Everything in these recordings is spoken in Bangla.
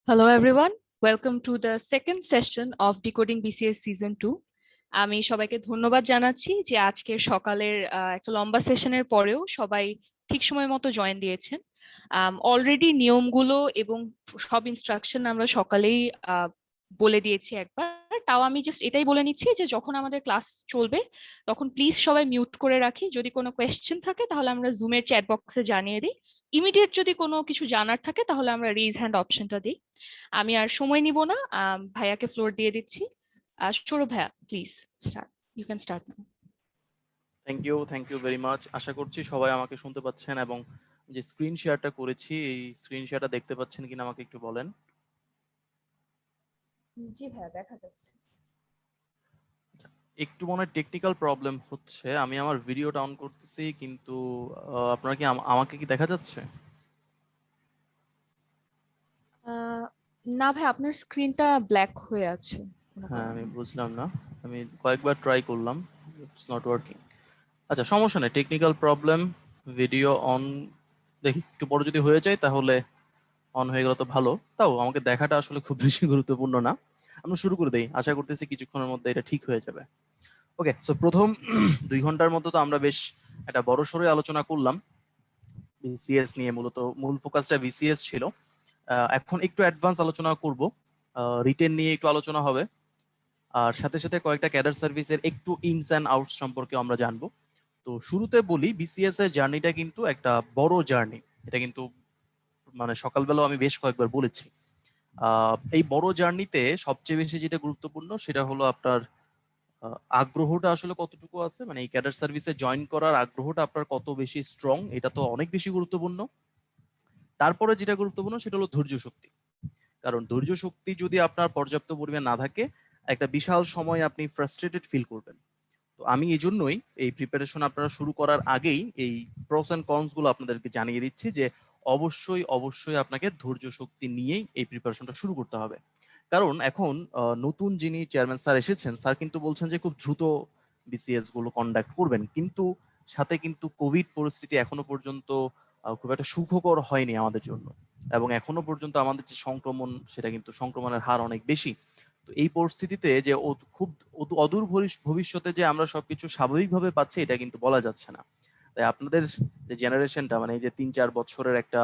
Hello everyone, welcome to the second session of Decoding BCS Season 2. আমি সবাইকে ধন্যবাদ জানাচ্ছি যে আজকের সকালের একটা লম্বা সেশনের পরেও সবাই ঠিক সময় মতো জয়েন দিয়েছেন। অলরেডি নিয়মগুলো এবং সব ইনস্ট্রাকশন আমরা সকালেই বলে দিয়েছি একবার। তাও আমি জাস্ট এটাই বলে নিচ্ছি যে যখন আমাদের ক্লাস চলবে তখন প্লিজ সবাই মিউট করে রাখি। যদি কোনো কোয়েশ্চেন থাকে তাহলে আমরা জুমের চ্যাট বক্সে জানিয়ে দিই। ইমিডিয়েট যদি কোনো কিছু জানার থাকে তাহলে আমরা রেইজ হ্যান্ড অপশনটা দিই। আমি আর সময় নিব না, ভাইয়াকে ফ্লোর দিয়ে দিচ্ছি। সৌরভ ভাইয়া, please start, you can start now. Thank you very much. আশা করছি সবাই আমাকে শুনতে পাচ্ছেন এবং যে স্ক্রিন শেয়ারটা করেছি এই স্ক্রিন শেয়ারটা দেখতে পাচ্ছেন কিনা আমাকে একটু বলেন। জি ভাইয়া, দেখা যাচ্ছে। একটু মনে হয় টেকনিক্যাল প্রবলেম হচ্ছে, আমি আমার ভিডিওটা অন করতেছি কিন্তু আপনারা কি আমাকে কি দেখা যাচ্ছে? আহ, না ভাই, আপনার স্ক্রিনটা ব্ল্যাক হয়ে আছে কোনো হ্যাঁ, আমি কারণে। বুঝলাম না, আমি কয়েকবার ট্রাই করলাম, ইটস নট ওয়ার্কিং। আচ্ছা, সমস্যা নেই, টেকনিক্যাল প্রবলেম। ভিডিও অন, দেখি একটু পরে যদি হয়ে যায় তাহলে অন হয়ে গেল তো ভালো। তাও আমাকে দেখাটা আসলে খুব বেশি গুরুত্বপূর্ণ না। আমরা শুরু করে দেই, আশা করতেছি কিছুক্ষণের মধ্যে এটা ঠিক হয়ে যাবে। ওকে, সো প্রথম 2 ঘন্টার মতো তো আমরা বেশ একটা বড় সড়ো আলোচনা করলাম বিসিএস নিয়ে। মূলত মূল ফোকাসটা বিসিএস ছিল। এখন একটু অ্যাডভান্স আলোচনা করব, রিটেন নিয়ে একটু আলোচনা হবে, আর সাথে সাথে কয়েকটা ক্যাডার সার্ভিসের একটু ইনস অ্যান্ড আউটস সম্পর্কে আমরা জানবো। তো শুরুতে বলি, বিসিএস এর জার্নিটা কিন্তু একটা বড় জার্নি। এটা কিন্তু মানে সকালবেলাও আমি বেশ কয়েকবার বলেছি। এই বড় জার্নিতে সবচেয়ে বেশি যেটা গুরুত্বপূর্ণ সেটা হলো আপনার আগ্রহটা আসলে কতটুকু আছে, মানে এই ক্যাডার সার্ভিসে জয়েন করার আগ্রহটা আপনার কত বেশি স্ট্রং, এটা তো অনেক বেশি গুরুত্বপূর্ণ। তারপরে যেটা গুরুত্বপূর্ণ সেটা হলো ধৈর্য শক্তি। কারণ ধৈর্য শক্তি যদি আপনার পর্যাপ্ত পরিমাণ না থাকে, একটা বিশাল সময় আপনি ফ্রাস্ট্রেটেড ফিল করবেন। তো আমি এই জন্যই এই প্রিপারেশন আপনারা শুরু করার আগেই এই প্রস এন্ড কনস গুলো আপনাদেরকে জানিয়ে দিচ্ছি যে অবশ্যই অবশ্যই আপনাকে ধৈর্য শক্তি নিয়েই এই প্রিপারেশনটা শুরু করতে হবে। কারণ এখন নতুন যিনি চেয়ারম্যান স্যার এসেছেন, স্যার কিন্তু বলছেন যে খুব দ্রুত বিসিএস গুলো কন্ডাক্ট করবেন, কিন্তু সাথে কিন্তু কোভিড পরিস্থিতি এখনো পর্যন্ত খুব একটা সুখকর হয়নি আমাদের জন্য, এবং এখনো পর্যন্ত আমাদের যে সংক্রমণ সেটা কিন্তু সংক্রমণের হার অনেক বেশি। তো এই পরিস্থিতিতে যে খুব অদূর ভবিষ্যতে যে আমরা সবকিছু স্বাভাবিকভাবে পাচ্ছি এটা কিন্তু বলা যাচ্ছে না। তাই আপনাদের যে জেনারেশনটা, মানে এই যে 3-4 বছরের একটা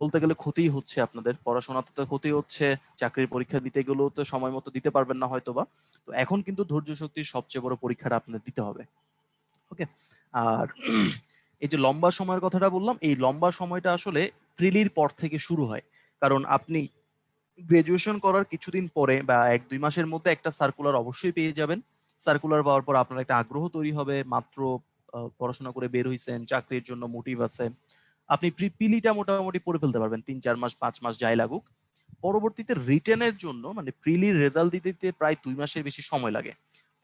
বলতে গেলে ক্ষতি হচ্ছে, আপনাদের পড়াশোনাতে তো ক্ষতি হচ্ছে, চাকরির পরীক্ষা দিতে গেলেও তো সময় মতো দিতে পারবেন না হয়তোবা। তো এখন কিন্তু ধৈর্য শক্তির সবচেয়ে বড় পরীক্ষাটা আপনাদের দিতে হবে। ওকে, আর এই যে লম্বা সময়ের কথাটা বললাম, এই লম্বা সময়টা আসলে প্রিলির পর থেকে শুরু হয়। কারণ আপনি গ্রাজুয়েশন করার কিছুদিন পরে বা 1-2 মাসের মধ্যে একটা সার্কুলার অবশ্যই পেয়ে যাবেন। সার্কুলার পাওয়ার পর আপনার একটা আগ্রহ তৈরি হবে, মাত্র পড়াশোনা করে বের হইছেন, চাকরির জন্য মোটিভ আছে, আপনি প্রিলিটা মোটামুটি পড়ে ফেলতে পারবেন 3-4 মাস 5 মাস যাই লাগুক। পরবর্তীতে রিটেনের জন্য মানে প্রিলির রেজাল্ট দিতে দিতে প্রায় 2 মাসের বেশি সময় লাগে।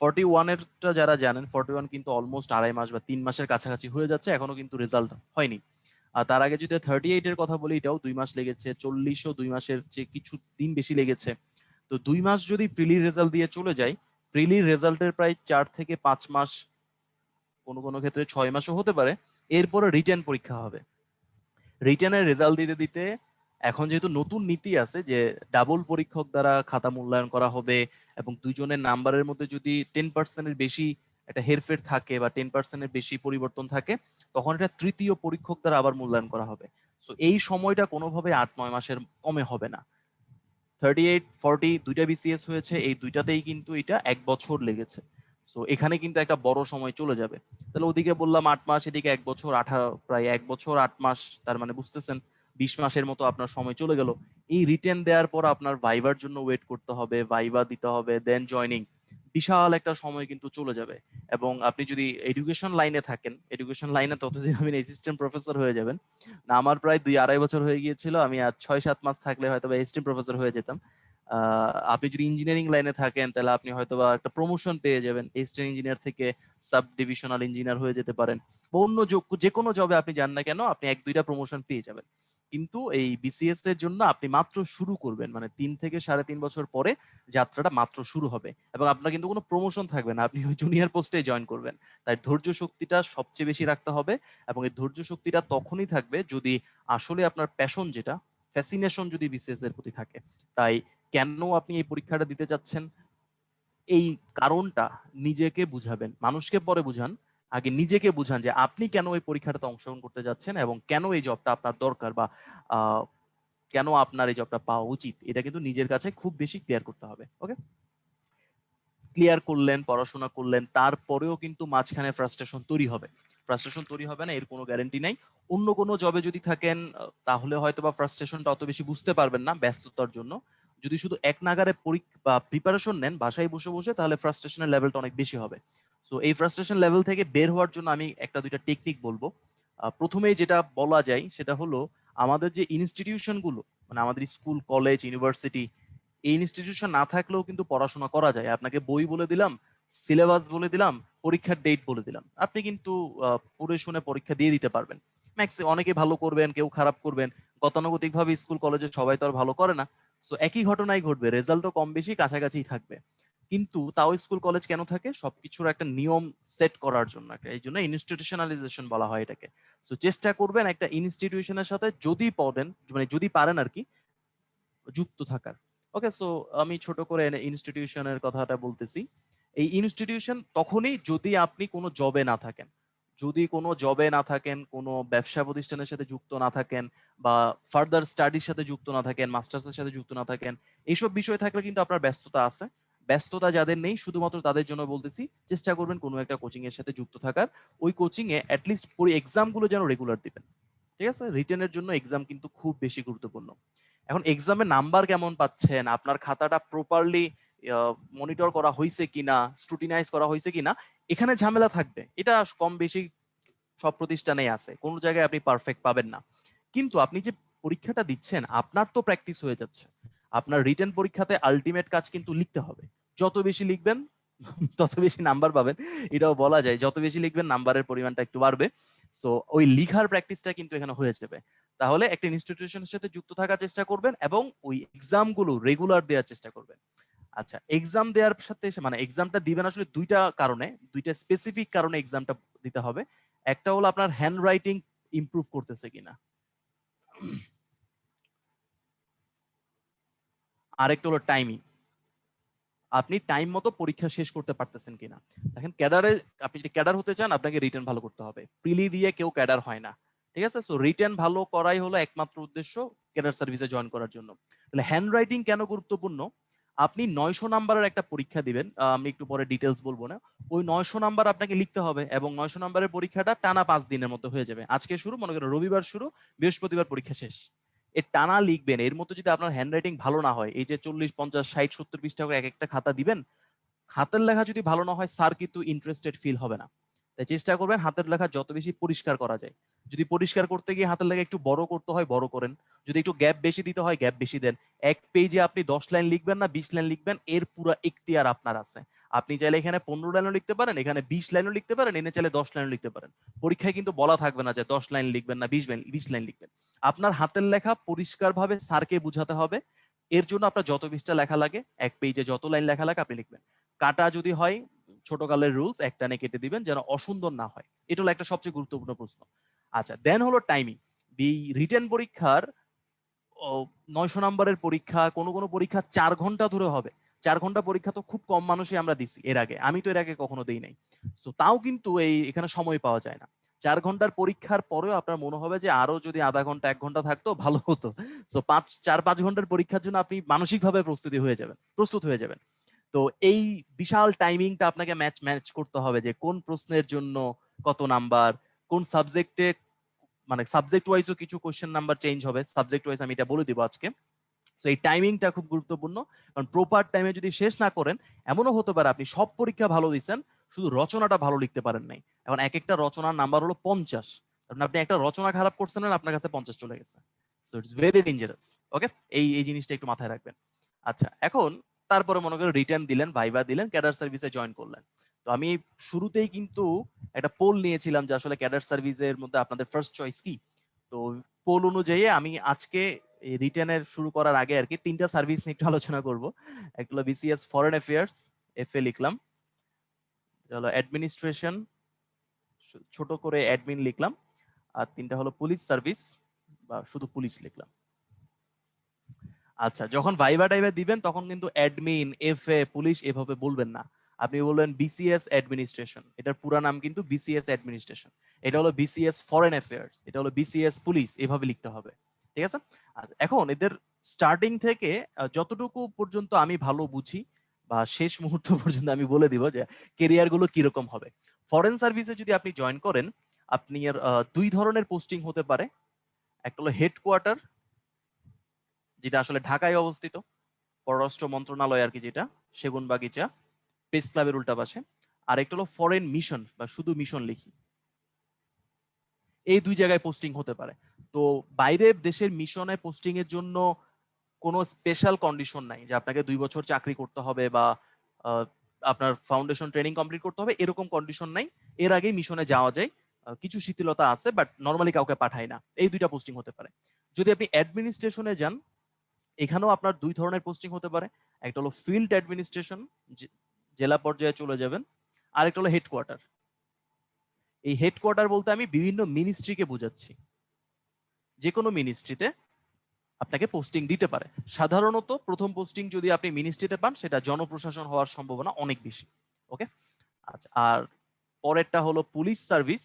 41-এরটা যারা জানেন, 41 কিন্তু অলমোস্ট 2.5 মাস বা 3 মাসের কাছাকাছি হয়ে যাচ্ছে, এখনো কিন্তু রেজাল্ট হয়নি। আর তার আগে যদি 38-এর কথা বলি, এটাও 2 মাস লেগেছে, 40ও 2 মাসের চেয়ে কিছু দিন বেশি লেগেছে। তো 2 মাস যদি প্রিলির রেজাল্ট দিয়ে চলে যায়, প্রিলির রেজাল্টের প্রায় 4 থেকে 5 মাস, কোনো কোনো ক্ষেত্রে 6 মাসও হতে পারে, এরপরে রিটেন পরীক্ষা হবে। রিটেনের রেজাল্ট দিতে দিতে এখন যেহেতু নতুন নীতি আছে যে ডাবল পরীক্ষক দ্বারা খাতা মূল্যায়ন করা হবে, এবং দুইজনের নাম্বারের মধ্যে যদি 10%-এর বেশি একটা হেরফের থাকে বা 10%-এর বেশি পরিবর্তন থাকে, তখন এটা তৃতীয় পরীক্ষক দ্বারা আবার মূল্যায়ন করা হবে। সো এই সময়টা কোনোভাবে 8-9 মাসের কমে হবে না। 38-40 দুইটা বিসিএস হয়েছে, এই দুইটাতেই কিন্তু এটা 1 বছর লেগেছে। সো এখানে কিন্তু একটা বড় সময় চলে যাবে। তাহলে ওদিকে বললাম 8 মাস, এদিকে 1 বছর 18, প্রায় 1 বছর 8 মাস, তার মানে বুঝতেছেন 20 মাসের মতো আপনার সময় চলে গেল। এই রিটেন দেওয়ার পর আপনার ভাইবার জন্য ওয়েট করতে হবে, ভাইবা দিতে হবে, দেন জয়নিং, বিশাল একটা সময় কিন্তু চলে যাবে। এবং আপনি যদি এডুকেশন লাইনে থাকেন, এডুকেশন লাইনে ততদিন আপনি অ্যাসিস্ট্যান্ট প্রফেসর হয়ে যাবেন না। আমার প্রায় 2-2.5 বছর হয়ে গিয়েছিল, আমি আর 6-7 মাস থাকলে হয়তো বা অ্যাসিস্ট্যান্ট প্রফেসর হয়ে যেতাম। আপনি যদি ইঞ্জিনিয়ারিং লাইনে থাকেন তাহলে আপনি হয়তো বা একটা প্রমোশন পেয়ে যাবেন, অ্যাসিস্ট্যান্ট ইঞ্জিনিয়ার থেকে সাব ডিভিশনাল ইঞ্জিনিয়ার হয়ে যেতে পারেন, বা অন্য যে কোনো জবে আপনি যান না কেন আপনি 1-2টা প্রমোশন পেয়ে যাবেন। কিন্তু এই বিসিএস এর জন্য আপনি মাত্র শুরু করবেন, মানে 3 থেকে 3.5 বছর পরে যাত্রাটা মাত্র শুরু হবে, এবং আপনার কিন্তু কোনো প্রমোশন থাকবে না, আপনি ওই জুনিয়র পোস্টে জয়েন করবেন। তাই ধৈর্য শক্তিটা সবচেয়ে বেশি রাখতে হবে, এবং এই ধৈর্য শক্তিটা তখনই থাকবে যদি আসলে আপনার প্যাশন যেটা ফ্যাসিনেশন যদি বিসিএস এর প্রতি থাকে। তাই কেন আপনি এই পরীক্ষাটা দিতে যাচ্ছেন, এই কারণটা নিজেকে বুঝাবেন, মানুষকে পরে বুঝান, আগে নিজেকে বুঝান যে আপনি কেন এই পরীক্ষাটাতে অংশগ্রহণ করতে যাচ্ছেন এবং কেন এই জবটা আপনার দরকার বা কেন আপনার এই জবটা পাওয়া উচিত, এটা কিন্তু নিজের কাছে খুব বেশি ক্লিয়ার করতে হবে। ওকে, ক্লিয়ার করলেন, পড়াশোনা করলেন, তারপরেও কিন্তু মাঝখানে ফ্রাস্ট্রেশন তৈরি হবে। ফ্রাস্ট্রেশন তৈরি হবে না এর কোনো গ্যারান্টি নাই। অন্য কোনো জবে যদি থাকেন তাহলে হয়তো বা ফ্রাস্ট্রেশনটা অত বেশি বুঝতে পারবেন না ব্যস্ততার জন্য। যদি শুধু এক নাগারে পরীক্ষা বা প্রিপারেশন নেন বাসায় বসে বসে, তাহলে ফ্রাস্ট্রেশনের লেভেলটা অনেক বেশি হবে। সো এই ফ্রাস্ট্রেশন লেভেল থেকে বের হওয়ার জন্য আমি একটা দুইটা টেকনিক বলবো। প্রথমেই যেটা বলা যায় সেটা হলো, আমাদের যে ইনস্টিটিউশনগুলো, মানে আমাদের স্কুল, কলেজ, ইউনিভার্সিটি, এই ইনস্টিটিউশন না থাকলেও কিন্তু পড়াশোনা করা যায়। আপনাকে বই বলে দিলাম, সিলেবাস বলে দিলাম, পরীক্ষার ডেট বলে দিলাম, আপনি কিন্তু পড়ে শুনে পরীক্ষা দিয়ে দিতে পারবেন। অনেকে ভালো করবেন, কেউ খারাপ করবেন। গতানুগতিক ভাবে স্কুল কলেজে সবাই তো আর ভালো করে না। সো একই ঘটনাই ঘটবে, রেজাল্টও কম বেশি কাছাকাছি থাকবে। কিন্তু তাও স্কুল কলেজ কেন থাকে? সবকিছুর একটা নিয়ম সেট করার জন্য, এই জন্য ইনস্টিটিউশনালাইজেশন বলা হয় এটাকে। সো চেষ্টা করবেন একটা ইনস্টিটিউশনের সাথে যদি পড়েন, মানে যদি পারেন আর কি, যুক্ত থাকার। ওকে, সো আমি ছোট করে ইনস্টিটিউশনের কথাটা বলতেছি। এই ইনস্টিটিউশন তখনই যদি আপনি কোনো জবে না থাকেন, যদি কোনো জবে না থাকেন, কোনো ব্যবসা প্রতিষ্ঠানের সাথে যুক্ত না থাকেন, বা ফার্দার স্টাডির সাথে যুক্ত না থাকেন, মাস্টার্সের সাথে যুক্ত না থাকেন, এইসব বিষয় থাকলে কিন্তু আপনার ব্যস্ততা আছে। ব্যস্ততা যাদের নেই শুধুমাত্র তাদের জন্য বলতেছি, চেষ্টা করবেন কোনো একটা কোচিং এর সাথে যুক্ত থাকার। ওই কোচিং এ অ্যাটলিস্ট এক্সাম গুলো যেন রেগুলার দিবেন। ঠিক আছে, রিটেনের জন্য এক্সাম কিন্তু খুব বেশি গুরুত্বপূর্ণ। এখন এক্সামে নাম্বার কেমন পাচ্ছেন, আপনার খাতাটা প্রপারলি মনিটর করা হয়েছে কিনা, স্ক্রুটিনাইজ করা হয়েছে কিনা, এখানে ঝামেলা থাকবে। এটা কম বেশি সব প্রতিষ্ঠানেই আছে, কোনো জায়গায় আপনি পারফেক্ট পাবেন না। কিন্তু আপনি যে পরীক্ষাটা দিচ্ছেন, আপনার তো প্র্যাকটিস হয়ে যাচ্ছে। আপনার রিটেন পরীক্ষাতে আলটিমেট কাজ কিন্তু লিখতে হবে। যত বেশি লিখবেন তত বেশি নাম্বার পাবেন, এটাও বলা যায়। যত বেশি লিখবেন নাম্বারের পরিমাণটা একটু বাড়বে। সো ওই লিখার প্র্যাকটিসটা কিন্তু এখানে হয়ে যাবে। তাহলে একটা ইনস্টিটিউশনের সাথে যুক্ত থাকার চেষ্টা করবেন এবং ওই এক্সাম গুলো রেগুলার দেওয়ার চেষ্টা করবেন। আচ্ছা, এক্সাম দেওয়ার সাথে মানে এক্সামটা দিবেন আসলে দুইটা কারণে, দুইটা স্পেসিফিক কারণে এক্সামটা দিতে হবে। একটা হলো আপনার হ্যান্ড রাইটিং ইমপ্রুভ করতেছে কিনা, আরেকটা হলো টাইমিং, আপনি টাইম মতো পরীক্ষা শেষ করতে পারতেছেন কিনা। দেখেন ক্যাডারে, আপনি যদি ক্যাডার হতে চান আপনাকে রিটেন ভালো করতে হবে। প্রিলি দিয়ে কেউ ক্যাডার হয় না, ঠিক আছে? সো রিটেন ভালো করাই হলো একমাত্র উদ্দেশ্য ক্যাডার সার্ভিসে জয়েন করার জন্য। তাহলে হ্যান্ড রাইটিং কেন গুরুত্বপূর্ণ? আপনি 900 নাম্বারের একটা পরীক্ষা দিবেন, আমি একটু পরে ডিটেলস বলবো না। ওই 900 নাম্বার আপনাকে লিখতে হবে এবং 900 নাম্বারের পরীক্ষাটা টানা 5 দিনের মধ্যে হয়ে যাবে। আজকে শুরু, মনে করেন রবিবার শুরু, বৃহস্পতিবার পরীক্ষা শেষ। এর টানা লিখবেন। এর মধ্যে যদি আপনার হ্যান্ড রাইটিং ভালো না হয়, এই যে 40, 50, 60, 70 পৃষ্ঠা করে এক একটা খাতা দিবেন, হাতের লেখা যদি ভালো না হয় স্যার কিন্তু ইন্টারেস্টেড ফিল হবে না। তাই চেষ্টা করবেন হাতের লেখা যত বেশি পরিষ্কার করা যায়। যদি পরিষ্কার করতে গিয়ে হাতের লেখা একটু বড় করতে হয়, বড় করেন। যদি একটু গ্যাপ বেশি দিতে হয়, গ্যাপ বেশি দেন। এক পেজে আপনি 10 লাইন লিখবেন না 20 লাইন লিখবেন, এর পুরো এখতিয়ার আপনার আছে। আপনি চাইলে এখানে 15 লাইনও লিখতে পারেন, এখানে 20 লাইনও লিখতে পারেন, এনে চাইলে 10 লাইনও লিখতে পারেন। পরীক্ষায় কিন্তু বলা থাকবে না যে 10 লাইন লিখবেন না 20 লাইন লিখবেন। আপনার হাতের লেখা পরিষ্কারভাবে স্যারকে বুঝাতে হবে। এর জন্য আপনার যত পৃষ্ঠা লেখা লাগে, এক পেজে যত লাইন লেখা লাগে আপনি লিখবেন। কাটা যদি হয়, ছোটকালের রুলস একটানে কেটে দিবেন যেন অসুন্দর না হয়। এটা হলো একটা সবচেয়ে গুরুত্বপূর্ণ প্রশ্ন। আচ্ছা, দেন হলো টাইমিং। রিটেন পরীক্ষার 900 নম্বরের পরীক্ষা, কোনো কোনো পরীক্ষা 4 ঘন্টা ধরে হবে। 4 ঘন্টা পরীক্ষা তো খুব কম মানুষই আমরা দিছি এর আগে, আমি তো এর আগে কখনো দেই নাই। তো তাও কিন্তু এখানে সময় পাওয়া যায় না। 4 ঘন্টার পরীক্ষার পরেও আপনার মনে হবে যে আরো যদি আধা ঘন্টা 1 ঘন্টা থাকতো ভালো হতো। সো 4-5 ঘন্টার পরীক্ষার জন্য আপনি মানসিকভাবে প্রস্তুত হয়ে যাবেন। তো এই বিশাল টাইমিংটা আপনাকে ম্যাচ করতে হবে যে কোন প্রশ্নের জন্য কত নাম্বার, কোন সাবজেক্টে, মানে সাবজেক্ট ওয়াইজও কিছু কোশ্চেন নাম্বার চেঞ্জ হবে। সাবজেক্ট ওয়াইজ আমি এটা বলে দিব আজকে। তো এই টাইমিংটা খুব গুরুত্বপূর্ণ, কারণ প্রপার টাইমে যদি শেষ না করেন, এমনও হতে পারে আপনি সব পরীক্ষা ভালো দিচ্ছেন, শুধু রচনাটা ভালো লিখতে পারেন নাই। এখন এক একটা রচনার নাম্বার হলো 50, কারণ আপনি একটা রচনা খারাপ করছেন আর আপনার কাছে 50 চলে গেছে। So it's very dangerous. Okay, এই জিনিসটা একটু মাথায় রাখবেন। আচ্ছা, এখন তারপরে মনে করেন রিটার্ন দিলেন, ভাইভা দিলেন, ক্যাডার সার্ভিসে জয়েন করলেন। তো আমি শুরুতেই কিন্তু একটা পোল নিয়েছিলাম যে আসলে ক্যাডার সার্ভিসের মধ্যে আপনাদের ফার্স্ট চয়েস কি। তো পোল অনুযায়ী আমি আজকে রিটেনের শুরু করার আগে আর কি 3টা সার্ভিস নিয়ে একটু আলোচনা করব। একটা হলো বিসিএস ফরেন অ্যাফেয়ার্স, এফএ লিখলাম। এটা হলো অ্যাডমিনিস্ট্রেশন, ছোট করে অ্যাডমিন লিখলাম। আর 3টা হলো পুলিশ সার্ভিস, বা শুধু পুলিশ লিখলাম। আচ্ছা, যখন ভাইবা টাইবা দিবেন তখন কিন্তু অ্যাডমিন, এফএ, পুলিশ এভাবে বলবেন না। আপনি বলবেন বিসিএস অ্যাডমিনিস্ট্রেশন। এটার পুরা নাম কিন্তু বিসিএস অ্যাডমিনিস্ট্রেশন। এটা হলো বিসিএস ফরেন অ্যাফেয়ার্স, এটা হলো বিসিএস পুলিশ, এভাবে লিখতে হবে। ঠিক আছে? আচ্ছা, এখন এদের স্টার্টিং থেকে যতটুকু পর্যন্ত আমি ভালো বুঝি বা শেষ মুহূর্ত পর্যন্ত আমি বলে দিব যে কেরিয়ার গুলো কিরকম হবে। ফরেন সার্ভিসে যদি আপনি জয়েন করেন, আপনি এর দুই ধরনের পোস্টিং হতে পারে। একটা হলো হেডকোয়ার্টার, যেটা আসলে ঢাকায় অবস্থিত, পররাষ্ট্র মন্ত্রণালয় আর কি, যেটা সেগুনবাগিচা প্রেস ক্লাবের উল্টা পাশে। আর একটা হলো ফরেন মিশন বা শুধু মিশন লিখি, এই দুই জায়গায় পোস্টিং হতে পারে। তো বাইরের দেশের মিশনে পোস্টিং এর জন্য কোনো স্পেশাল কন্ডিশন নাই যে আপনাকে 2 বছর চাকরি করতে হবে বা আপনার ফাউন্ডেশন ট্রেনিং কমপ্লিট করতে হবে, এরকম কন্ডিশন নাই। এর আগেই মিশনে যাওয়া যায়। কিছু শিথিলতা আছে, বাট নর্মালি কাউকে পাঠায় না। এই দুইটা পোস্টিং হতে পারে। যদি আপনি অ্যাডমিনিস্ট্রেশনে যান, এখানেও আপনার দুই ধরনের পোস্টিং হতে পারে। একটা হলো ফিল্ড অ্যাডমিনিস্ট্রেশন, জেলা পর্যায়ে চলে যাবেন। আরেকটা হলো হেডকোয়ার্টার। এই হেডকোয়ার্টার বলতে আমি বিভিন্ন মিনিস্ট্রিকে বোঝাচ্ছি। যে কোনো মিনিস্ট্রিতে আপনাকে পোস্টিং দিতে পারে। সাধারণত প্রথম পোস্টিং যদি আপনি মিনিস্ট্রিতে পান, সেটা জনপ্রশাসন হওয়ার সম্ভাবনা অনেক বেশি। ওকে, আচ্ছা। আর পরেরটা হলো পুলিশ সার্ভিস।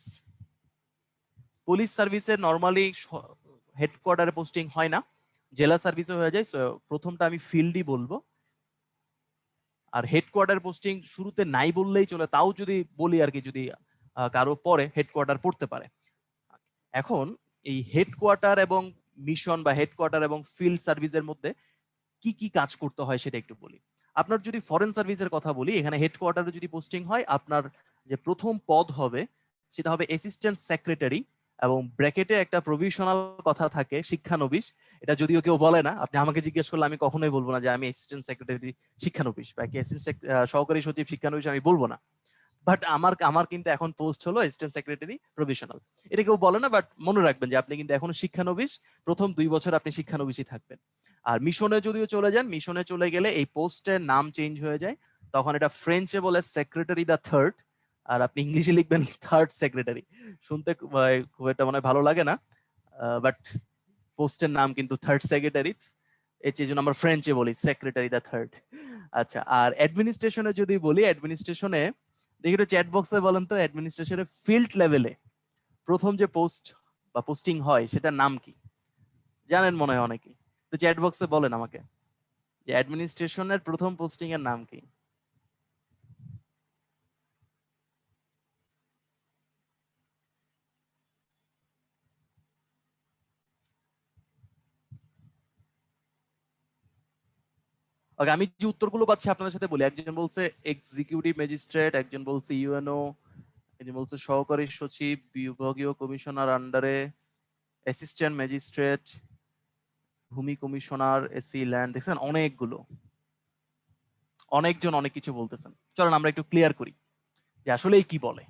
পুলিশ সার্ভিসে নর্মালি হেডকোয়ার্টারে পোস্টিং হয় না, জেলা সার্ভিসে হয়ে যায়। প্রথমটা আমি ফিল্ডই বলবো। আর হেডকোয়ার্টার পোস্টিং শুরুতে নাই বললেই চলে, তাও যদি বলি আর কি, যদি কারো পরে হেডকোয়ার্টার পড়তে পারে। এখন এই হেডকোয়ার্টার এবং মিশন বা হেডকোয়ার্টার এবং ফিল্ড সার্ভিসের মধ্যে কি কি কাজ করতে হয় সেটা একটু বলি। আপনার যদি ফরেন সার্ভিসের কথা বলি, এখানে হেডকোয়ার্টারে যদি পোস্টিং হয়, আপনার যে প্রথম পদ হবে সেটা হবে অ্যাসিস্ট্যান্ট সেক্রেটারি, এবং ব্র্যাকেটে একটা প্রভিশনাল কথা থাকে শিক্ষানবিশ। এটা যদিও কেউ বলে না, আপনি আমাকে জিজ্ঞেস করলে আমি কখনোই বলবো না যে আমি অ্যাসিস্ট্যান্ট সেক্রেটারি শিক্ষানবিশ বা সহকারী সচিব শিক্ষানবিশ, আমি বলবো না। বাট আমার আমার কিন্তু এখন পোস্ট হলো অ্যাসিস্ট্যান্ট সেক্রেটারি প্রভিশনাল। এটা কেউ বলে না, বাট মনে রাখবেন যে আপনি কিন্তু এখনো শিক্ষানবিশ। প্রথম 2 বছর আপনি শিক্ষানবিশই থাকবেন। আর মিশনে যদিও চলে যান, মিশনে চলে গেলে এই পোস্টের নাম চেঞ্জ হয়ে যায়। তখন এটা ফ্রেঞ্চে বলে সেক্রেটারি দ্য থার্ড, আর আপনি ইংলিশে লিখবেন থার্ড সেক্রেটারি। শুনতে খুব একটা মনে ভালো লাগে না, বাট পোস্টের নাম কিন্তু থার্ড সেক্রেটারি। এই জন্য আমরা ফ্রেঞ্চে বলি সেক্রেটারি দ্য থার্ড। আচ্ছা, আর অ্যাডমিনিস্ট্রেশনে যদি বলি, অ্যাডমিনিস্ট্রেশনে দেখি একটু চ্যাট বক্সে বলেন তো, অ্যাডমিনিস্ট্রেশনের ফিল্ড লেভেলে প্রথম যে পোস্ট বা পোস্টিং হয় সেটার নাম কি? জানেন মনে হয় অনেকেই, তো চ্যাট বক্সে বলেন আমাকে যে অ্যাডমিনিস্ট্রেশনের প্রথম পোস্টিং এর নাম কি। ওকে, আমি যে উত্তরগুলো পাচ্ছি আপনাদের সাথে বলি। একজন বলছে এক্সিকিউটিভ ম্যাজিস্ট্রেট, একজন বলছে ইউএনও, একজন বলছে সহকারী সচিব, বিভাগীয় কমিশনার আন্ডারে, অ্যাসিস্ট্যান্ট ম্যাজিস্ট্রেট, ভূমি কমিশনার, এসি ল্যান্ড। দেখছেন অনেকগুলো, অনেকজন অনেক কিছু বলতেছেন। চলেন আমরা একটু ক্লিয়ার করি যে আসলে কি বলে।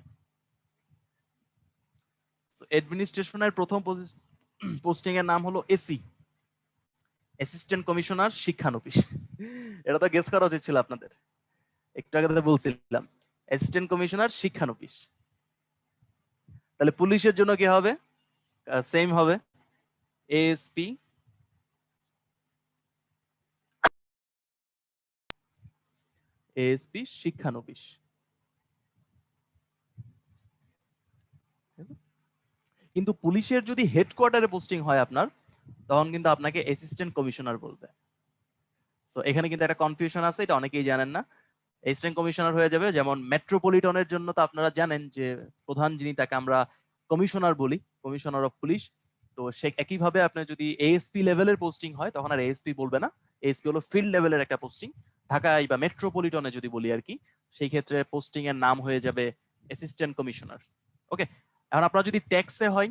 অ্যাডমিনিস্ট্রেশনের প্রথম পোস্টিং এর নাম হলো এসি, অ্যাসিস্ট্যান্ট কমিশনার শিক্ষানবিশ। এটা তো গেস করা উচিত ছিল আপনাদের, একটু আগে তো বলছিলাম অ্যাসিস্ট্যান্ট কমিশনার শিক্ষানবিশ। তাহলে পুলিশের জন্য কি হবে? সেম হবে, এএসপি, এএসপি শিক্ষানবিশ। কিন্তু পুলিশের যদি হেডকোয়ার্টারে পোস্টিং হয় আপনার, তখন কিন্তু আপনাকে অ্যাসিস্ট্যান্ট কমিশনার বলবে। সো এখানে কিন্তু একটা কনফিউশন আছে, এটা অনেকেই জানেন না। অ্যাসিস্ট্যান্ট কমিশনার হয়ে যাবে। যেমন মেট্রোপলিটনের জন্য তো আপনারা জানেন যে প্রধান যিনি, তাকে আমরা কমিশনার বলি, কমিশনার অফ পুলিশ। তো সে একইভাবে আপনার যদি এএসপি লেভেলের পোস্টিং হয়, তখন আর এএসপি বলবে না, এএসপি হলো ফিল্ড লেভেলের একটা পোস্টিং। ঢাকায় বা মেট্রোপলিটনে যদি বলি আর কি, সেই ক্ষেত্রে পোস্টিং এর নাম হয়ে যাবে অ্যাসিস্ট্যান্ট কমিশনার। ওকে, এখন আপনার যদি ট্যাক্সে হয়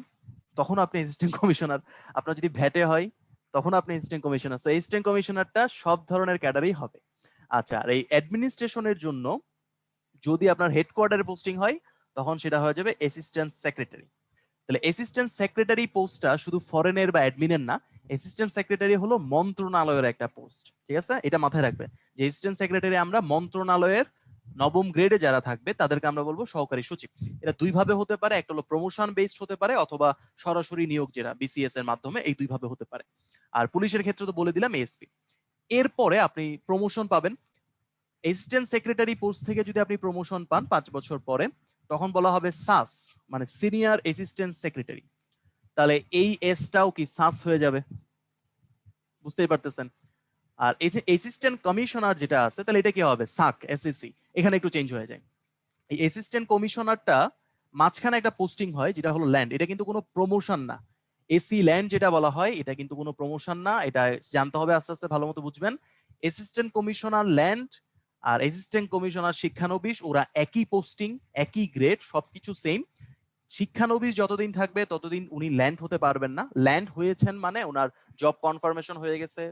তখন আপনি অ্যাসিস্ট্যান্ট কমিশনার, আপনার যদি ভ্যাটে হয় তখন আপনি অ্যাসিস্ট্যান্ট কমিশনার। তো অ্যাসিস্ট্যান্ট কমিশনারটা সব ধরনের ক্যাডারেই হবে। আচ্ছা, আর এই অ্যাডমিনিস্ট্রেশনের জন্য যদি আপনার হেডকোয়ার্টারে পোস্টিং হয়, তখন সেটা হয়ে যাবে অ্যাসিস্ট্যান্ট সেক্রেটারি। তাহলে অ্যাসিস্ট্যান্ট সেক্রেটারি পোস্টটা শুধু ফরেনের বা অ্যাডমিনের না, অ্যাসিস্ট্যান্ট সেক্রেটারি হলো মন্ত্রণালয়ের একটা পোস্ট। ঠিক আছে, এটা মাথায় রাখবে যে অ্যাসিস্ট্যান্ট সেক্রেটারি আমরা মন্ত্রণালয়ের নবম গ্রেডে যারা থাকবে তাদেরকে আমরা বলবো সহকারী সচিব। এটা দুই ভাবে হতে পারে, একটা হলো প্রমোশন বেসড হতে পারে, অথবা সরাসরি নিয়োগ যেটা বিসিএস এর মাধ্যমে, এই দুই ভাবে হতে পারে। আর পুলিশের ক্ষেত্রে তো বলে দিলাম এএসপি। এরপরে আপনি প্রমোশন পাবেন। অ্যাসিস্ট্যান্ট সেক্রেটারি পোস্ট থেকে যদি আপনি প্রমোশন পান 5 বছর পরে, তখন বলা হবে সাস, মানে সিনিয়র অ্যাসিস্ট্যান্ট সেক্রেটারি। তাহলে এই এসটাও কি সাস হয়ে যাবে, বুঝতেই পারতেছেন। আর এই যে অ্যাসিস্ট্যান্ট কমিশনার যেটা আছে, তাহলে এটা কি হবে, সাক এসএসসি। এখানে একটু চেঞ্জ হয়ে যায়। এই অ্যাসিস্ট্যান্ট কমিশনারটা মাঝখানে একটা পোস্টিং হয় যেটা হলো ল্যান্ড, এটা কিন্তু কোনো প্রমোশন না। এসি ল্যান্ড যেটা বলা হয় এটা কিন্তু কোনো প্রমোশন না, এটা জানতে হবে, আস্তে আস্তে ভালো মতো বুঝবেন। অ্যাসিস্ট্যান্ট কমিশনার ল্যান্ড আর অ্যাসিস্ট্যান্ট কমিশনার শিক্ষানবিশ, ওরা একই পোস্টিং, একই গ্রেড, সবকিছু সেম। শিক্ষানবিশ যতদিন থাকবে ততদিন উনি ল্যান্ড হতে পারবেন না। ল্যান্ড হয়েছেন মানে ওনার জব কনফার্মেশন হয়ে গেছে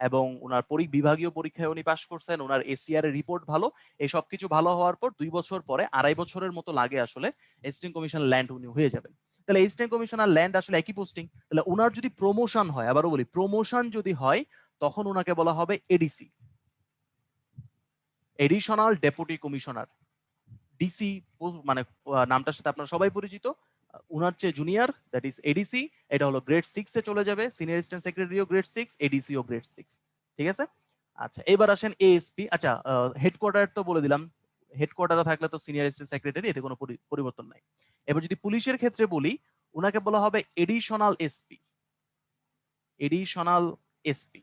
এবং ওনার বিভাগীয় পরীক্ষায় উনি পাশ করছেন, ওনার এসিআর এর রিপোর্ট ভালো, এই সব কিছু ভালো হওয়ার পর 2 বছর পরে, 2.5 বছরের মতো লাগে আসলে, অ্যাসিস্ট্যান্ট কমিশনার ল্যান্ড উনি হয়ে যাবেন। তাহলে অ্যাসিস্ট্যান্ট কমিশনার ল্যান্ড আসলে একই পোস্টিং। তাহলে ওনার যদি প্রমোশন হয়, আবারও বলি প্রমোশন যদি হয়, তখন ওনাকে বলা হবে ADC, additional deputy commissioner. DC মানে নামটার সাথে আপনারা সবাই পরিচিত, উনার চেয়ে জুনিয়র, দ্যাট ইজ এডিসি। এটা হলো গ্রেড 6 এ চলে যাবে, সিনিয়র অ্যাসিস্ট্যান্ট সেক্রেটারিও গ্রেড 6, এডিসিও গ্রেড 6। ঠিক আছে। আচ্ছা, এবার আসেন এএসপি। আচ্ছা, হেডকোয়ার্টার তো বলে দিলাম, হেডকোয়ার্টারে থাকলে তো সিনিয়র অ্যাসিস্ট্যান্ট সেক্রেটারি, এতে কোনো পরিবর্তন নাই। এবার যদি পুলিশের ক্ষেত্রে বলি, উনাকে বলা হবে এডিশনাল এসপি, এডিশনাল এসপি।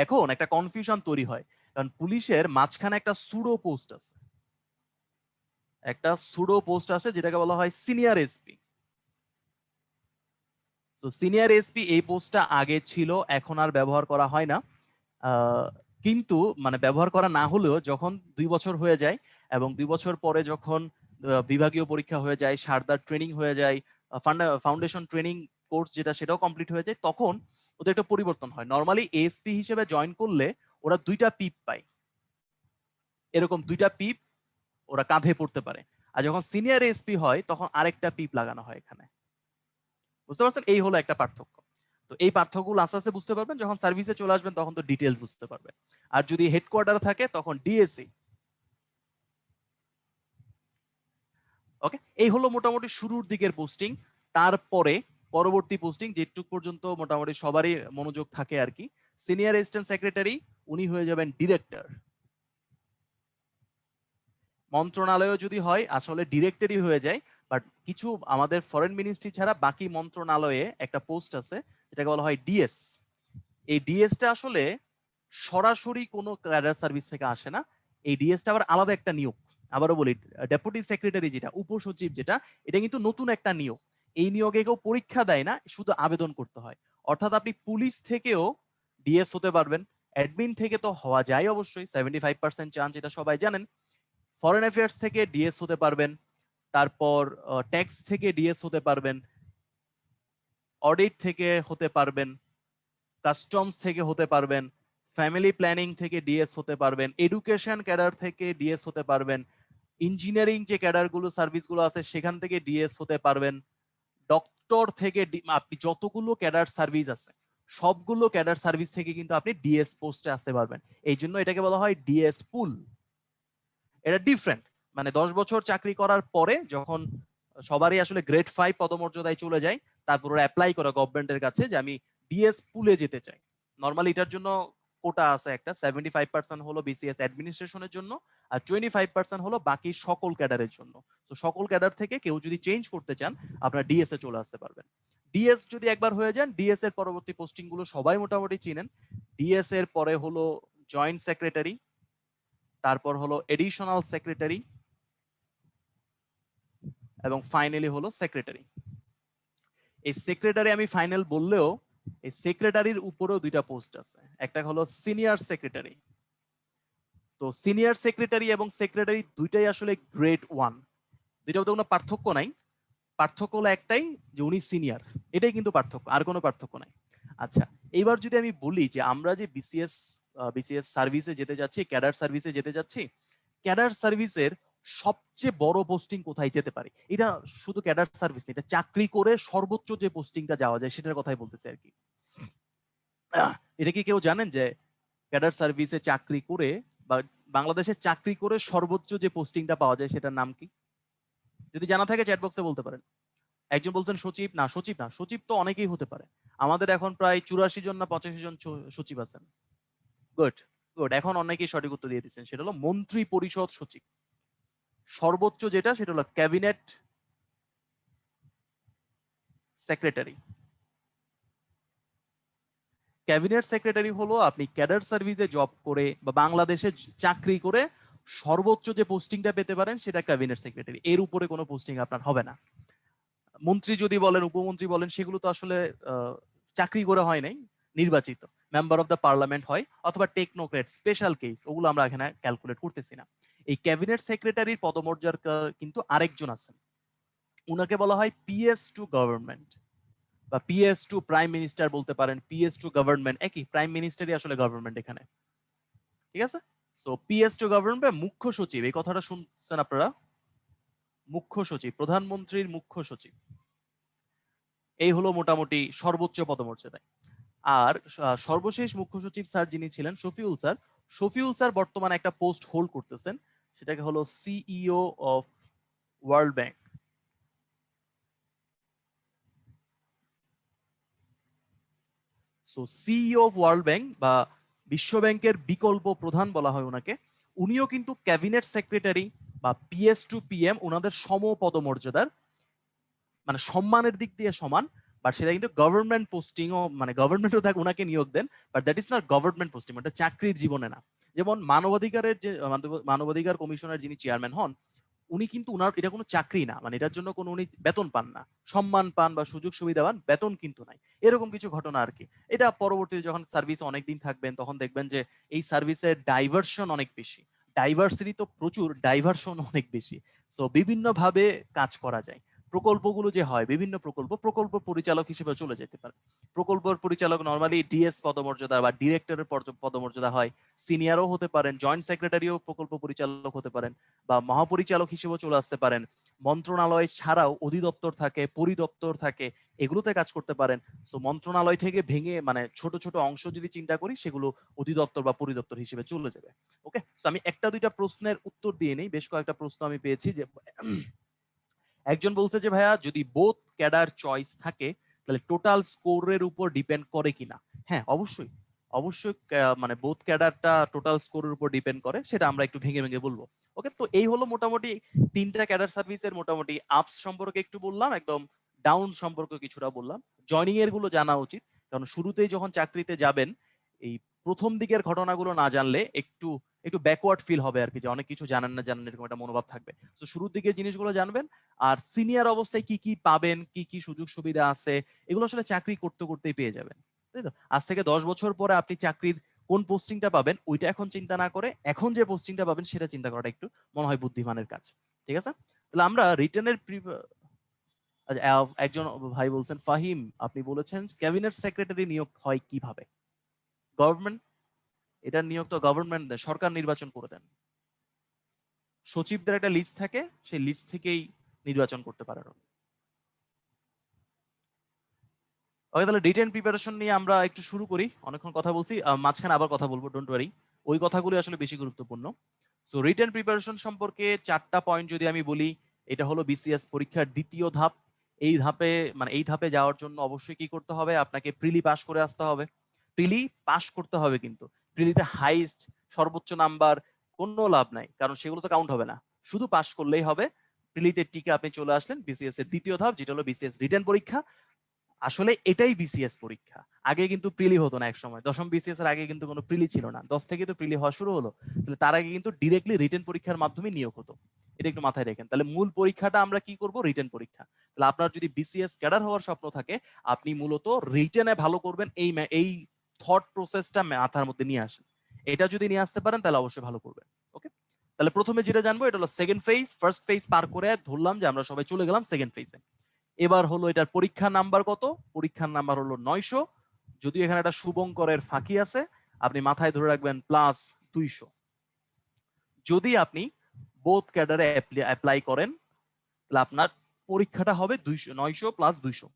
এখন একটা কনফিউশন তৈরি হয়, কারণ পুলিশের মাঝখানে একটা সুডো পোস্ট আছে, একটা সুডো পোস্ট আছে যেটাকে বলা হয় সিনিয়র এসপি। তো সিনিয়র এসপি এই পোস্টটা আগে ছিল, এখন আর ব্যবহার করা হয় না। কিন্তু মানে ব্যবহার করা না হলেও যখন 2 বছর হয়ে যায় এবং 2 বছর পরে যখন বিভাগীয় পরীক্ষা হয়ে যায়, সারদার ট্রেনিং হয়ে যায়, ফাউন্ডেশন ট্রেনিং কোর্স যেটা সেটাও কমপ্লিট হয়ে যায়, তখন ওদের একটা পরিবর্তন হয়। নর্মালি এএসপি হিসেবে জয়েন করলে ওরা 2টা পিপ পায়, এরকম 2টা পিপ ওরা কাঁধে পড়তে পারে। আর যখন সিনিয়র এসপি হয় তখন আরেকটা পিপ লাগানো হয় এখানে, বুঝতে পারছেন? এই হলো একটা পার্থক্য। তো এই পার্থক্যগুলো আস্তে আস্তে বুঝতে পারবেন, যখন সার্ভিসে চলে আসবেন তখন তো ডিটেলস বুঝতে পারবেন। আর যদি হেডকোয়ার্টার থাকে তখন ডিএসসি। ওকে, এই হলো মোটামুটি শুরুর দিকের পোস্টিং। তারপরে পরবর্তী পোস্টিং যেটুক পর্যন্ত মোটামুটি সবারই মনোযোগ থাকে আর কি, সিনিয়র অ্যাসিস্ট্যান্ট সেক্রেটারি, উনি হয়ে যাবেন ডিরেক্টর। মন্ত্রণালয় যদি হয় আসলে ডিরেক্টরই হয়ে যায়, বাট কিছু আমাদের ফরেন মিনিস্ট্রি ছাড়া বাকি মন্ত্রণালয়ে একটা পোস্ট আছে যেটাকে বলা হয় ডিএস। এই ডিএসটা আসলে সরাসরি কোনো ক্যাডার সার্ভিস থেকে আসে না, এই ডিএসটা আবার আলাদা একটা নিয়োগ। আবারও বলি, ডেপুটি সেক্রেটারি যেটা, উপসচিব যেটা, এটা কিন্তু নতুন একটা নিয়োগ। এই নিয়োগে কেউ পরীক্ষা দেয় না, শুধু আবেদন করতে হয়। অর্থাৎ আপনি পুলিশ থেকেও ডিএস হতে পারবেন, অ্যাডমিন থেকে তো হওয়া যায় অবশ্যই, 75% চান্স, এটা সবাই জানেন। ফরেন অ্যাফেয়ার্স থেকে ডিএস হতে পারবেন, তারপর ট্যাক্স থেকে ডিএস হতে পারবেন, অডিট থেকে হতে পারবেন, কাস্টমস থেকে হতে পারবেন, ফ্যামিলি প্ল্যানিং থেকে ডিএস হতে পারবেন, এডুকেশন ক্যাডার থেকে ডিএস হতে পারবেন, ইঞ্জিনিয়ারিং যে ক্যাডারগুলো সার্ভিসগুলো আছে সেখান থেকে ডিএস হতে পারবেন, ডক্টর থেকে আপনি যতগুলো ক্যাডার সার্ভিস আছে সবগুলো ক্যাডার সার্ভিস থেকে কিন্তু আপনি ডিএস পোস্টে আসতে পারবেন। এই জন্য এটাকে বলা হয় ডিএস পুল। এটা ডিফারেন্ট, মানে 10 বছর চাকরি করার পরে যখন সবারই আসলে গ্রেড 5 পদমর্যাদায় চলে যায়, তারপর ওরা অ্যাপ্লাই করে গভর্নমেন্টের কাছে যে আমি ডিএস পুলে যেতে চাই। নর্মালি এটার জন্য কোটা আছে একটা, 75% হলো বিসিএস অ্যাডমিনিস্ট্রেশনের জন্য আর 25% হলো বাকি সকল ক্যাডারের জন্য। তো সকল ক্যাডার থেকে কেউ যদি চেঞ্জ করতে চান আপনারা ডিএস এ চলে আসতে পারবেন। ডিএস যদি একবার হয়ে যান, ডিএস এর পরবর্তী পোস্টিং গুলো সবাই মোটামুটি চিনেন। ডিএস এর পরে হলো জয়েন্ট সেক্রেটারি, তারপর হলো এডিশনাল সেক্রেটারি এবং ফাইনালি হলো সেক্রেটারি। এই সেক্রেটারি আমি ফাইনাল বললেও এই সেক্রেটারির উপরেও 2টা পোস্ট আছে, একটা হলো সিনিয়র সেক্রেটারি। তো সিনিয়র সেক্রেটারি এবং সেক্রেটারি দুইটাই আসলে গ্রেড 1, দুইটার মধ্যে কোনো পার্থক্য নাই। পার্থক্য হলো একটাই, যে উনি সিনিয়র, এটাই কিন্তু পার্থক্য, আর কোনো পার্থক্য নাই। আচ্ছা, এইবার যদি আমি বলি যে আমরা যে বিসিএস সার্ভিসে যেতে যাচ্ছি, ক্যাডার সার্ভিসে যেতে যাচ্ছি, ক্যাডার সার্ভিসের সবচেয়ে বড় পোস্টিং কোথায় যেতে পারি, এটা শুধু ক্যাডার সার্ভিস না, এটা চাকরি করে সর্বোচ্চ যে পোস্টিংটা যাওয়া যায় সেটার কথাই বলতেছি আর কি। এটা কি কেউ জানেন যে ক্যাডার সার্ভিসে চাকরি করে বা বাংলাদেশে চাকরি করে সর্বোচ্চ যে পোস্টিংটা পাওয়া যায় সেটার নাম কি? যদি জানা থাকে চ্যাট বক্সে বলতে পারেন। একজন বলছেন সচিব, না সচিব না, সচিব তো অনেকেই হতে পারে। আমাদের এখন প্রায় 84 জন না 85 জন সচিব আছেন। গুড গুড, এখন অনেকেই সঠিক উত্তর দিয়ে দিচ্ছেন, সেটা হলো মন্ত্রী পরিষদ সচিব। সর্বোচ্চ যেটা সেটা হলো ক্যাবিনেট সেক্রেটারি। ক্যাবিনেট সেক্রেটারি হলো আপনি ক্যাডার সার্ভিসে জব করে বা বাংলাদেশে চাকরি করে সর্বোচ্চ যে পোস্টিংটা পেতে পারেন সেটা ক্যাবিনেট সেক্রেটারি, এর উপরে কোনো পোস্টিং আপনার হবে না। মন্ত্রী যদি বলেন, উপমন্ত্রী বলেন, সেগুলো তো আসলে চাকরি করে হয় নাই, নির্বাচিত মেম্বার অফ দ্য পার্লামেন্ট হয়, অথবা টেকনোক্রেট স্পেশাল কেস, ওগুলো আমরা এখানে ক্যালকুলেট করতেছি না। এই ক্যাবিনেট সেক্রেটারির পদমর্যাদা কিন্তু আরেকজন আছেন, উনাকে বলা হয় পিএস টু গভর্নমেন্ট বা পিএস টু প্রাইম মিনিস্টার বলতে পারেন, পিএস টু গভর্নমেন্ট একই, প্রাইম মিনিস্টারই আসলে গভর্নমেন্ট এখানে, ঠিক আছে? সো পিএস টু গভর্নমেন্ট, মুখ্য সচিব, এই কথাটা শুনছেন আপনারা, মুখ্য সচিব, প্রধানমন্ত্রীর মুখ্য সচিব, এই হলো মোটামুটি সর্বোচ্চ পদমর্যাদা। আর সর্বশেষ মুখ্য সচিব স্যার যিনি ছিলেন শফিউল স্যার, শফিউল স্যার বর্তমানে একটা পোস্ট হোল্ড করতেছেন, সেটাকে হলো CEO of world bank. So CEO of world bank বা বিশ্ব ব্যাংকের বিকল্প প্রধান বলা হয় ওনাকে, উনিও কিন্তু ক্যাবিনেট সেক্রেটারি বা পিএস টু পিএম ওনাদের সম পদমর্যাদার, মানে সম্মানের দিক দিয়ে সমান, বাট সেটা কিন্তু গভর্নমেন্ট পোস্টিংও, মানে গভর্নমেন্টও দেখ ওনাকে নিয়োগ দেন, but that is not government posting, এটা চাকরির জীবনে না। যেমন মানবাধিকারের যে মানবাধিকার কমিশনের যিনি চেয়ারম্যান হন, উনি কিন্তু উনার এটা কোনো চাকরি না, মানে এটার জন্য কোনো উনি বেতন পান না, সম্মান পান বা সুযোগ সুবিধা পান, বেতন কিন্তু নাই, এরকম কিছু ঘটনা আর কি। এটা পরবর্তীতে যখন সার্ভিসে অনেকদিন থাকবেন তখন দেখবেন যে এই সার্ভিসের ডাইভার্সন অনেক বেশি, ডাইভার্সিটি তো প্রচুর, ডাইভার্সন অনেক বেশি। সো বিভিন্ন ভাবে কাজ করা যায়, প্রকল্পগুলো যে হয়, বিভিন্ন প্রকল্প পরিচালক হিসেবে চলে যেতে পারে। প্রকল্প পরিচালক নরমালি ডিএস পদমর্যাদা বা ডিরেক্টরের পদমর্যাদা হয়, সিনিয়রও হতে পারেন, জয়েন্ট সেক্রেটারিও প্রকল্প পরিচালক হতে পারেন, বা মহাপরিচালক হিসেবেও চলে আসতে পারেন। মন্ত্রণালয় ছাড়াও অধিদপ্তর থাকে, পরিদপ্তর থাকে, এগুলোতে কাজ করতে পারেন। সো মন্ত্রণালয় থেকে ভেঙে, মানে ছোট ছোট অংশ যদি চিন্তা করি, সেগুলো অধিদপ্তর বা পরিদপ্তর হিসেবে চলে যাবে। ওকে, তো আমি একটা দুইটা প্রশ্নের উত্তর দিয়ে নেই, বেশ কয়েকটা প্রশ্ন আমি পেয়েছি। যে একজন বলছে যে ভাইয়া যদি বোথ ক্যাডার চয়েস থাকে তাহলে টোটাল স্কোরের উপর ডিপেন্ড করে কিনা। হ্যাঁ, অবশ্যই অবশ্যই, মানে বোথ ক্যাডারটা টোটাল স্কোরের উপর ডিপেন্ড করে, সেটা আমরা একটু ভেঙে ভেঙে বলবো। ওকে, তো এই হলো মোটামুটি তিনটা ক্যাডার সার্ভিসের মোটামুটি আপস সম্পর্কে একটু বললাম, একদম ডাউন সম্পর্কে কিছুটা বললাম। জয়নিং এর গুলো জানা উচিত, কারণ শুরুতেই যখন চাকরিতে যাবেন এই প্রথম দিকের ঘটনাগুলো না জানলে একটু একটু ব্যাকওয়ার্ড ফিল হবে আর কি, যে অনেক কিছু জানেন না এরকম একটা মনোভাব থাকবে। তো শুরুর দিকে জিনিসগুলো জানবেন, আর সিনিয়র অবস্থায় কি কি পাবেন, কি কি সুযোগ সুবিধা আছে, এগুলো আসলে চাকরি করতে করতেই পেয়ে যাবেন, তাই তো? আজ থেকে 10 বছর পরে আপনি চাকরির কোন পোস্টিংটা পাবেন ওইটা এখন চিন্তা না করে এখন যে পোস্টিংটা পাবেন সেটা চিন্তা করাটা একটু মনে হয় বুদ্ধিমানের কাজ, ঠিক আছে? তাহলে আমরা রিটেনের একজন ভাই বলছেন, ফাহিম আপনি বলেছেন ক্যাবিনেট সেক্রেটারি নিয়োগ হয় কিভাবে? গভর্নমেন্ট, এটার নিয়োগ তো গভর্নমেন্ট দেয়, সরকার নির্বাচন করে দেন, সচিবদের একটা লিস্ট থাকে, সেই লিস্ট থেকেই নির্বাচন করতে পারেন। ওকে, তাহলে রিটেন প্রিপারেশন নিয়ে আমরা একটু শুরু করি, অনেকক্ষণ কথা বলছি, মাঝখানে আবার কথা বলবো, ডোন্ট ওয়ারি, ওই কথাগুলো আসলে বেশি গুরুত্বপূর্ণ। সো রিটেন প্রিপারেশন সম্পর্কে 4টা পয়েন্ট যদি আমি বলি, এটা হলো বিসিএস পরীক্ষার দ্বিতীয় ধাপ। এই ধাপে, মানে এই ধাপে যাওয়ার জন্য অবশ্যই কি করতে হবে, আপনাকে প্রিলি পাস করে আসতে হবে, প্রিলি পাস করতে হবে, কিন্তু প্রিলিতে হাইস্ট সর্বোচ্চ নাম্বার কোনো লাভ নাই, কারণ সেগুলো তো কাউন্ট হবে না, শুধু পাস করলেই হবে। প্রিলিতে টিকে আপনি চলে আসলেন বিসিএস এর দ্বিতীয় ধাপ, যেটা হলো বিসিএস রিটেন পরীক্ষা। আসলে এটাই বিসিএস পরীক্ষা, আগে কিন্তু প্রিলি হতো না, এক সময় দশম বিসিএস এর আগে কিন্তু কোনো প্রিলি ছিল না, 10 থেকে তো প্রিলি হওয়া শুরু হলো, তাহলে তার আগে কিন্তু ডিরেক্টলি রিটেন পরীক্ষার মাধ্যমে নিয়োগ হতো, এটা একটু মাথায় রাখেন। তাহলে মূল পরীক্ষাটা আমরা কি করব, রিটেন পরীক্ষা। তাহলে আপনার যদি বিসিএস ক্যাডার হওয়ার স্বপ্ন থাকে, আপনি মূলত রিটেনে ভালো করবেন, এই থট প্রসেসটা মাথার মধ্যে নিয়ে আসেন, এটা যদি নিয়ে আসতে পারেন তাহলে অবশ্যই ভালো করবেন। ওকে, তাহলে প্রথমে যেটা জানবো এটা হলো সেকেন্ড ফেজ, ফার্স্ট ফেজ পার করে ধরলাম যে আমরা সবাই চলে গেলাম সেকেন্ড ফেজে। এবার হলো এটার পরীক্ষার নাম্বার কত, পরীক্ষার নাম্বার হলো 900, যদিও এখানে একটা শুভঙ্করের ফাঁকি আছে, আপনি মাথায় ধরে রাখবেন +200। যদি আপনি বোথ ক্যাডারে অ্যাপ্লাই করেন তাহলে আপনার পরীক্ষাটা হবে 900 + 200।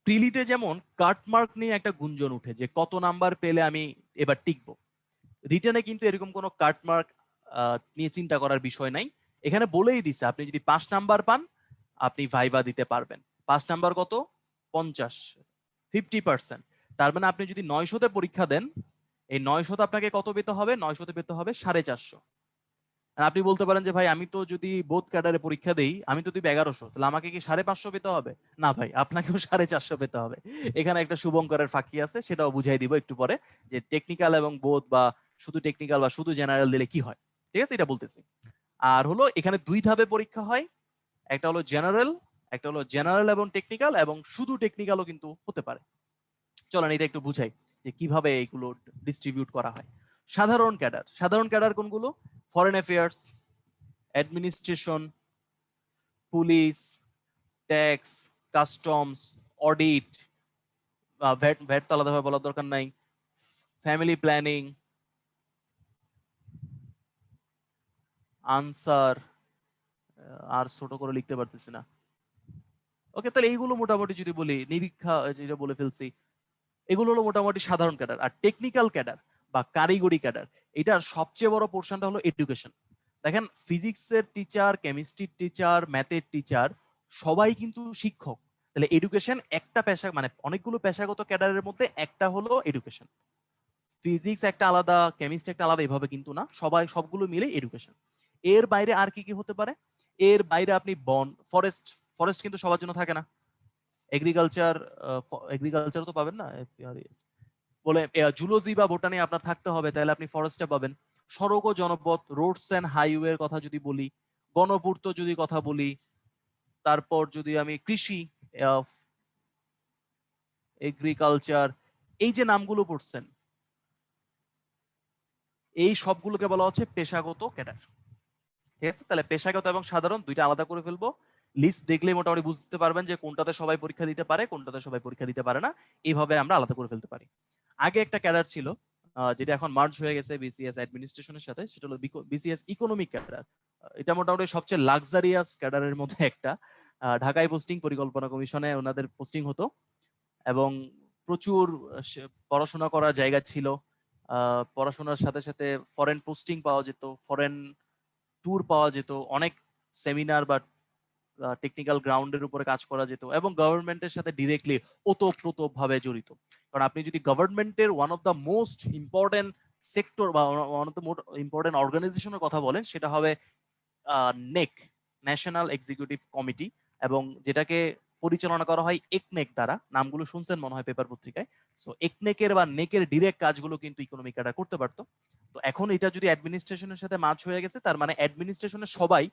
প্রিলিতে যেমন কাটমার্ক নিয়ে একটা গুঞ্জন উঠে যে কত নাম্বার পেলে আমি এবার টিকবো, রিটেনে কিন্তু এরকম কোনো কাটমার্ক নিয়ে চিন্তা করার বিষয় নাই, এখানে বলেই দিছে আপনি যদি 5 নাম্বার পান আপনি ভাইভা দিতে পারবেন। 5 নাম্বার কত, 50%। তার মানে আপনি যদি 900-তে পরীক্ষা দেন, এই 900-তে আপনাকে কত পেতে হবে? 900-তে পেতে হবে 450। আর আপনি বলতে পারেন যে ভাই আমি তো যদি বোথ ক্যাডারে পরীক্ষা দেই, আমি তো দিবি 1100, তাহলে আমাকে কি 550 পেতে হবে? না ভাই, আপনাকেও 450 পেতে হবে। এখানে একটা শুভঙ্করের ফাঁকি আছে, সেটাও বুঝাই দিব একটু পরে, যে টেকনিক্যাল এবং বোথ বা শুধু টেকনিক্যাল বা শুধু জেনারেল দিলে কি হয়। ঠিক আছে, এটা বলতেছি। আর হলো এখানে 2 ধাপে পরীক্ষা হয়, একটা হলো জেনারেল, একটা হলো জেনারেল এবং টেকনিক্যাল, এবং শুধু টেকনিক্যালও কিন্তু হতে পারে। চলেন এটা একটু বুঝাই যে কিভাবে এইগুলো ডিস্ট্রিবিউট করা হয়। সাধারণ ক্যাডার, সাধারণ ক্যাডার কোনগুলো? Foreign affairs, administration, police, tax, customs, audit, VAT VAT তো আলাদাভাবে বলার দরকার নাই, ফ্যামিলি প্ল্যানিং, আনসার, আর ছোট করে লিখতে পারতেছি না। ওকে, তাহলে এইগুলো মোটামুটি যদি বলি, নিরীক্ষা যেটা বলে ফেলছি, এগুলো হলো মোটামুটি সাধারণ ক্যাডার। আর টেকনিক্যাল ক্যাডার বা কারিগরি ক্যাডার, এটার সবচেয়ে বড় পোর্শনটা হলো এডুকেশন। দেখেন, ফিজিক্সের টিচার, কেমিস্ট্রির টিচার, ম্যাথের টিচার সবাই কিন্তু শিক্ষক। তাহলে এডুকেশন একটা পেশা, মানে অনেকগুলো পেশাগত ক্যাডারের মধ্যে একটা হলো এডুকেশন। ফিজিক্স একটা আলাদা, কেমিস্ট্রি একটা আলাদা, এভাবে কিন্তু না, সবাই সবগুলো মিলে এডুকেশন। এর বাইরে আর কি কি হতে পারে? এর বাইরে আপনি বন, ফরেস্ট, ফরেস্ট কিন্তু সবার জন্য থাকে না। এগ্রিকালচার, এগ্রিকালচার তো পাবেন না, বলে জুলজি বা বোটানি আপনার থাকতে হবে, তাহলে আপনি ফরেস্টে পাবেন। সড়ক ও জনপথ, রোডস এন্ড হাইওয়ে এর কথা যদি বলি, গণপূর্ত যদি কথা বলি, তারপর যদি আমি কৃষি, এগ্রিকালচার, এই যে নামগুলো পড়ছেন, এই সবগুলোকে বলা হচ্ছে পেশাগত ক্যাডার। ঠিক আছে, তাহলে পেশাগত এবং সাধারণ দুইটা আলাদা করে ফেলবো। লিস্ট দেখলে মোটামুটি বুঝতে পারবেন যে কোনটাতে সবাই পরীক্ষা দিতে পারে, কোনটাতে সবাই পরীক্ষা দিতে পারে না। এইভাবে আমরা আলাদা করে ফেলতে পারি। আগে একটা ক্যাডার ছিল, যেটা এখন মার্জ হয়ে গেছে বিসিএস অ্যাডমিনিস্ট্রেশনের সাথে, সেটা হলো বিসিএস ইকোনমিক ক্যাডার। এটা মোটামুটি সবচেয়ে লাক্সারিয়াস ক্যাডারের মধ্যে একটা। ঢাকায় পোস্টিং, পরিকল্পনা কমিশনে ওনাদের পোস্টিং হতো, এবং প্রচুর পড়াশোনা করার জায়গা ছিল। পড়াশোনার সাথে সাথে ফরেন পোস্টিং পাওয়া যেত, ফরেন ট্যুর পাওয়া যেত, অনেক সেমিনার বা টেকনিক্যাল গ্রাউন্ডের উপরে কাজ করা যেত, এবং গভর্নমেন্টের সাথে ডিরেক্টলি ওতপ্রোত ভাবে জড়িত। কারণ আপনি যদি গভর্নমেন্টের one of the most important sector বা one of the most important অর্গানাইজেশনের কথা বলেন, সেটা হবে নেক, ন্যাশনাল এক্সিকিউটিভ কমিটি, এবং যেটাকে পরিচালনা করা হয় একনেক দ্বারা। নামগুলো শুনছেন মনে হয় পেপার পত্রিকায়। সো একনেকের বা নেকের ডিরেক্ট কাজগুলো কিন্তু ইকোনমিক ক্যাডার করতে পারতো। তো এখন এটা যদি অ্যাডমিনিস্ট্রেশনের সাথে মার্জ হয়ে গেছে, তার মানে অ্যাডমিনিস্ট্রেশনের সবাই,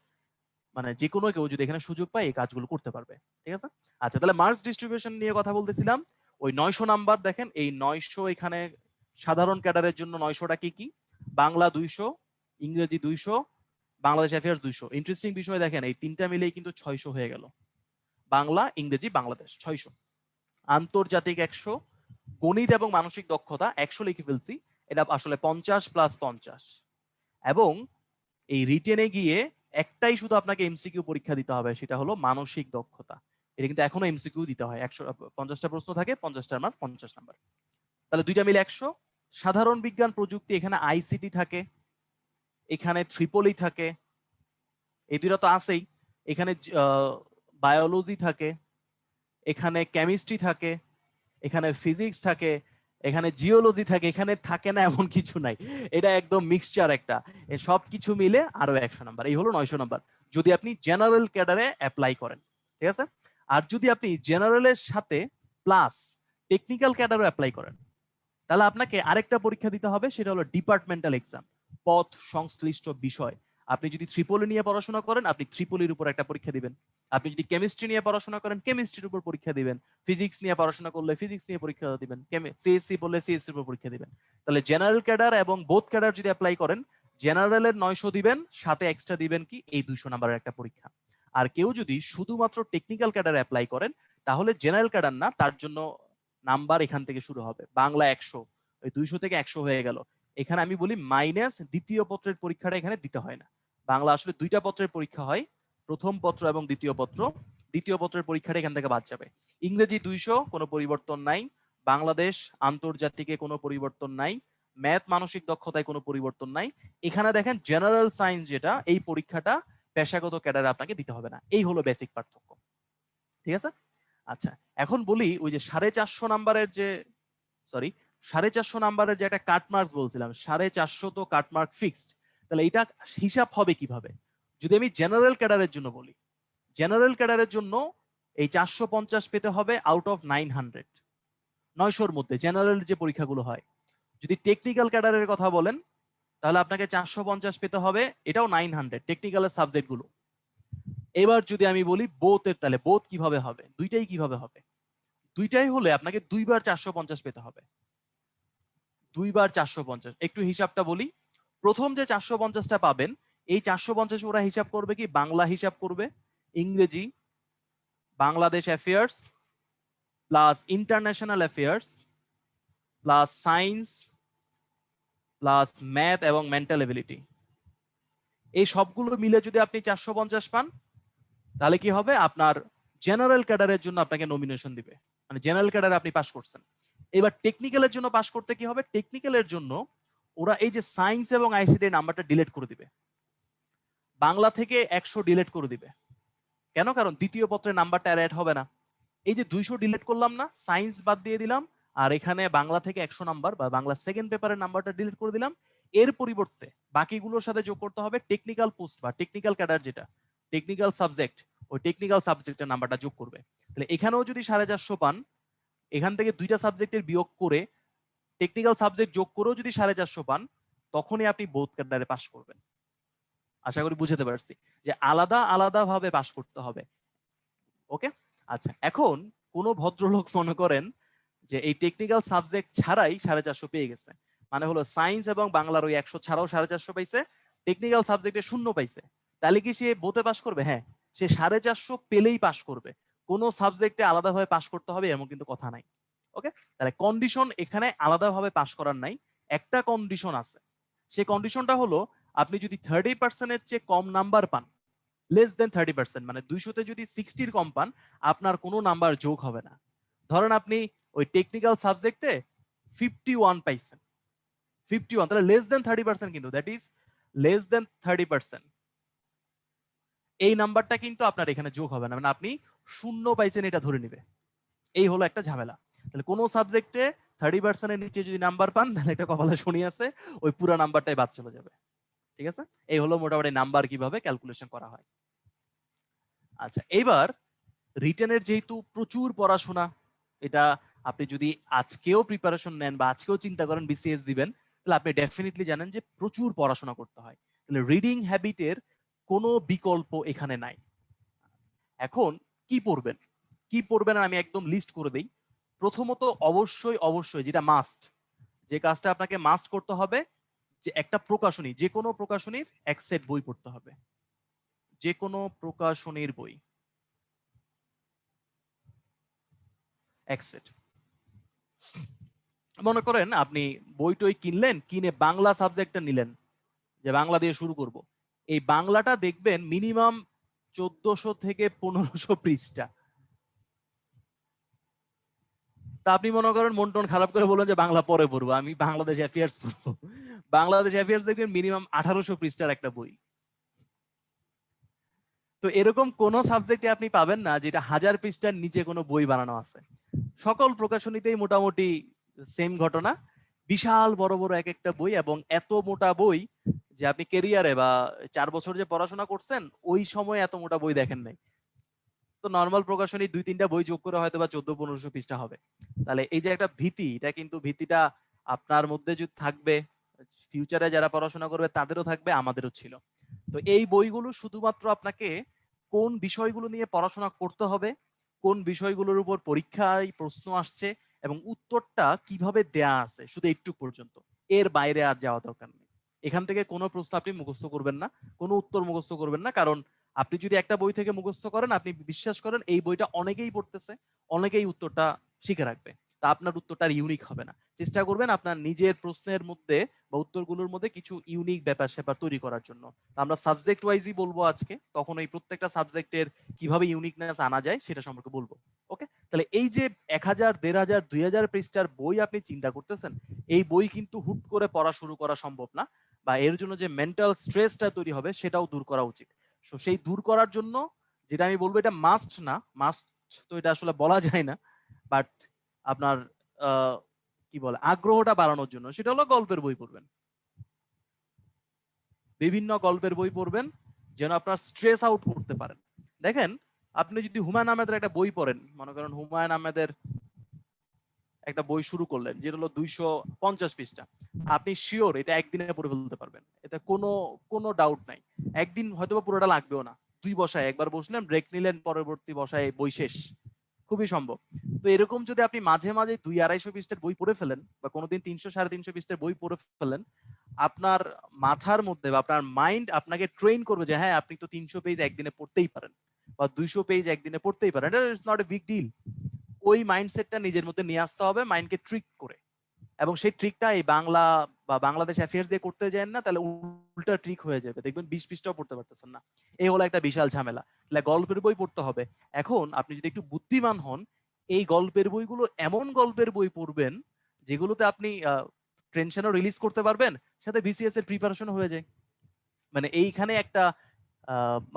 মানে যে কোনো কেউ যদি এখানে সুযোগ পায় এই কাজগুলো করতে পারবে। ঠিক আছে, আচ্ছা, তাহলে মার্কস ডিস্ট্রিবিউশন নিয়ে কথা বলতেছিলাম। ওই 900 নাম্বার দেখেন, এই 900 এখানে সাধারণ ক্যাডারের জন্য 900টা কি কি? বাংলা 200, ইংরেজি 200, বাংলাদেশ অ্যাফেয়ার্স 200। ইন্টারেস্টিং বিষয় দেখেন, এই তিনটা মিলেই কিন্তু 600 হয়ে গেল। বাংলা, ইংরেজি, বাংলাদেশ 600। আন্তর্জাতিক 100, গণিত এবং মানসিক দক্ষতা 100 লিখে ফেলছি, এটা আসলে 50 প্লাস 50। এবং এই রিটেনে গিয়ে একটাই শুধু আপনাকে এমসিকিউ পরীক্ষা দিতে হবে, সেটা হলো মানসিক দক্ষতা। এটা কিন্তু এখনো এমসিকিউ দিতে হয়, 150টা প্রশ্ন থাকে, 50টার মান 50 নাম্বার। তাহলে দুইটা মিলে 100। সাধারণ বিজ্ঞান প্রযুক্তি, এখানে আইসিটি থাকে, এখানে ট্রিপলি থাকে, এই দুইটা তো আছেই। এখানে বায়োলজি থাকে, এখানে কেমিস্ট্রি থাকে, এখানে ফিজিক্স থাকে, এখানে জিওলজি থাকে, এখানে থাকে না এমন কিছু নাই। এটা একদম মিক্সচার একটা। সব কিছু মিলে আরো 100 নাম্বার, এই হলো 900 নাম্বার যদি আপনি জেনারেল ক্যাডারে অ্যাপ্লাই করেন। ঠিক আছে, আর যদি আপনি জেনারেলের সাথে প্লাস টেকনিক্যাল ক্যাডারও অ্যাপ্লাই করেন, তাহলে আপনাকে আরেকটা পরীক্ষা দিতে হবে, সেটা হলো ডিপার্টমেন্টাল এক্সাম, পদ সংশ্লিষ্ট বিষয়। আপনি যদি ট্রিপলি নিয়ে পড়াশোনা করেন, আপনি ট্রিপলির উপর একটা পরীক্ষা দিবেন। আপনি যদি কেমিস্ট্রি নিয়ে পড়াশোনা করেন, কেমিস্ট্রির উপর পরীক্ষা দিবেন। ফিজিক্স নিয়ে পড়াশোনা করলে ফিজিক্স নিয়ে পরীক্ষা দিবেন। সিএসসি পড়লে সিএসসি এর উপর পরীক্ষা দিবেন। তাহলে জেনারেল ক্যাডার এবং বোথ ক্যাডার যদি অ্যাপ্লাই করেন, জেনারেলের 900 দিবেন, সাথে এক্সট্রা দিবেন কি এই 200 নাম্বারের একটা পরীক্ষা। আর কেউ যদি শুধুমাত্র টেকনিক্যাল ক্যাডার অ্যাপ্লাই করেন, তাহলে জেনারেল ক্যাডার না, তার জন্য নাম্বার এখান থেকে শুরু হবে। বাংলা 100, ওই 200 থেকে 100 হয়ে গেল। এখানে আমি বলি মাইনাস দ্বিতীয় পত্রের পরীক্ষাটা এখানে দিতে হয় না। বাংলা আসলে দুইটা পত্রের পরীক্ষা হয়, প্রথম পত্র এবং দ্বিতীয় পত্র। দ্বিতীয় পত্রের পরীক্ষাটা এখান থেকে বাদ যাবে। ইংরেজি 200, কোনো পরিবর্তন নাই। বাংলাদেশ আন্তর্জাতিকে কোনো পরিবর্তন নাই। ম্যাথ মানসিক দক্ষতায় কোনো পরিবর্তন নাই। এখানে দেখেন জেনারেল সায়েন্স যেটা, এই পরীক্ষাটা পেশাগত ক্যাডারে আপনাকে দিতে হবে না। এই হলো বেসিক পার্থক্য। ঠিক আছে, আচ্ছা, এখন বলি ওই যে 450 নাম্বারের যে 450 নাম্বারের যে একটা কাট মার্কস বলছিলাম, 450 তো কাট মার্ক ফিক্সড। তাহলে এটা হিসাব হবে কিভাবে? যদি আমি জেনারেল ক্যাডারের জন্য বলি, জেনারেল ক্যাডারের জন্য এই 450 পেতে হবে আউট অফ 900, 900-র মধ্যে জেনারেল যে পরীক্ষাগুলো হয়। যদি টেকনিক্যাল ক্যাডারের কথা বলেন তাহলে আপনাকে 450 পেতে হবে, এটাও 900 টেকনিক্যালের সাবজেক্ট গুলো। এবার যদি আমি বলি বোথের, তাহলে বোথ কিভাবে হবে? দুইটাই কিভাবে হবে? দুইটাই হলে আপনাকে 2 বার 450 পেতে হবে, 2 বার 450। একটু হিসাবটা বলি, প্রথম যে 450টা পাবেন, এই 450 ওরা হিসাব করবে কি? বাংলা হিসাব করবে, ইংরেজি, Bangladesh affairs plus international affairs plus science plus math এবং মেন্টাল এবিলিটি, এই সবগুলো মিলে যদি আপনি 450 পান তাহলে কি হবে? আপনার জেনারেল ক্যাডারের জন্য আপনাকে নমিনেশন দিবে, মানে জেনারেল ক্যাডারে আপনি পাস করছেন। এবার টেকনিক্যালের জন্য পাস করতে কি হবে? টেকনিক্যালের জন্য ওরা এই যে সায়েন্স এবং আইসিটি নাম্বারটা ডিলিট করে দিবে, বাংলা থেকে 100 ডিলিট করে দিবে। কেন? কারণ দ্বিতীয় পত্রের নাম্বারটা আর অ্যাড হবে না। এই যে 200 ডিলিট করলাম না, সায়েন্স বাদ দিয়ে দিলাম, আর এখানে বাংলা থেকে 100 নাম্বার বা বাংলা সেকেন্ড পেপারের নাম্বারটা ডিলিট করে দিলাম। এর পরিবর্তে বাকিগুলোর সাথে যোগ করতে হবে টেকনিক্যাল পোস্ট বা টেকনিক্যাল ক্যাডার, যেটা টেকনিক্যাল সাবজেক্ট, ওই টেকনিক্যাল সাবজেক্টের নাম্বারটা যোগ করবে। তাহলে এখানেও যদি 450 পান, এখান থেকে দুইটা সাবজেক্টের বিয়োগ করে টেকনিক্যাল সাবজেক্ট যোগ করেও যদি 450 পান, তখনই আপনি বোথ ক্যাডারে পাস করবেন। আশা করি বুঝতে পারছি যে আলাদা আলাদা ভাবে পাস করতে হবে। ওকে, আচ্ছা। এখন কোন ভদ্রলোক মনে করেন যে এই টেকনিক্যাল সাবজেক্ট ছাড়াই 450 পেয়ে গেছে, মানে হলো সায়েন্স এবং বাংলার ওই 100 ছাড়াও 450 পাইছে, টেকনিক্যাল সাবজেক্টে 0 পাইছে, তাহলে কি সে বোতে পাস করবে? হ্যাঁ, সে 450 পেলেই পাস করবে, কোনো সাবজেক্টে আলাদাভাবে পাস করতে হবে এমন কিন্তু কথা নাই। ওকে, তাহলে কন্ডিশন এখানে আলাদাভাবে পাস করার নাই, একটা কন্ডিশন আছে। সেই কন্ডিশনটা হলো আপনি যদি 30%-এর চেয়ে কম নাম্বার পান, লেস দেন 30%, মানে 200-তে যদি 60-র কম পান, আপনার কোনো নাম্বার যোগ হবে না। ধরেন আপনি ওই টেকনিক্যাল সাবজেক্টে 51 পাইছেন, 51, তাহলে লেস দেন 30%, কিন্তু দ্যাট ইজ লেস দেন 30%, এই নাম্বারটা কিন্তু আপনার এখানে যোগ হবে না, মানে আপনি 0 পাইছেন এটা ধরে নিবে। এই হলো একটা ঝামেলা। তাহলে কোনো সাবজেক্টে 30%-এর নিচে যদি নাম্বার পান, তাহলে এটা কপালে শনি আছে, ওই পুরো নাম্বারটাই বাদ চলে যাবে। ঠিক আছে, এই হলো মোটামুটি নাম্বার কিভাবে ক্যালকুলেশন করা হয়। আচ্ছা, এবার রিটেনের যেহেতু প্রচুর পড়াশোনা, এটা আপনি যদি আজকেও প্রিপারেশন নেন বা আজকেও চিন্তা করেন বিসিএস দিবেন, তাহলে আপনি ডেফিনেটলি জানেন যে প্রচুর পড়াশোনা করতে হয়। তাহলে রিডিং হ্যাবিটের কোনো বিকল্প এখানে নাই। এখন কি পড়বেন, কি পড়বেন আমি একদম লিস্ট করে দেই। প্রথমত অবশ্যই অবশ্যই যেটা মাস্ট, যে কাজটা আপনাকে মাস্ট করতে হবে, যে একটা প্রকাশনী, যে কোনো প্রকাশনীর এক সেট বই পড়তে হবে, যে কোনো প্রকাশনীর বই এক সেট। মনে করেন আপনি বইটই কিনলেন, কিনে বাংলা সাবজেক্টটা নিলেন, যে বাংলা দিয়ে শুরু করব, এই বাংলাটা দেখবেন মিনিমাম 1400 থেকে 1500 পৃষ্ঠা। তা আপনি মনে করেন মন টন খারাপ করে বললেন যে বাংলা পরে পড়বো, আমি বাংলাদেশ অ্যাফেয়ার্স পড়বো। বাংলাদেশ অ্যাফেয়ার্স দেখবেন মিনিমাম 1800 পৃষ্ঠার একটা বই। তো এরকম কোন সাবজেক্টে আপনি পাবেন না যেটা 1000 পৃষ্ঠার নিচে কোনো বই বানানো আছে। সকল প্রকাশনীতেই মোটামুটি সেম ঘটনা, বিশাল বড় বড় এক একটা বই, এবং এত মোটা বই যে আপনি কেরিয়ারে বা 4 বছর যে পড়াশোনা করছেন ওই সময় এত মোটা বই দেখেন নাই। তো নর্মাল প্রকাশনী 2-3টা বই যোগ করে হয়তো বা 1400-1500 পৃষ্ঠা হবে। তাহলে এই যে একটা ভীতি, এটা কিন্তু ভীতিটা আপনার মধ্যে যদি থাকবে, ফিউচারে যারা পড়াশোনা করবে তাদেরও থাকবে, আমাদেরও ছিল। তো এই বইগুলো শুধুমাত্র আপনাকে কোন বিষয়গুলো নিয়ে পড়াশোনা করতে হবে, কোন বিষয়গুলোর উপর পরীক্ষায় প্রশ্ন আসছে এবং উত্তরটা কিভাবে দেয়া আছে, শুধু একটু পর্যন্ত, এর বাইরে আর যাওয়া দরকার নেই। এখান থেকে কোনো প্রশ্ন আপনি মুখস্থ করবেন না, কোনো উত্তর মুখস্থ করবেন না, কারণ আপনি যদি একটা বই থেকে মুখস্থ করেন, আপনি বিশ্বাস করেন এই বইটা অনেকেই পড়তেছে, অনেকেই উত্তরটা শিখে রাখবে, তা আপনার উত্তরটা ইউনিক হবে না। চেষ্টা করবেন আপনার নিজের প্রশ্নের মধ্যে বা উত্তরগুলোর মধ্যে কিছু ইউনিক ব্যাপার স্যাপার তৈরি করার জন্য। আমরা সাবজেক্ট ওয়াইজই বলবো আজকে, তখন এই প্রত্যেকটা সাবজেক্টের কিভাবে ইউনিকনেস আনা যায় সেটা সম্পর্কে বলবো। ওকে, তাহলে এই যে 1000, 1500, 2000 পৃষ্ঠার বই আপনি চিন্তা করতেছেন, এই বই কিন্তু হুট করে পড়া শুরু করা সম্ভব না, বা এর জন্য যে মেন্টাল স্ট্রেসটা তৈরি হবে সেটাও দূর করা উচিত। সো সেই দূর করার জন্য যেটা আমি বলবো, এটা মাস্ট না, মাস্ট তো এটা আসলে বলা যায় না, বাট আপনার কি বলে আগ্রহটা বাড়ানোর জন্য, সেটা হলো গল্পের বই পড়বেন। বিভিন্ন গল্পের বই পড়বেন যেন আপনার স্ট্রেস আউট করতে পারেন। দেখেন, আপনি যদি হুমায়ুন আহমেদের একটা বই পড়েন, মনে করেন হুমায়ুন আহমেদের একটা বই শুরু করলেন যেটা হলো 250 পৃষ্ঠা, আপনি শিওর এটা একদিনে পড়ে ফেলতে পারবেন, এটা কোনো ডাউট নাই। একদিন হয়তো পুরোটা লাগবেও না, 2 বসায় একবার বসলেন, ব্রেক নিলেন, পরবর্তী বসায় বই শেষ, খুবই সম্ভব। তো এরকম যদি আপনি মাঝে মাঝে 200-250 পৃষ্ঠার বই পড়ে ফেলেন, বা কোনোদিন 300-350 পৃষ্ঠার বই পড়ে ফেলেন, আপনার মাথার মধ্যে বা আপনার মাইন্ড আপনাকে ট্রেন করবে যে হ্যাঁ আপনি তো 300 পেজ একদিনে পড়তেই পারেন বা 200 পেজ একদিনে পড়তেই পারেন, এটা it's not a big deal. ওই মাইন্ডসেটটা নিজের মধ্যে নিয়ে আসতে হবে, মাইন্ডকে ট্রিক করে। এবং সেই ট্রিকটা এই বাংলা বা বাংলাদেশ অ্যাফেয়ার্স দিয়ে করতে যান না, তাহলে উল্টা ট্রিক হয়ে যাবে, দেখবেন 20 পৃষ্ঠাও পড়তে পারতেছেন না। এই হলো একটা বিশাল ঝামেলা। তাহলে গল্পের বই পড়তে হবে। এখন আপনি যদি একটু বুদ্ধিমান হন, এই গল্পের বইগুলো এমন গল্পের বই পড়বেন যেগুলোতে আপনি টেনশনও রিলিজ করতে পারবেন, সাথে বিসিএস এর প্রিপারেশন হয়ে যায়। মানে এইখানে একটা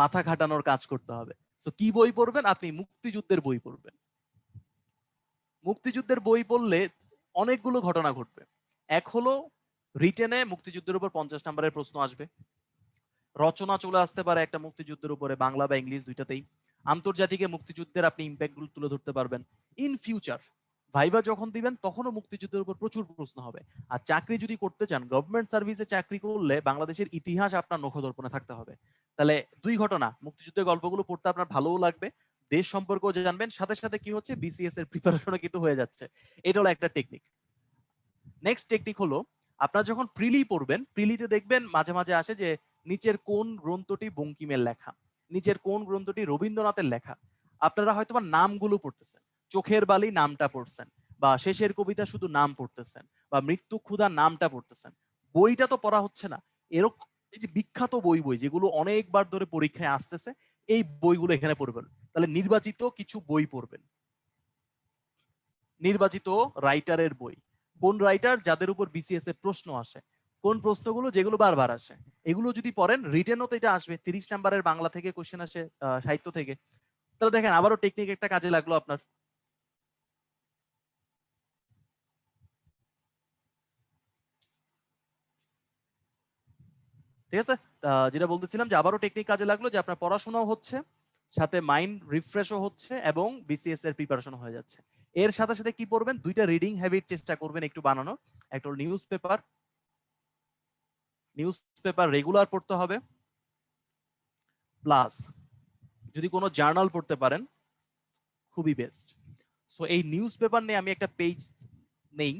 মাথা খাটানোর কাজ করতে হবে। সো কি বই পড়বেন? আপনি মুক্তিযুদ্ধের বই পড়বেন। মুক্তিযুদ্ধের বই পড়লে অনেকগুলো ঘটনা ঘটবে। এক হলো রিটেনে মুক্তিযুদ্ধের উপর 50 নম্বরের প্রশ্ন আসবে। রচনা চলে আসতে পারে একটা মুক্তিযুদ্ধের উপরে, বাংলা বা ইংলিশ দুইটাতেই। আন্তর্জাতিকে মুক্তিযুদ্ধের আপনি ইম্প্যাক্ট গুলো তুলে ধরতে পারবেন। ইন ফিউচার ভাইভা যখন দিবেন তখনও মুক্তিযুদ্ধের উপর প্রচুর প্রশ্ন হবে। আর চাকরি যদি করতে চান, গভর্নমেন্ট সার্ভিসে চাকরি করলে বাংলাদেশের ইতিহাস আপনার নখদর্পণে থাকতে হবে। তাহলে 2 ঘটনা, মুক্তিযুদ্ধের গল্পগুলো পড়তে আপনার ভালোও লাগবে, দেশ সম্পর্কেও জানবেন, সাথে সাথে কি হচ্ছে বিসিএস এর প্রিপারেশনও কিন্তু হয়ে যাচ্ছে। এটা হলো একটা টেকনিক। নেক্সট টেকনিক হলো, আপনারা যখন প্রিলি পড়বেন, প্রিলিতে দেখবেন মাঝে মাঝে আসে যে নিচের কোন গ্রন্থটি বঙ্কিমের লেখা, নিচের কোন গ্রন্থটি রবীন্দ্রনাথের লেখা। আপনারা হয়তোবা নামগুলো পড়তেছেন, চোখের বালি নামটা পড়ছেন, বা শেষের কবিতা শুধু নাম পড়তেছেন, বা মৃত্যু ক্ষুধা নামটা পড়তেছেন, বইটা তো পড়া হচ্ছে না। এরকম এই যে বিখ্যাত বই বই যেগুলো অনেকবার ধরে পরীক্ষায় আসতেছে, এই বইগুলো এখানে পড়বেন। তাহলে নির্বাচিত কিছু বই পড়বেন, নির্বাচিত রাইটারের বই। কোন রাইটার? যাদের উপর বিসিএস এর প্রশ্ন আসে। কোন প্রশ্নগুলো? যেগুলো বারবার আসে। এগুলো যদি পড়েন, রিটেনও তো এটা আসবে, 30 নাম্বারের বাংলা থেকে কোশ্চেন আসে, সাহিত্য থেকে। তাহলে দেখেন আবারও টেকনিক একটা কাজে লাগলো আপনার। ঠিক আছে, যেটা বলতেছিলাম যে আবারও টেকনিক কাজে লাগলো, যে আপনার পড়াশোনাও হচ্ছে, সাথে মাইন্ড রিফ্রেশও হচ্ছে, এবং বিসিএস এর প্রিপারেশন হয়ে যাচ্ছে। এর সাথে সাথে কি পড়বেন? 2টা রিডিং হ্যাবিট চেষ্টা করবেন একটু বানানো। একটা হলো news paper, news paper regular পড়তে হবে। প্লাস যদি কোনো জার্নাল পড়তে পারেন খুবই বেস্ট। সো এই নিউজ পেপার নিয়ে আমি একটা পেজ নেই,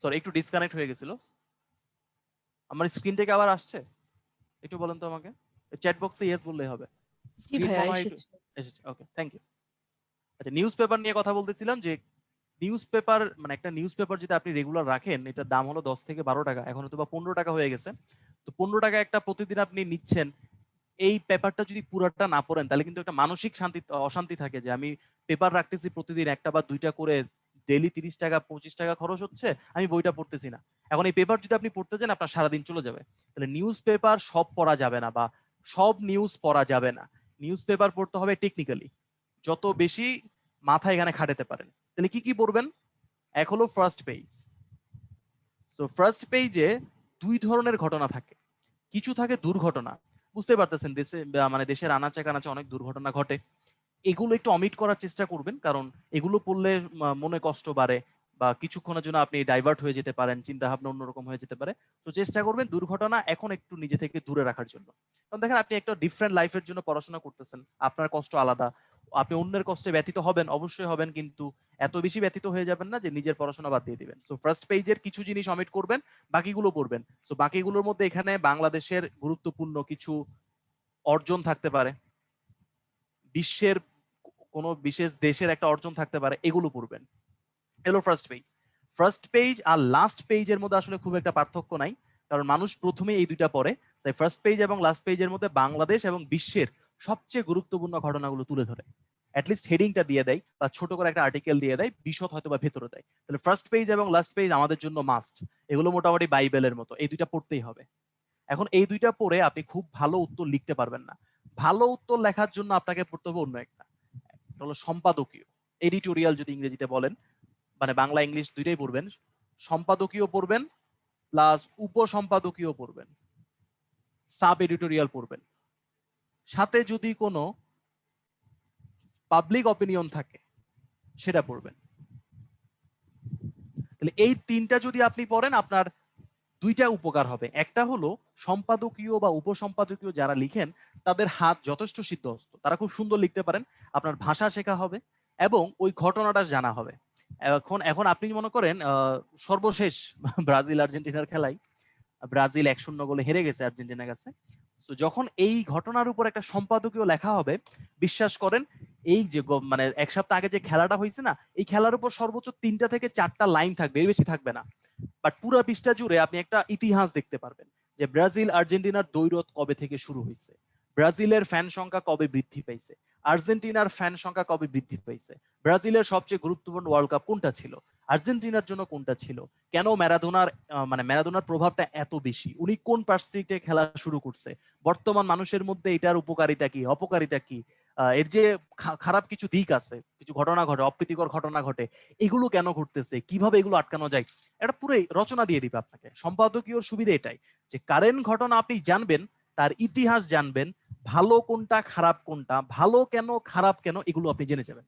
সরি একটু ডিসকানেক্ট হয়ে গেছিল। আমার স্ক্রিন থেকে আবার আসছে, একটু বলেন তো আমাকে, চ্যাট বক্সে ইয়েস বললেই হবে। জি স্ক্রিন ভাইয়া মনে হয় একটু এসেছে। এসেছে, ওকে থ্যাংক ইউ। আচ্ছা, নিউজ পেপার নিয়ে কথা বলতেছিলাম যে নিউজ পেপার মানে একটা নিউজ পেপার যদি আপনি রেগুলার রাখেন, এটার দাম হলো 10 থেকে 12 টাকা, এখন হয়তো বা 15 টাকা হয়ে গেছে। তো 15 টাকা একটা প্রতিদিন আপনি নিচ্ছেন, এই পেপারটা যদি পুরাটা না পড়েন তাহলে কিন্তু একটা মানসিক শান্তি অশান্তি থাকে, যে আমি পেপার রাখতেছি প্রতিদিন একটা বা দুইটা করে, ডেইলি 30 টাকা 25 টাকা খরচ হচ্ছে, আমি বইটা পড়তেছি না। এখন এই পেপার যদি আপনি পড়তে যান আপনার সারাদিন চলে যাবে। তাহলে নিউজ পেপার সব পড়া যাবে না, বা সব নিউজ পড়া যাবে না। নিউজ পেপার পড়তে হবে টেকনিক্যালি, যত বেশি মাথা এখানে খাটাতে পারেন। তাহলে কি কি পড়বেন? এক হলো ফার্স্ট পেজ। তো ফার্স্ট পেজে 2 ধরনের ঘটনা থাকে। কিছু থাকে দুর্ঘটনা, বুঝতে পারতেছেন দেশে মানে দেশের আনাচে কানাচে অনেক দুর্ঘটনা ঘটে। এগুলো একটু অমিট করার চেষ্টা করবেন, কারণ এগুলো পড়লে মনে কষ্ট বাড়ে, বা কিছুক্ষণের জন্য আপনি ডাইভার্ট হয়ে যেতে পারেন, চিন্তা ভাবনা অন্যরকম হয়ে যেতে পারে। তো চেষ্টা করবেন দুর্ঘটনা এখন একটু নিজে থেকে দূরে রাখার জন্য। কারণ দেখেন আপনি একটা ডিফারেন্ট লাইফের জন্য পড়াশোনা করতেছেন, আপনার কষ্ট আলাদা, আপনি অন্যের কষ্টে ব্যথিত হবেন, অবশ্যই হবেন, কিন্তু এত বেশি ব্যথিত হয়ে যাবেন না যে নিজের পড়াশোনা বাদ দিয়ে দিবেন। সো ফার্স্ট পেজের কিছু জিনিস অমিট করবেন, বাকিগুলো পড়বেন। সো বাকিগুলোর মধ্যে এখানে বাংলাদেশের গুরুত্বপূর্ণ কিছু অর্জন থাকতে পারে, বিশ্বের কোনো বিশেষ দেশের একটা অর্জন থাকতে পারে, এগুলো পড়বেন। এলো ফার্স্ট পেজ। ফার্স্ট পেজ আর লাস্ট পেজের মধ্যে আসলে খুব একটা পার্থক্য নাই, কারণ মানুষ প্রথমে এই দুইটা পড়ে। তাই ফার্স্ট পেজ এবং লাস্ট পেজের মধ্যে বাংলাদেশ এবং বিশ্বের সবচেয়ে গুরুত্বপূর্ণ ঘটনাগুলো তুলে ধরে। অ্যাটলিস্ট হেডিংটা দিয়ে দেয় বা ছোট করে একটা আর্টিকেল দিয়ে দেয়, বিশদ হয়তো বা ভেতরে দেয়। তাহলে ফার্স্ট পেজ এবং লাস্ট পেজ আমাদের জন্য মাস্ট। এগুলো মোটামুটি বাইবেলের মতো, এই দুইটা পড়তেই হবে। এখন এই দুইটা পড়ে আপনি খুব ভালো উত্তর লিখতে পারবেন না। ভালো উত্তর লেখার জন্য আপনাকে পড়তে হবে অন্য একটা, হলো সম্পাদকীয়, এডিটোরিয়াল যদি ইংরেজিতে বলেন, মানে বাংলা ইংলিশ দুইটাই পড়বেন। সম্পাদকীয় পড়বেন প্লাস উপসম্পাদকীয় পড়বেন, সাব এডিটোরিয়াল পড়বেন, সাথে যদি কোনো পাবলিক অপিনিয়ন থাকে সেটা পড়বেন। তাহলে এই তিনটা যদি আপনি পড়েন আপনার দুইটা উপকার হবে। একটা হলো সম্পাদকীয় বা উপসম্পাদকীয় যারা লিখেন তাদের হাত যথেষ্ট সিদ্ধহস্ত, তারা খুব সুন্দর লিখতে পারেন, আপনার ভাষা শেখা হবে এবং ওই ঘটনাটা জানা হবে। এখন এখন আপনি মনে করেন সর্বশেষ ব্রাজিল আর্জেন্টিনার খেলায় ব্রাজিল 1-0 গোলে হেরে গেছে আর্জেন্টিনার কাছে। তো যখন এই ঘটনার উপর একটা সম্পাদকীয় লেখা হবে, বিশ্বাস করেন এই যে মানে এক সপ্তাহ আগে যে খেলাটা হয়েছে না, এই খেলার উপর সর্বোচ্চ 3টা থেকে 4টা লাইন থাকবে, এর বেশি থাকবে না। বাট পুরো পৃষ্ঠা জুড়ে আপনি একটা ইতিহাস দেখতে পারবেন যে ব্রাজিল আর্জেন্টিনার দ্বৈরথ কবে থেকে শুরু হয়েছে, ব্রাজিলের ফ্যান সংখ্যা কবে বৃদ্ধি পাইছে, আর্জেন্টিনার ফ্যান সংখ্যা কবে বৃদ্ধি পাইছে, ব্রাজিলের সবচেয়ে গুরুত্বপূর্ণ ওয়ার্ল্ড কাপ কোনটা ছিল, আর্জেন্টিনার জন্য কোনটা ছিল, কেন ম্যারাডোনার প্রভাবটা এত বেশি, উনি কোন পার্সপেক্টিভে খেলা শুরু করছে, বর্তমান মানুষের মধ্যে এটার উপকারিতা কি অপকারিতা কি, এর যে খারাপ কিছু দিক আছে, কিছু ঘটনা ঘটে, অপ্রীতিকর ঘটনা ঘটে, এগুলো কেন ঘটতেছে, কিভাবে এগুলো আটকানো যায়, এটা পুরো রচনা দিয়ে দিবে আপনাকে। সম্পাদকীয় সুবিধা এটাই যে কারেন্ট ঘটনা আপনি জানবেন, তার ইতিহাস জানবেন, ভালো কোনটা খারাপ কোনটা, ভালো কেন খারাপ কেন এগুলো আপনি জেনে যাবেন।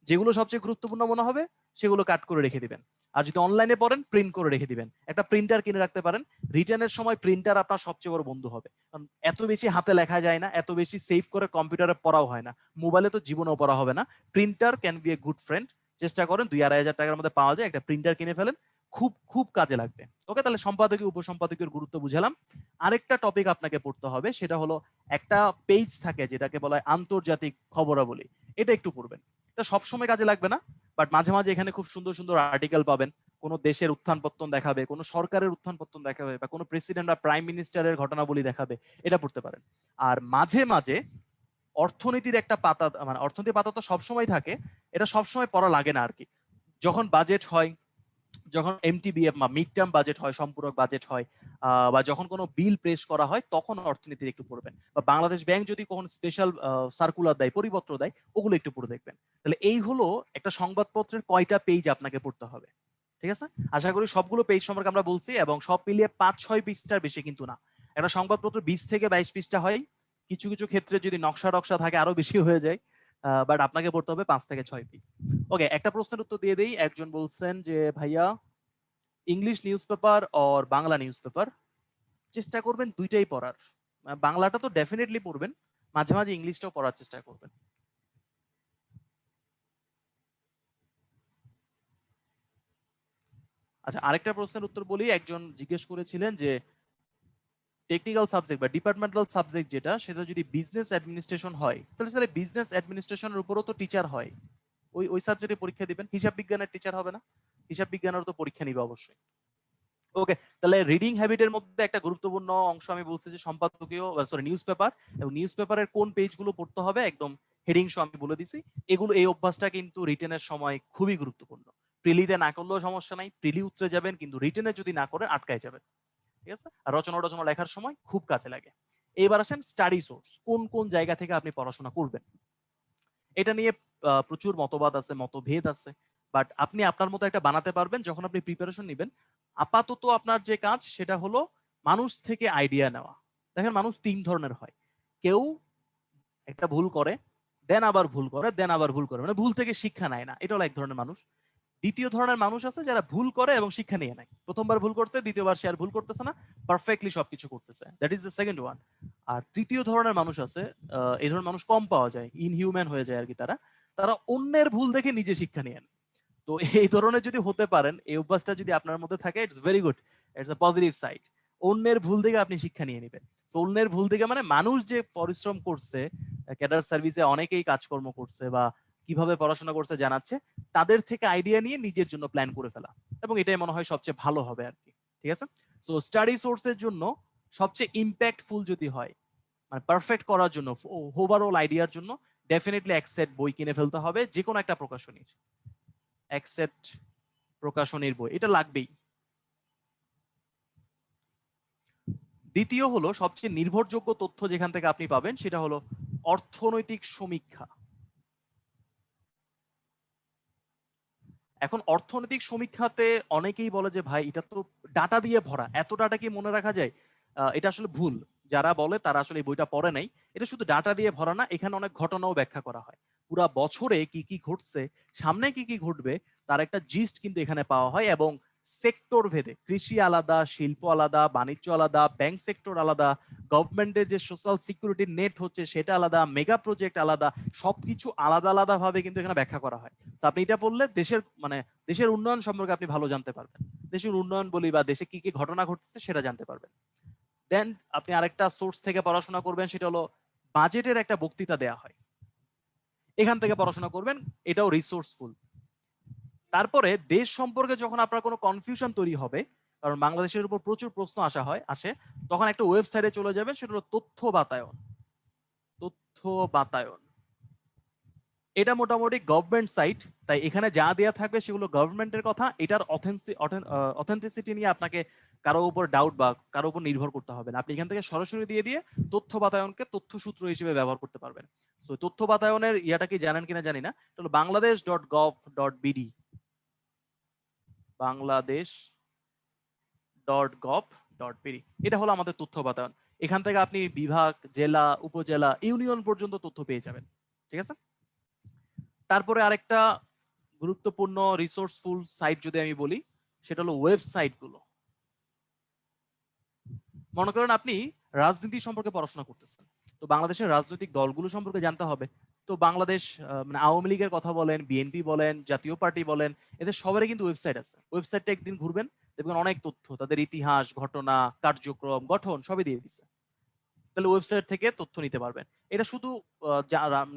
যেগুলো সবচেয়ে গুরুত্বপূর্ণ মনে হবে সেগুলো কাট করে রেখে দিবেন। আর যদি অনলাইনে পড়েন প্রিন্ট করে রেখে দিবেন, একটা প্রিন্টার কিনে রাখতে পারেন। রিটার্নের সময় প্রিন্টার আপনার সবচেয়ে বড় বন্ধু হবে, কারণ এত বেশি হাতে লেখা যায় না, এত বেশি সেভ করে কম্পিউটারে পড়াও হয় না, মোবাইলে তো জীবনেও পড়া হবে না। Printer can B a good friend. চেষ্টা করেন 2-2.5 হাজার টাকার মধ্যে পাওয়া যায়, একটা প্রিন্টার কিনে ফেলেন, খুব খুব কাজে লাগবে। ওকে, তাহলে সম্পাদকীয় উপসম্পাদকীয় গুরুত্ব বুঝালাম। আরেকটা টপিক আপনাকে পড়তে হবে, সেটা হলো একটা পেজ থাকে যেটাকে বলা হয় আন্তর্জাতিক খবরাবলী, এটা একটু পড়বেন। এটা সবসময় কাজে লাগবে না, বাট মাঝে মাঝে এখানে খুব সুন্দর সুন্দর আর্টিকেল পাবেন, কোনো দেশের উত্থান পতন দেখাবে, কোনো সরকারের উত্থান পতন দেখাবে, বা কোনো প্রেসিডেন্ট বা প্রাইম মিনিস্টারের ঘটনাবলী দেখাবে, এটা পড়তে পারেন। আর মাঝে মাঝে অর্থনীতির একটা পাতা, মানে অর্থনীতির পাতা তো সবসময় থাকে, এটা সবসময় পড়া লাগে না আর কি। যখন বাজেট হয়, যখন এমটিবিএফ বা মিড টার্ম বাজেট হয়, সম্পূরক বাজেট হয়, বা যখন কোনো বিল পেশ করা হয়, তখন অর্থনীতির একটু পড়বেন। বা বাংলাদেশ ব্যাংক যদি কোনো স্পেশাল সার্কুলার দেয়, পরিপত্র দেয়, ওগুলো একটু পড়ে দেখবেন। তাহলে এই হলো একটা সংবাদপত্রের কয়টা পেজ আপনাকে পড়তে হবে। ঠিক আছে, আশা করি সবগুলো পেজ সম্পর্কে আমরা বলছি, এবং সব মিলিয়ে 5-6 পৃষ্ঠার বেশি কিন্তু না। একটা সংবাদপত্র 20 থেকে 22 পৃষ্ঠা হয়, কিছু কিছু ক্ষেত্রে যদি নকশা টকশা থাকে আরো বেশি হয়ে যায়, বাট আপনাকে পড়তে হবে 5 থেকে 6 পেজ। ওকে, একটা প্রশ্নের উত্তর দিয়ে দেই। একজন বলছেন যে ভাইয়া, ইংলিশ নিউজ পেপার আর বাংলা নিউজ পেপার, চেষ্টা করবেন দুইটাই পড়ার। বাংলাটা তো ডেফিনেটলি পড়বেন, মাঝে মাঝে ইংলিশটাও পড়ার চেষ্টা করবেন। আচ্ছা, আরেকটা প্রশ্নের উত্তর বলি। একজন জিজ্ঞেস করেছিলেন যে টেকনিক্যাল সাবজেক্ট বা ডিপার্টমেন্টাল সাবজেক্ট যেটা, সেটা যদি বিজনেস অ্যাডমিনিস্ট্রেশন হয়, তাহলে বিজনেস অ্যাডমিনিস্ট্রেশনের উপরও তো টিচার হয়, ওই ওই সাবজেক্টে পরীক্ষা দিবেন। হিসাব বিজ্ঞানের টিচার হবে না? হিসাব বিজ্ঞানেরও তো পরীক্ষা নিবে অবশ্যই। ওকে, তাহলে রিডিং হ্যাবিটের মধ্যে একটা গুরুত্বপূর্ণ অংশ আমি বলছি যে সম্পাদকীয়, সরি, নিউজ পেপার, এবং নিউজ পেপারের কোন পেজগুলো পড়তে হবে একদম হেডিং সহ আমি বলে দিছি। এগুলো, এই অভ্যাসটা কিন্তু রিটেনের সময় খুবই গুরুত্বপূর্ণ। প্রিলিতে না করলেও সমস্যা নাই, প্রিলি উত্তরে যাবেন, কিন্তু রিটেনে যদি না করে আটকায় যাবেন। ঠিক আছে, আর রচনা লেখার সময় খুব কাজে লাগে। এবার আসেন স্টাডি সোর্স, কোন কোন জায়গা থেকে আপনি পড়াশোনা করবেন। এটা নিয়ে প্রচুর মতবাদ আছে, মতভেদ আছে, বাট আপনি আপনার মতো একটা বানাতে পারবেন যখন আপনি প্রিপারেশন নেবেন। আপাতত আপনার যে কাজ সেটা হলো মানুষ থেকে আইডিয়া নেওয়া। দেখেন, মানুষ 3 ধরনের হয়। কেউ একটা ভুল করে, দেন আবার ভুল করে, দেন আবার ভুল করে, মানে ভুল থেকে শিক্ষা নেয় না, এটা হলো এক ধরনের মানুষ। দ্বিতীয় ধরনের মানুষ আছে যারা ভুল করে এবং শিক্ষা নিয়ে নেয়। প্রথমবার ভুল করছে, দ্বিতীয়বার সে আর ভুল করতেছে না, পারফেক্টলি সবকিছু করতেছে, that is the second one. আর তৃতীয় ধরনের মানুষ আছে, এই ধরনের মানুষ কম পাওয়া যায়, ইনহিউম্যান হয়ে যায় আর কি। তারা তারা অন্যের ভুল দেখে নিজে শিক্ষা নিয়ে নেয়। তো এই ধরনের যদি হতে পারেন, এই অভ্যাসটা যদি আপনার মধ্যে থাকে, it's very good, it's a positive side. অন্যের ভুল থেকে আপনি শিক্ষা নিয়ে নেবেন। তো অন্যের ভুল থেকে মানে মানুষ যে পরিশ্রম করছে, ক্যাডার সার্ভিসে অনেকেই কাজকর্ম করছে বা কিভাবে পড়াশোনা করছে জানাচ্ছে, তাদের থেকে আইডিয়া নিয়ে নিজের জন্য প্ল্যান করে ফেলা, এবং এটাই মনে হয় সবচেয়ে ভালো হবে আর কি। ঠিক আছে, সো স্টাডি সোর্সের জন্য সবচেয়ে ইম্প্যাক্টফুল যদি হয়, মানে পারফেক্ট করার জন্য, ওভারঅল আইডিয়ার জন্য, ডেফিনেটলি এক সেট বই কিনে ফেলতে হবে, যে কোনো একটা প্রকাশনীর এক সেট প্রকাশনীর বই, এটা লাগবেই। দ্বিতীয় হলো সবচেয়ে নির্ভরযোগ্য তথ্য যেখান থেকে আপনি পাবেন সেটা হলো অর্থনৈতিক সমীক্ষা। এখন অর্থনৈতিক সমীক্ষাতে অনেকেই বলে যে ভাই এটা তো ডাটা দিয়ে ভরা, এত ডাটা কি মনে রাখা যায়? এটা আসলে ভুল। যারা বলে তারা আসলে এই বইটা পড়ে নাই। এটা শুধু ডাটা দিয়ে ভরা না, এখানে অনেক ঘটনাও ব্যাখ্যা করা হয়। পুরা বছরে কি কি ঘটছে, সামনে কি কি ঘটবে, তার একটা জিস্ট কিন্তু এখানে পাওয়া হয়। এবং সেক্টর ভেদে কৃষি আলাদা, শিল্প আলাদা, বাণিজ্য আলাদা, ব্যাংক সেক্টর আলাদা, গভর্নমেন্টের যে সোশ্যাল সিকিউরিটি নেট হচ্ছে সেটা আলাদা, মেগা প্রজেক্ট আলাদা, সবকিছু আলাদা আলাদা ভাবে কিন্তু এখানে ব্যাখ্যা করা হয়। আপনি এটা পড়লে দেশের উন্নয়ন সম্পর্কে আপনি ভালো জানতে পারবেন। দেশের উন্নয়ন বলি বা দেশে কি কি ঘটনা ঘটতেছে সেটা জানতে পারবেন। দেন আপনি আরেকটা সোর্স থেকে পড়াশোনা করবেন, সেটা হলো বাজেটের একটা বক্তৃতা দেয়া হয়, এখান থেকে পড়াশোনা করবেন, এটাও রিসোর্সফুল। তারপরে দেশ সম্পর্কে যখন আপনার কোনো কনফিউশন তৈরি হবে, কারণ বাংলাদেশের উপর প্রচুর প্রশ্ন আসে, তখন একটা ওয়েবসাইটে চলে যাবেন, সেটা হলো তথ্য বাতায়ন। এটা মোটামুটি গভর্নমেন্ট সাইট, তাই এখানে যা দেয়া থাকবে সেগুলো গভর্নমেন্টের কথা। এটার অথেন্টিসিটি নিয়ে আপনাকে কারো উপর ডাউট বা কারো উপর নির্ভর করতে হবে না। আপনি এখান থেকে সরাসরি দিয়ে তথ্য বাতায়নকে তথ্য সূত্র হিসেবে ব্যবহার করতে পারবেন। সো তথ্য বাতায়নের ইয়াটা কি জানেন কিনা জানি না, এটা হলো bangladesh.gov.bd, bangladesh.gov.bd। এটা হলো আমাদের তথ্য বাতায়ন। এখান থেকে আপনি বিভাগ, জেলা, উপজেলা, ইউনিয়ন পর্যন্ত তথ্য পেয়ে যাবেন। ঠিক আছে। তারপরে আরেকটা গুরুত্বপূর্ণ রিসোর্সফুল সাইট যদি আমি বলি, সেটা হলো ওয়েবসাইট গুলো। মনে করেন আপনি রাজনীতি সম্পর্কে পড়াশোনা করতেছেন, তো বাংলাদেশের রাজনৈতিক দলগুলো সম্পর্কে জানতে হবে। তো বাংলাদেশ মানে আওয়ামী লীগের কথা বলেন, বিএনপি বলেন, জাতীয় পার্টি বলেন, এদের সবারই কিন্তু ওয়েবসাইট আছে। ওয়েবসাইটটা একদিন ঘুরবেন, দেখবেন অনেক তথ্য, তাদের ইতিহাস, ঘটনা, কার্যক্রম, গঠন সবই দিয়ে দিচ্ছে। তাহলে ওয়েবসাইট থেকে তথ্য নিতে পারবেন। এটা শুধু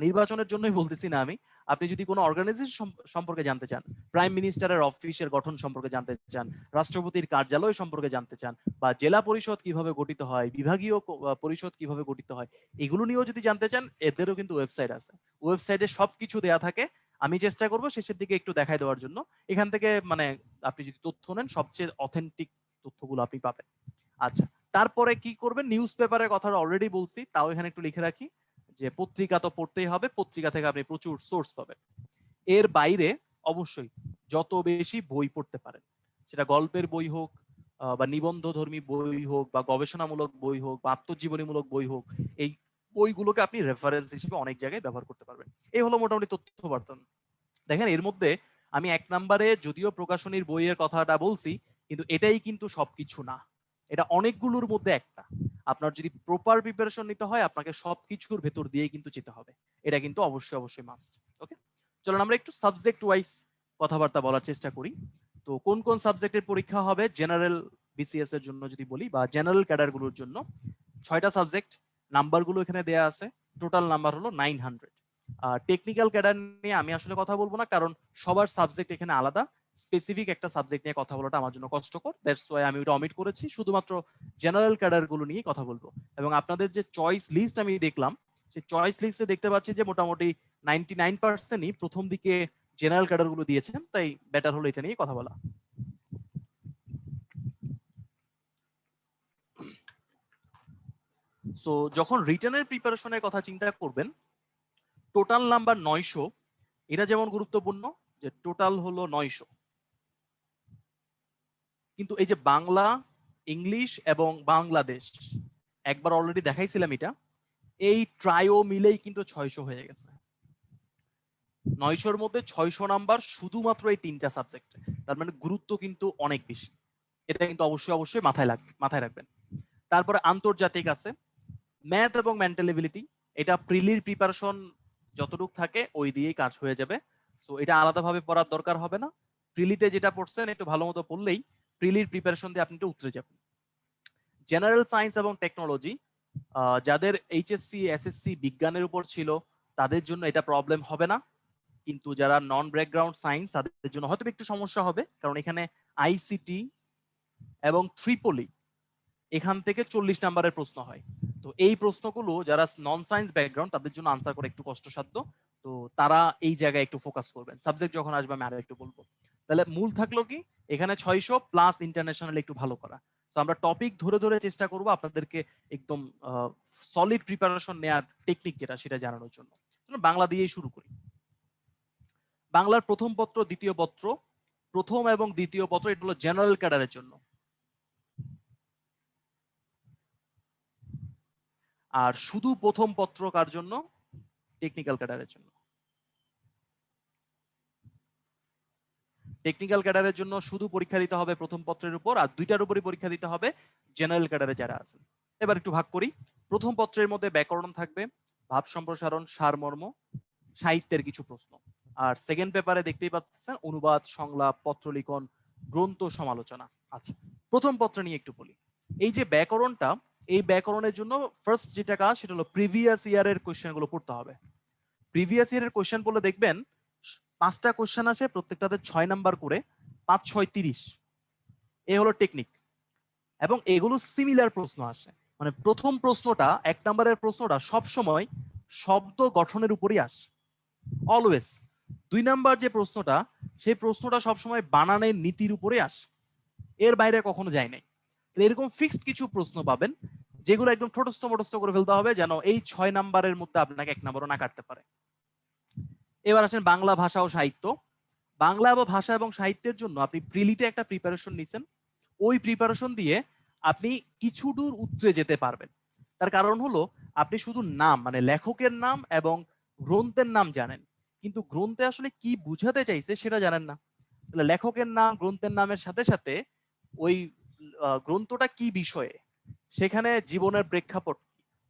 নির্বাচনের জন্যই বলতেছি না আমি। আপনি যদি কোনো অর্গানাইজেশন সম্পর্কে জানতে চান, প্রাইম মিনিস্টারের অফিসের গঠন সম্পর্কে জানতে চান, রাষ্ট্রপতির কার্যালয় সম্পর্কে জানতে চান, বা জেলা পরিষদ কিভাবে গঠিত হয়, বিভাগীয় পরিষদ কিভাবে গঠিত হয়, এগুলো নিয়েও যদি জানতে চান, এদেরও কিন্তু ওয়েবসাইট আছে। ওয়েবসাইটে সবকিছু দেয়া থাকে। আমি চেষ্টা করব শেষের দিকে একটু দেখাই দেওয়ার জন্য। এখান থেকে মানে আপনি যদি তথ্য নেন, সবচেয়ে অথেন্টিক তথ্যগুলো আপনি পাবেন। আচ্ছা, তারপরে কি করবেন? নিউজ পেপারের কথা অলরেডি বলছি, তাও এখানে একটু লিখে রাখি যে পত্রিকা তো পড়তেই হবে, পত্রিকা থেকে আপনি প্রচুর সোর্স পাবেন। এর বাইরে অবশ্যই যত বেশি বই পড়তে পারেন, সেটা গল্পের বই হোক বা নিবন্ধধর্মী বই হোক বা গবেষণামূলক বই হোক বা আত্মজীবনীমূলক বই হোক, এই বইগুলোকে আপনি রেফারেন্স হিসেবে অনেক জায়গায় ব্যবহার করতে পারবেন। এই হলো মোটামুটি তথ্য বার্তা। দেখেন এর মধ্যে আমি 1 নম্বরে যদিও প্রকাশনীর বইয়ের কথাটা বলছি, কিন্তু এটাই কিন্তু সবকিছু না। এটা অনেকগুলোর মধ্যে একটা। আপনার যদি প্রপার প্রিপারেশন নিতে হয়, আপনাকে সবকিছুর ভেতর দিয়ে কিন্তু যেতে হবে। এটা কিন্তু অবশ্যই মাস্ট। ওকে, চলুন আমরা একটু সাবজেক্ট ওয়াইজ কথাবার্তা বলার চেষ্টা করি। তো কোন কোন সাবজেক্টের পরীক্ষা হবে জেনারেল বিসিএস এর জন্য যদি বলি, বা জেনারেল ক্যাডারগুলোর জন্য 6টা সাবজেক্ট। নাম্বারগুলো এখানে দেয়া আছে, টোটাল নাম্বার হলো 900। টেকনিক্যাল ক্যাডার নিয়ে আমি আসলে কথা বলবো না, কারণ সবার সাবজেক্ট এখানে আলাদা। স্পেসিফিক একটা সাবজেক্ট নিয়ে কথা বলাটা আমার জন্য কষ্টকর, দ্যাটস ওয়াই আমি ওটা অমিট করেছি। শুধুমাত্র জেনারেল ক্যাডার গুলো নিয়ে কথা বলবো। এবং আপনাদের যে চয়েস লিস্ট আমি দেখলাম, সেই চয়েস লিস্টে দেখতে পাচ্ছি যে মোটামুটি 99%ই প্রথম দিকে জেনারেল ক্যাডার গুলো দিয়েছেন, তাই বেটার হলো এটা নিয়ে কথা বলা। সো যখন রিটেনের প্রিপারেশনের কথা চিন্তা করবেন, টোটাল নাম্বার 900, এটা যেমন গুরুত্বপূর্ণ যে টোটাল হলো 900, কিন্তু এই যে বাংলা, ইংলিশ এবং বাংলাদেশ একবার অলরেডি দেখাইছিলাম, এটা এই ট্রাইও মিলেই কিন্তু 600 হয়ে গেছে। 900-র মধ্যে 600 নাম্বার শুধুমাত্র এই 3টা সাবজেক্টে। তার মানে গুরুত্ব কিন্তু অনেক বেশি। এটা কিন্তু অবশ্যই মাথায় রাখবেন। তারপরে আন্তর্জাতিক আছে, ম্যাথ এবং মেন্টাল এবিলিটি। এটা প্রিলির প্রিপারেশন যতটুকু থাকে ওই দিয়েই কাজ হয়ে যাবে। সো এটা আলাদাভাবে পড়ার দরকার হবে না। প্রিলিতে যেটা পড়ছেন একটু ভালো মতো পড়লেই প্রিলির প্রিপারেশন দিয়ে আপনি একটু উতরে যাবেন। জেনারেল সায়েন্স এবং টেকনোলজি, যাদের এইচএসসি এসএসসি বিজ্ঞানের উপর ছিল তাদের জন্য এটা প্রবলেম হবে না, কিন্তু যারা নন ব্যাকগ্রাউন্ড সায়েন্স তাদের জন্য হয়তো একটু সমস্যা হবে, কারণ এখানে আইসিটি এবং ত্রিপলি এখান থেকে 40 নাম্বারের প্রশ্ন হয়। তো এই প্রশ্নগুলো যারা নন সায়েন্স ব্যাকগ্রাউন্ড তাদের জন্য আনসার করা একটু কষ্টসাধ্য, তো তারা এই জায়গায় একটু ফোকাস করবেন। সাবজেক্ট যখন আসবে আমি আরো একটু বলবো। তাহলে মূল থাকলো কি, এখানে 600 প্লাস ইন্টারন্যাশনাল একটু ভালো করা। তো আমরা টপিক ধরে ধরে চেষ্টা করব আপনাদেরকে একদম সলিড প্রিপারেশন নেওয়ার টেকনিক যেটা সেটা জানানোর জন্য। বাংলা দিয়েই শুরু করি। বাংলার প্রথম পত্র, দ্বিতীয় পত্র, প্রথম এবং দ্বিতীয় পত্র এটা হলো জেনারেল ক্যাডারের জন্য, আর শুধু প্রথম পত্র কার জন্য? টেকনিক্যাল ক্যাডারের জন্য। টেকনিক্যাল ক্যাডারের জন্য শুধু পরীক্ষা দিতে হবে প্রথম পত্রের উপর, আর দুইটার উপরই পরীক্ষা দিতে হবে জেনারেল ক্যাডারে যারা আছেন। এবার একটু ভাগ করি। প্রথম পত্রের মধ্যে ব্যাকরণ থাকবে, ভাব সম্প্রসারণ, সারমর্ম, সাহিত্যের কিছু প্রশ্ন। আর সেকেন্ড পেপারে দেখতেই পাচ্ছেন অনুবাদ, সংলাপ, পত্রলিখন, গ্রন্থ সমালোচনা। আচ্ছা, প্রথম পত্র নিয়ে একটু বলি। এই যে ব্যাকরণটা, এই ব্যাকরণের জন্য ফার্স্ট যেটা কাজ সেটা হলো প্রিভিয়াস ইয়ারের কোয়েশ্চেন গুলো পড়তে হবে। প্রিভিয়াস ইয়ারের কোয়েশ্চেন বলে দেখবেন 5টা কোয়েশ্চেন আসে, প্রত্যেকটাতে 6 নাম্বার করে, 5 6 30। এ হলো টেকনিক, এবং এগুলো সিমিলার প্রশ্ন আসে। মানে প্রথম প্রশ্নটা, 1 নাম্বারের প্রশ্নটা সব সময় শব্দ গঠনের উপরই আসে অলওয়েজ। 2 নাম্বার যে প্রশ্নটা, সেই প্রশ্নটা সবসময় বানানের নীতির উপরে আসে, এর বাইরে কখনো যায় নাই। এরকম ফিক্সড কিছু প্রশ্ন পাবেন যেগুলো একদম ঠোঁটস্থ মোটস্থ করে ফেলতে হবে, যেন এই 6 নাম্বারের মধ্যে আপনাকে 1 নাম্বারও না কাটতে পারে। এবার আসেন বাংলা ভাষা ও সাহিত্য। বাংলা বা ভাষা এবং সাহিত্যের জন্য আপনি প্রিলিতে একটা প্রিপারেশন নিছেন, ওই প্রিপারেশন দিয়ে আপনি কিছু দূর উতরে যেতে পারবেন। তার কারণ হলো আপনি শুধু নাম, মানে লেখকের নাম এবং গ্রন্থের নাম জানেন, কিন্তু গ্রন্থে আসলে কি বুঝাতে চাইছে সেটা জানেন না। তাহলে লেখকের নাম, গ্রন্থের নামের সাথে সাথে ওই গ্রন্থটা কি বিষয়ে, সেখানে জীবনের প্রেক্ষাপট,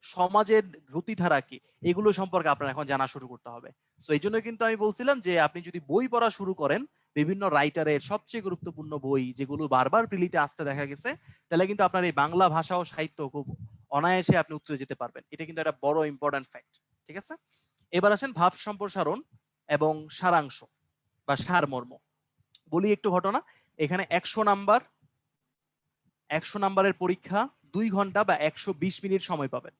সমাজের গতিধারা কি, এগুলো সম্পর্কে আপনার এখন জানা শুরু করতে হবে। সো এই জন্য কিন্তু আমি বলছিলাম যে আপনি যদি বই পড়া শুরু করেন, বিভিন্ন রাইটারের সবচেয়ে গুরুত্বপূর্ণ বই যেগুলো বারবার প্রিলিতে আসতে দেখা গেছে, তাহলে কিন্তু আপনার এই বাংলা ভাষা ও সাহিত্য খুব অনায়াসে আপনি উত্তরে যেতে পারবেন। এটা কিন্তু একটা বড় ইম্পর্টেন্ট ফ্যাক্ট। ঠিক আছে, এবার আসেন ভাব সম্প্রসারণ এবং সারাংশ বা সারমর্ম। বলি একটু ঘটনা। এখানে 100 নাম্বারের পরীক্ষা, 2 ঘন্টা বা 120 মিনিট সময় পাবেন।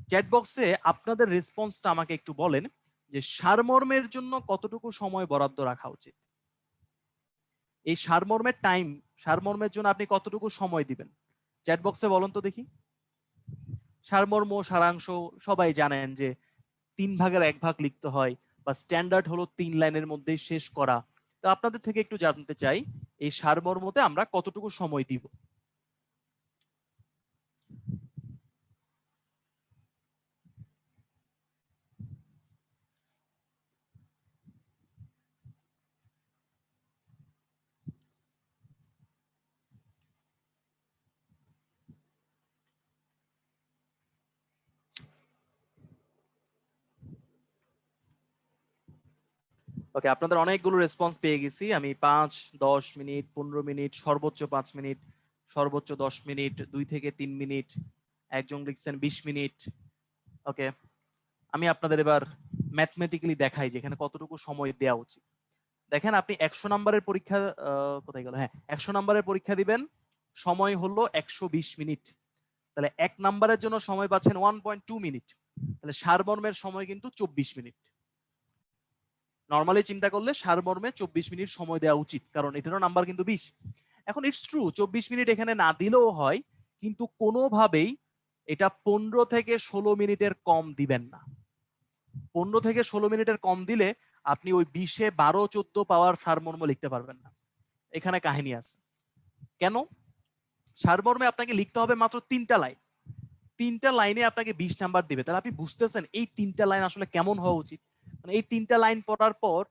চ্যাট বক্সে আপনাদের রেসপন্সটা আমাকে একটু বলেন যে সারমর্মের জন্য কতটুকু সময় বরাদ্দ রাখা উচিত। এই সারমর্মের টাইম, সারমর্মের জন্য আপনি কতটুকু সময় দিবেন, চ্যাট বক্সে বলুন তো দেখি। সারমর্ম, সারাংশ সবাই জানেন যে 3 ভাগের 1 ভাগ লিখতে হয়, বা স্ট্যান্ডার্ড হলো 3 লাইনের মধ্যেই শেষ করা। তো আপনাদের থেকে একটু জানতে চাই এই সারমর্মতে আমরা কতটুকু সময় দিব। ওকে, আপনাদের অনেকগুলো রেসপন্স পেয়ে গেছি আমি। 5, 10 মিনিট, 15 মিনিট, সর্বোচ্চ 5 মিনিট, সর্বোচ্চ 10 মিনিট, 2 থেকে 3 মিনিট, একজন লিখছেন 20 মিনিট। ওকে, আমি আপনাদের এবার ম্যাথমেটিক্যালি দেখাই যে এখানে কতটুকু সময় দেওয়া উচিত। দেখেন, আপনি 100 নাম্বারের পরীক্ষা, কোথায় গেল, হ্যাঁ 100 নাম্বারের পরীক্ষা দিবেন, সময় হলো 120 মিনিট। তাহলে 1 নাম্বারের জন্য সময় পাচ্ছেন 1.2 মিনিট। তাহলে সারমর্মের সময় কিন্তু 24 মিনিট। নরমালি চিন্তা করলে সারমর্মে 24 মিনিট সময় দেওয়া উচিত, কারণ এটারও নাম্বার কিন্তু 20। এখন ইটস ট্রু 24 মিনিট এখানে না দিলেও হয়, কিন্তু কোনোভাবেই এটা 15 থেকে 16 মিনিটের কম দিবেন না। 15 থেকে 16 মিনিটের কম দিলে আপনি ওই 20-এ 12 14 পাওয়ার সারমর্ম লিখতে পারবেন না। এখানে কাহিনী আছে। কেন? সারমর্মে আপনাকে লিখতে হবে মাত্র 3টা লাইন, 3টা লাইনে আপনাকে 20 নাম্বার দিবে। তাহলে আপনি বুঝতেছেন এই 3টা লাইন আসলে কেমন হওয়া উচিত। মানে এই 3টা লাইন পড়ার পর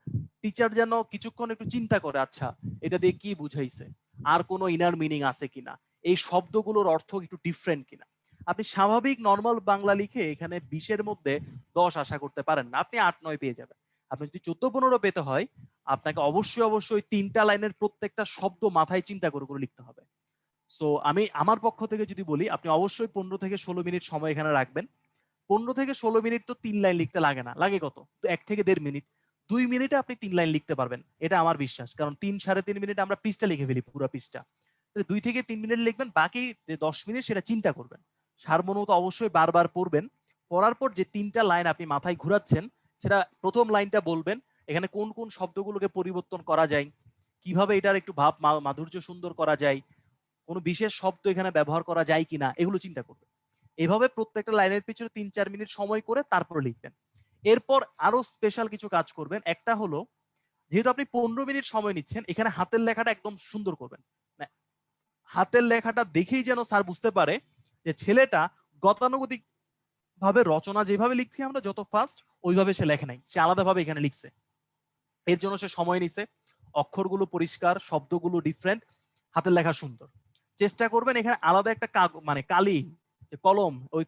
টিচার যেন কিছুক্ষণ একটু চিন্তা করে, আচ্ছা এটা দিয়ে কি বুঝাইছে, আর কোনো ইনার মিনিং আছে কিনা, এই শব্দগুলোর অর্থ একটু ডিফারেন্ট কিনা। আপনি স্বাভাবিক নর্মাল বাংলা লিখে এখানে 20-এর মধ্যে 10 আশা করতে পারেন না, আপনি 8 9 পেয়ে যাবেন। আপনি যদি 14 15 পেতে হয়, আপনাকে অবশ্যই 3টা লাইনের প্রত্যেকটা শব্দ মাথায় চিন্তা করে করে লিখতে হবে। সো আমি আমার পক্ষ থেকে যদি বলি, আপনি অবশ্যই 15 থেকে 16 মিনিট সময় এখানে রাখবেন। 15 থেকে 16 মিনিট তো 3 লাইন লিখতে লাগে না, লাগে কত, 1 থেকে 1.5 মিনিট। 2 মিনিটে আপনি 3 লাইন লিখতে পারবেন, এটা আমার বিশ্বাস। কারণ 3 3.5 মিনিট আমরা পৃষ্ঠা লিখে ফেলি, পুরো পৃষ্ঠা। 2 থেকে 3 মিনিট লিখবেন, বাকি যে 10 মিনিট সেটা চিন্তা করবেন। সারমর্ম তো অবশ্যই বারবার পড়বেন। পড়ার পর যে 3টা লাইন আপনি মাথায় ঘুরাচ্ছেন, সেটা প্রথম লাইনটা বলবেন, এখানে কোন কোন শব্দগুলোকে পরিবর্তন করা যায়, কিভাবে এটার একটু ভাব মাধুর্য সুন্দর করা যায়, কোনো বিশেষ শব্দ এখানে ব্যবহার করা যায় কিনা, এগুলো চিন্তা করবেন। এভাবে প্রত্যেকটা লাইনের পিছনে 3-4 মিনিট সময় করে তারপর লিখবেন। এরপর আরো স্পেশাল কিছু কাজ করবেন। একটা হলো, যেহেতু আপনি 15 মিনিট সময় নিচ্ছেন, এখানে হাতের লেখাটা একদম সুন্দর করবেন। হাতের লেখাটা দেখেই যেন স্যার বুঝতে পারে যে ছেলেটা গতানুগতিক ভাবে রচনা যেভাবে লিখছি আমরা যত ফাস্ট, ওইভাবে সে লেখে নাই, সে আলাদাভাবে এখানে লিখছে। এর জন্য সে সময় নিছে, অক্ষরগুলো পরিষ্কার, শব্দগুলো ডিফারেন্ট, হাতের লেখা সুন্দর। চেষ্টা করবেন এখানে আলাদা একটা মানে কালি, কলম, ওই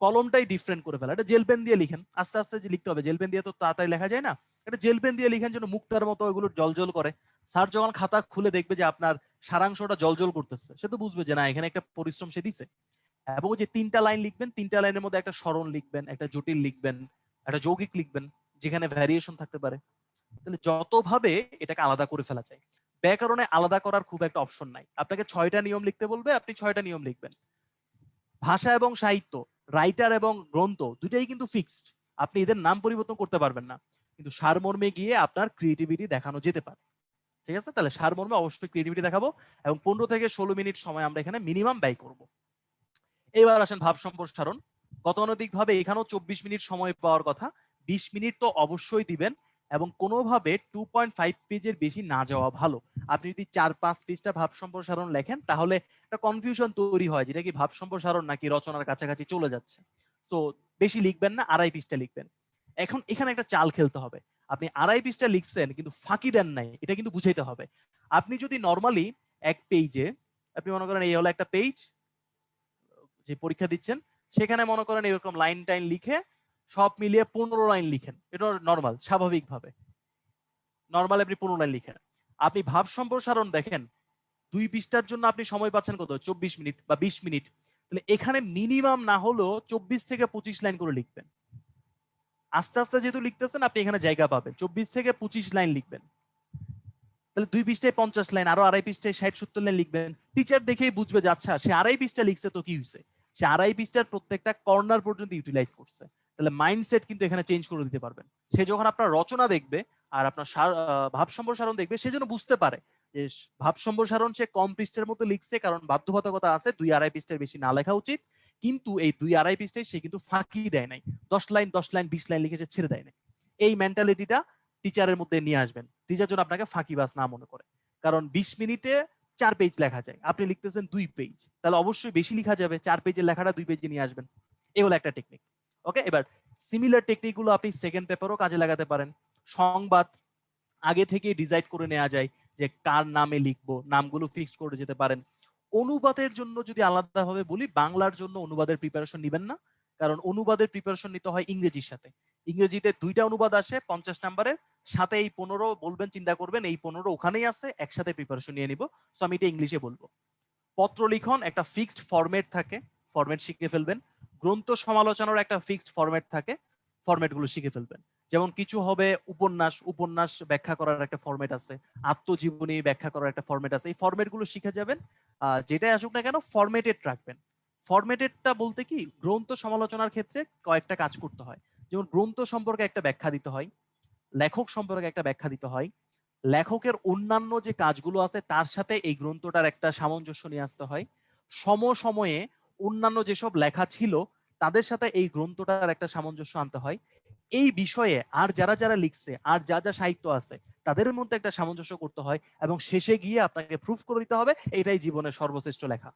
কলমটাই ডিফারেন্ট করে ফেলা। এটা জেল পেন দিয়ে লিখেন, আস্তে আস্তে যে লিখতে হবে, জেল পেন দিয়ে তো তাড়াতাড়ি লেখা যায় না। এটা জেল পেন দিয়ে লিখেন যেন মুক্তার মতো ওইগুলো জলজল করে। স্যার যখন খাতা খুলে দেখবে যে আপনার সারাংশটা জলজল করতেছে, সে তো বুঝবে যে না, এখানে একটা পরিশ্রম সে দিছে। এবং যে 3টা লাইন লিখবেন, 3টা লাইনের মধ্যে একটা সরল লিখবেন, একটা জটিল লিখবেন, একটা যৌগিক লিখবেন, যেখানে ভ্যারিয়েশন থাকতে পারে। তাহলে যতভাবে এটাকে আলাদা করে ফেলা যায়। ব্যাকরণে আলাদা করার খুব একটা অপশন নাই। আপনাকে 6টা নিয়ম লিখতে বলবে, আপনি 6টা নিয়ম লিখবেন। ভাষা এবং সাহিত্য, রাইটার এবং গ্রন্থ, দুটাই কিন্তু ফিক্সড, আপনি এদের নাম পরিবর্তন করতে পারবেন না। কিন্তু সারমর্মে গিয়ে আপনার ক্রিয়েটিভিটি দেখানো যেতে পারে। ঠিক আছে, তাহলে সারমর্মে অবশ্যই ক্রিয়েটিভিটি দেখাবো, এবং 15 থেকে 16 মিনিট সময় আমরা এখানে মিনিমাম ব্যয় করব। এবার আসেন ভাব সম্প্রসারণ। গতানুগতিকভাবে এখানেও 24 মিনিট সময় পাওয়ার কথা, 20 মিনিট তো অবশ্যই দিবেন, এবং কোনোভাবে 2.5 পেজের বেশি না যাওয়া ভালো। আপনি যদি 4-5 পেজটা ভাব সম্প্রসারণ লেখেন, তাহলে একটা কনফিউশন তৈরি হয়, যেটা কি ভাব সম্প্রসারণ নাকি রচনার কাছাকাছি চলে যাচ্ছে। তো বেশি লিখবেন না, 2.5 পৃষ্ঠা লিখবেন। এখন এখানে একটা চাল খেলতে হবে। আপনি 2.5 পৃষ্ঠা লিখছেন কিন্তু ফাঁকি দেন নাই, এটা কিন্তু বুঝাইতে হবে। আপনি যদি নর্মালি এক পেজে, আপনি মনে করেন এই হলো একটা পেজ যে পরীক্ষা দিচ্ছেন, সেখানে মনে করেন এরকম লাইন টাইন লিখে সব মিলিয়ে 15 লাইন লিখেন, এটা নর্মাল, স্বাভাবিকভাবে নর্মাল আপনি 15 লাইন লিখেন। আপনি ভাব সম্প্রসারণ দেখেন, 2 পৃষ্ঠার জন্য আপনি সময় পাচ্ছেন কত, 24 মিনিট বা 20 মিনিট। তাহলে এখানে মিনিমাম না হলো 24 থেকে 25 লাইন করে লিখবেন। আস্তে আস্তে যেহেতু লিখতেছেন, আপনি এখানে জায়গা পাবেন, 24 থেকে 25 লাইন লিখবেন। তাহলে 2 পৃষ্ঠায় 50 লাইন, আরো 2.5 পৃষ্ঠায় 60-70 লাইন লিখবেন। টিচার দেখেই বুঝবে যে আচ্ছা, সে 2.5 পৃষ্ঠা লিখছে, তো কি হয়েছে, সে 2.5 পৃষ্ঠার প্রত্যেকটা কর্নার পর্যন্ত ইউটিলাইজ করছে। তাহলে মাইন্ডসেট কিন্তু এখানে চেঞ্জ করে দিতে পারবেন। সে যখন আপনার রচনা দেখবে আর আপনার ভাব সম্প্রসারণ দেখবে, সে যেন বুঝতে পারে যে ভাব সম্প্রসারণ সে কম পৃষ্ঠার মতো লিখছে, কারণ বাধ্যবাধকতা আছে 2-2.5 পৃষ্ঠার বেশি না লেখা উচিত। কিন্তু এই 2-2.5 পৃষ্ঠায় সে কিন্তু ফাঁকি দেয় নাই, 10 লাইন 20 লাইন লিখে সে ছেড়ে দেয় নাই। এই মেন্টালিটিটা টিচারের মধ্যে নিয়ে আসবেন, টিচার যেন আপনাকে ফাঁকিবাজ না মনে করে। কারণ 20 মিনিটে 4 পেজ লেখা যায়, আপনি লিখতেছেন 2 পেজ, তাহলে অবশ্যই বেশি লেখা যাবে, 4 পেজের লেখাটা 2 পেজে নিয়ে আসবেন। এই হলো একটা টেকনিক। ওকে, এবার সিমিলার টেকনিক গুলো আপনি সেকেন্ড পেপারও কাজে লাগাতে পারেন। সংবাদ আগে থেকে ডিসাইড করে নেওয়া যায় যে কার নামে লিখবো, নামগুলো ফিক্সড করে যেতে পারেন। অনুবাদের জন্য যদি আলাদাভাবে বলি, বাংলার জন্য অনুবাদের প্রিপারেশন নেবেন না, কারণ অনুবাদের প্রিপারেশন নিতে হয় ইংরেজির সাথে। ইংরেজিতে 2টা অনুবাদ আসে 50 নাম্বারের, সাথে এই 15 বলবেন, চিন্তা করবেন এই 15 ওখানেই আছে, একসাথে প্রিপারেশন নিয়ে নিব। সো আমি এটা ইংলিশে বলবো। পত্র লিখন একটা ফিক্সড ফরম্যাট থাকে, ফরম্যাট শিখে ফেলবেন। গ্রন্থ সমালোচনার একটা ফিক্সড ফরম্যাট থাকে, ফরম্যাট গুলো শিখে ফেলবেন। যেমন কিছু হবে উপন্যাস, উপন্যাস ব্যাখ্যা করার একটা ফরম্যাট আছে, আত্মজীবনী ব্যাখ্যা করার একটা ফরম্যাট আছে। এই ফরম্যাট গুলো শিখে যাবেন, যেটাই আসুক না কেন ফরম্যাটেড রাখবেন। ফরম্যাটেডটা বলতে কি, গ্রন্থ সমালোচনার ক্ষেত্রে কয়েকটা কাজ করতে হয়। যেমন গ্রন্থ সম্পর্কে একটা ব্যাখ্যা দিতে হয়, লেখক সম্পর্কে একটা ব্যাখ্যা দিতে হয়, লেখকের অন্যান্য যে কাজগুলো আছে তার সাথে এই গ্রন্থটার একটা সামঞ্জস্য নিয়ে আসতে হয়, সমসময়ে অন্যান্য যেসব লেখা ছিল তাদের সাথে এই গ্রন্থটার একটা সামঞ্জস্য আনতে হয়। এই বিষয়ে আর যারা যারা লিখছে, আর যা যা সাহিত্য আছে তাদের মধ্যে একটা সামঞ্জস্য করতে হয়, এবং শেষে গিয়ে আপনাকে প্রুফ করে দিতে হবে এটাই জীবনের সর্বশ্রেষ্ঠ লেখা।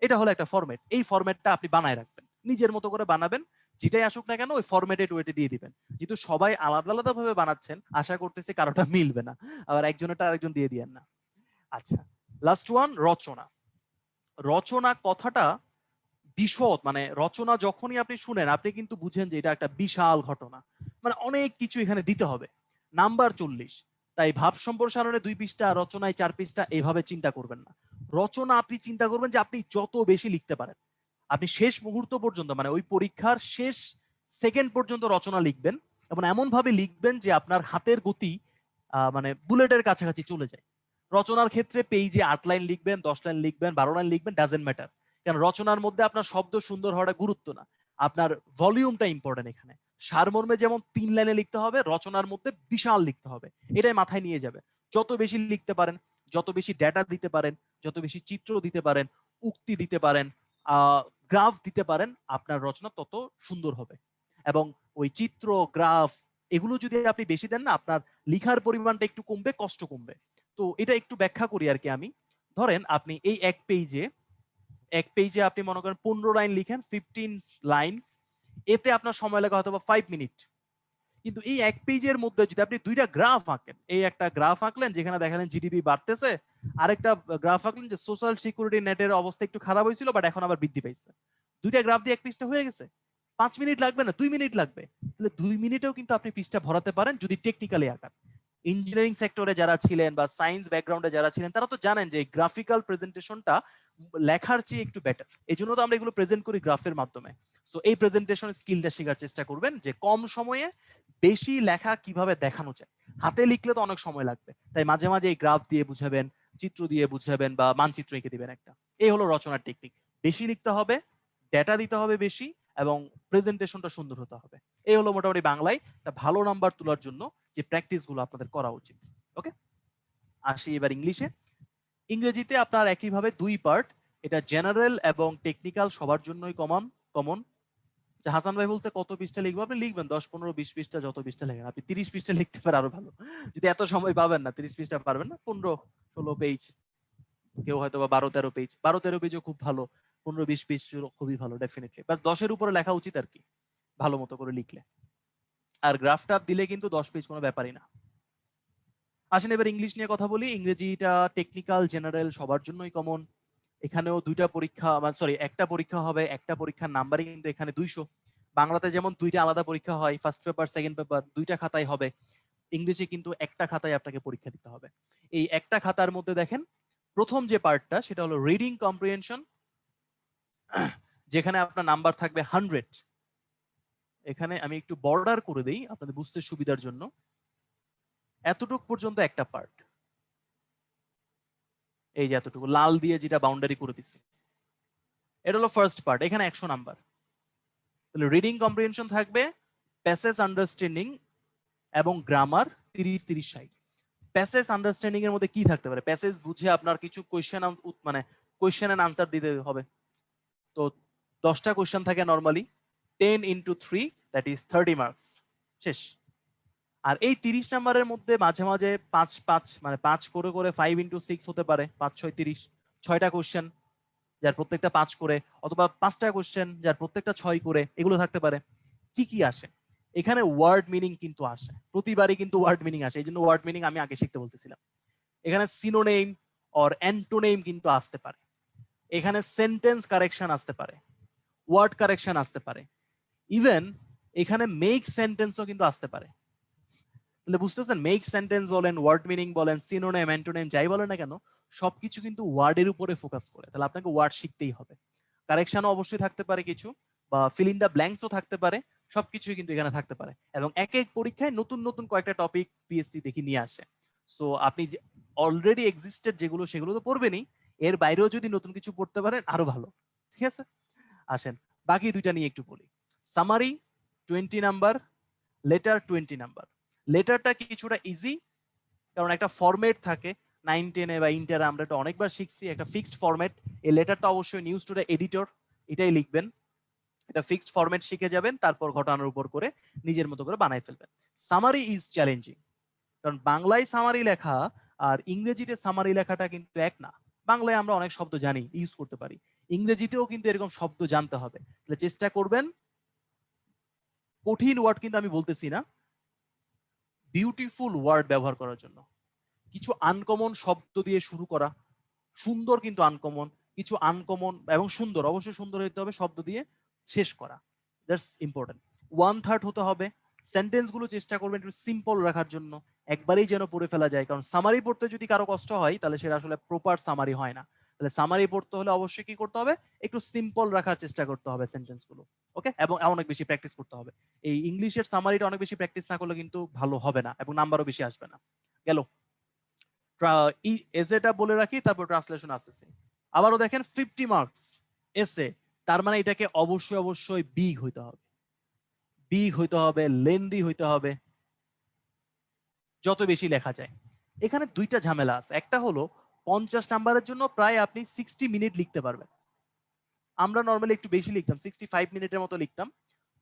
এটা হলো একটা ফরম্যাট। এই ফরম্যাটটা আপনি বানায় রাখবেন, নিজের মতো করে বানাবেন, যেটাই আসুক না কেন ওই ফরম্যাটেড ওয়েতে দিয়ে দিবেন। যেহেতু সবাই আলাদা আলাদা ভাবে বানাচ্ছেন, আশা করতেছি কারোটা মিলবে না, আবার একজনেরটা আরেকজন দিয়ে দিয়েন না। আচ্ছা, লাস্ট ওয়ান, রচনা। রচনা কথাটা বিশদ, মানে রচনা যখনই আপনি শুনেন, আপনি কিন্তু বুঝেন যে এটা একটা বিশাল ঘটনা, মানে অনেক কিছু এখানে দিতে হবে। নাম্বার 40। তাই ভাব সম্প্রসারণে 2 পৃষ্ঠা, রচনায় 4 পৃষ্ঠা, এইভাবে চিন্তা করবেন না। রচনা আপনি চিন্তা করবেন যে আপনি যত বেশি লিখতে পারেন, আপনি শেষ মুহূর্ত পর্যন্ত, মানে ওই পরীক্ষার শেষ সেকেন্ড পর্যন্ত রচনা লিখবেন, এবং এমন ভাবে লিখবেন যে আপনার হাতের গতি মানে বুলেটের কাছাকাছি চলে যায়। রচনার ক্ষেত্রে পেজে 8 লাইন লিখবেন, 10 লাইন লিখবেন, 12 লাইন লিখবেন, ডাজেন্ট ম্যাটার। কারণ রচনার মধ্যে আপনার শব্দ সুন্দর হওয়াটা গুরুত্ব না, আপনার ভলিউমটা ইম্পর্টেন্ট। এখানে সারমর্মে যেমন 3 লাইনে লিখতে হবে, রচনার মধ্যে বিশাল লিখতে হবে, এটাই মাথায় নিয়ে যাবে। যত বেশি লিখতে পারেন, যত বেশি ডেটা দিতে পারেন, যত বেশি চিত্র দিতে পারেন, উক্তি দিতে পারেন, গ্রাফ দিতে পারেন, আপনার রচনা তত সুন্দর হবে। এবং ওই চিত্র, গ্রাফ এগুলো যদি আপনি বেশি দেন না, আপনার লিখার পরিমাণটা একটু কমবে, কষ্ট কমবে। তো এটা একটু ব্যাখ্যা করি আর কি আমি। ধরেন আপনি এই এক পেজে আপনি মনে করেন 15 লাইন লিখেন, 15 লাইনস, এতে আপনার সময় লাগে হয়তো 5 মিনিট। কিন্তু এই এক পেজের মধ্যে যদি আপনি দুইটা গ্রাফ আঁকেন, এই একটা গ্রাফ আঁকলেন যেখানে দেখালেন জিডিপি বাড়তেছে, আরেকটা গ্রাফ আঁকলেন যে সোশ্যাল সিকিউরিটি নেটের অবস্থা একটু খারাপ হয়েছিল বাট এখন আবার বৃদ্ধি পাইছে, দুইটা গ্রাফ দিয়ে এক পৃষ্ঠা হয়ে গেছে। 5 মিনিট লাগবে না, 2 মিনিট লাগবে। তাহলে 2 মিনিটেও কিন্তু আপনি পৃষ্ঠা ভরাতে পারেন যদি টেকনিক্যালি আঁকান। ইঞ্জিনিয়ারিং সেক্টরে যারা ছিলেন বা সায়েন্স ব্যাকগ্রাউন্ডে যারা ছিলেন তারা তো জানেন যে গ্রাফিক্যাল প্রেজেন্টেশনটা লেখার চেয়ে একটু বেটার। এই জন্য তো আমরা এগুলো প্রেজেন্ট করি গ্রাফের মাধ্যমে। সো এই প্রেজেন্টেশন স্কিলটা শেখার চেষ্টা করবেন যে কম সময়ে বেশি লেখা কিভাবে দেখানো যায়। হাতে লিখলে তো অনেক সময় লাগবে, তাই মাঝে মাঝে এই গ্রাফ দিয়ে বুঝাবেন, চিত্র দিয়ে বুঝাবেন বা মানচিত্র এঁকে দিবেন একটা। এই হলো রচনার টেকনিক। বেশি লিখতে হবে, ডেটা দিতে হবে বেশি, এবং প্রেজেন্টেশনটা সুন্দর হতে হবে। এই হলো মোটামুটি বাংলায় একটা ভালো নাম্বার তোলার জন্য যে প্র্যাকটিস গুলো আপনাদের করা উচিত। ওকে, আসি এবার ইংলিশে। ইংরেজিতে আপনার একইভাবে 2 পার্ট, এটা জেনারেল এবং টেকনিক্যাল সবার জন্যই কমন। হাসান ভাই বলছে কত পৃষ্ঠা লিখবো, আপনি লিখবেন 10, 15, 20 পৃষ্ঠা, যত পৃষ্ঠা লেখেন। আপনি 30 পৃষ্ঠা লিখতে পারেন আরো ভালো, যদি এত সময় পাবেন না। 30 পৃষ্ঠা পারবেন না, 15, 16 পেজ, কেউ হয়তো বা 12, 13 পেজ। 12, 13 পেজও খুব ভালো, 15, 20 পেজ খুবই ভালো ডেফিনেটলি। বাস 10-এর উপরে লেখা উচিত আর কি, ভালো মতো করে লিখলে। আর গ্রাফ টাফ দিলে কিন্তু 10 পেজ কোনো ব্যাপারই না। আসেন এবার ইংলিশ নিয়ে কথা বলি। ইংরেজিটা টেকনিক্যাল, জেনারেল সবার জন্যই কমন। এখানেও দুইটা পরীক্ষা, সরি একটা পরীক্ষা হবে, একটা পরীক্ষার নাম্বারই কিন্তু এখানে 200। বাংলাতে যেমন দুইটা আলাদা পরীক্ষা হয়, ফার্স্ট পেপার, সেকেন্ড পেপার, দুইটা খাতায় হবে। ইংলিশে কিন্তু একটা খাতায় আপনাকে পরীক্ষা দিতে হবে। এই একটা খাতার মধ্যে দেখেন প্রথম যে পার্টটা সেটা হলো রিডিং কম্প্রিহেনশন, যেখানে আপনার নাম্বার থাকবে 100। এখানে আমি একটু বর্ডার করে দেই আপনাদের বুঝতে সুবিধার জন্য। এতটুক পর্যন্ত একটা পার্ট, এই যে এতটুকু লাল দিয়ে যেটা বাউন্ডারি করে দিছি, এটা হলো ফার্স্ট পার্ট, এখানে 100 নাম্বার। তাহলে রিডিং কম্প্রিহেনশন থাকবে, প্যাসেজ আন্ডারস্ট্যান্ডিং এবং গ্রামার 30-30 60। প্যাসেজ আন্ডারস্ট্যান্ডিং এর মধ্যে কি থাকতে পারে? প্যাসেজ বুঝে আপনার কিছু কোয়েশ্চেন এন্ড আনসার দিতে হবে। তো 10টা কোয়েশ্চেন থাকে normally, 10 into 3 that is 30 marks, শেষ। আর এই 30 নাম্বারের মধ্যে মাঝে মাঝে 5 মানে 5 করে করে 5 into 6 হতে পারে, 5 6 30, 6টা কোয়েশ্চেন যার প্রত্যেকটা 5 করে, অথবা 5টা কোয়েশ্চেন যার প্রত্যেকটা 6 করে, এগুলো থাকতে পারে। কি কি আসে এখানে? ওয়ার্ড মিনিং কিন্তু আসে, প্রতিবারই কিন্তু ওয়ার্ড মিনিং আসে। এই জন্য ওয়ার্ড মিনিং আমি আগে শিখতে বলতেছিলাম। এখানে সিনোনেম অর অ্যান্টোনেম কিন্তু আসতে পারে, এখানে সেন্টেন্স কারেকশন আসতে পারে, ওয়ার্ড কারেকশন আসতে পারে, ইভেন এখানে মেক সেন্টেন্সও কিন্তু আসতে পারে। তাহলে বুঝতেছেন, মেক সেন্টেন্স বলেন, ওয়ার্ড মিনিং বলেন, সিনোনেম, অ্যান্টোনেম যাই বলেন না কেন, সবকিছু কিন্তু ওয়ার্ডের উপরে ফোকাস করে। তাহলে আপনাকে ওয়ার্ড শিখতেই হবে। কারেকশনও অবশ্যই থাকতে পারে কিছু, বা ফিল ইন দ্য ব্ল্যাঙ্কসও থাকতে পারে, সবকিছুই কিন্তু এখানে থাকতে পারে। এবং এক এক পরীক্ষায় নতুন নতুন কয়েকটা টপিক পিএসসি দেখি নিয়ে আসে। সো আপনি যে অলরেডি এক্সিস্টেড যেগুলো সেগুলো তো পড়বেনই, এর বাইরেও যদি নতুন কিছু পড়তে পারেন আরো ভালো। ঠিক আছে, আসেন বাকি দুইটা নিয়ে একটু বলি। Summary 20 number, letter 20 number. লেটারটা কিছুটা ইজি, কারণ একটা ফরম্যাট থাকে। 9, 10 বা ইন্টারে আমরা এটা অনেকবার শিখছি, একটা ফিক্সড ফরম্যাট। এই লেটারটা অবশ্যই নিউজ টুডে এডিটর এটাই লিখবেন, এটা ফিক্সড ফরম্যাট শিখে যাবেন, তারপর ঘটনার উপর করে নিজের মতো করে বানাই ফেলবেন। সামারি ইজ চ্যালেঞ্জিং, কারণ বাংলায় সামারি লেখা আর ইংরেজিতে সামারি লেখাটা কিন্তু এক না। বাংলায় আমরা অনেক শব্দ জানি, ইউজ করতে পারি, ইংরেজিতেও কিন্তু এরকম শব্দ জানতে হবে। তাহলে চেষ্টা করবেন, কঠিন ওয়ার্ড কিন্তু আমি বলতেছি না, বিউটিফুল ওয়ার্ড ব্যবহার করার জন্য। কিছু আনকমন শব্দ দিয়ে শুরু করা, সুন্দর কিন্তু আনকমন, কিছু আনকমন এবং সুন্দর, অবশ্যই সুন্দর হতে হবে, শব্দ দিয়ে শেষ করা, দ্যাটস ইম্পর্টেন্ট। 1/3 হতে হবে। সেন্টেন্স গুলো চেষ্টা করবেন একটু সিম্পল রাখার জন্য, একবারেই যেন পড়ে ফেলা যায়। কারণ সামারি পড়তে যদি কারো কষ্ট হয় তাহলে সেটা আসলে প্রপার সামারি হয় না। তাহলে সামারি পড়তে হলে অবশ্যই কি করতে হবে? একটু সিম্পল রাখার চেষ্টা করতে হবে সেন্টেন্স গুলো। ওকে, এবং অনেক বেশি প্র্যাকটিস করতে হবে। এই ইংলিশের সামারিটা অনেক বেশি প্র্যাকটিস না করলে কিন্তু ভালো হবে না, এবং নাম্বারও বেশি আসবে না। গেল। এসেটা বলে রাখি, তারপর ট্রান্সলেশন আসতেছে। আবারও দেখেন 50 মার্কস এসে, তার মানে এটাকে অবশ্যই অবশ্যই বিগ হইতে হবে, বিগ হইতে হবে, লেন্দি হইতে হবে, যত বেশি লেখা যায়। এখানে দুইটা ঝামেলা আছে, একটা হলো 50 নাম্বারের জন্য প্রায় আপনি 60 মিনিট লিখতে পারবেন। আমরা নর্মালি একটু বেশি লিখতাম, 65 মিনিটের মতো লিখতাম।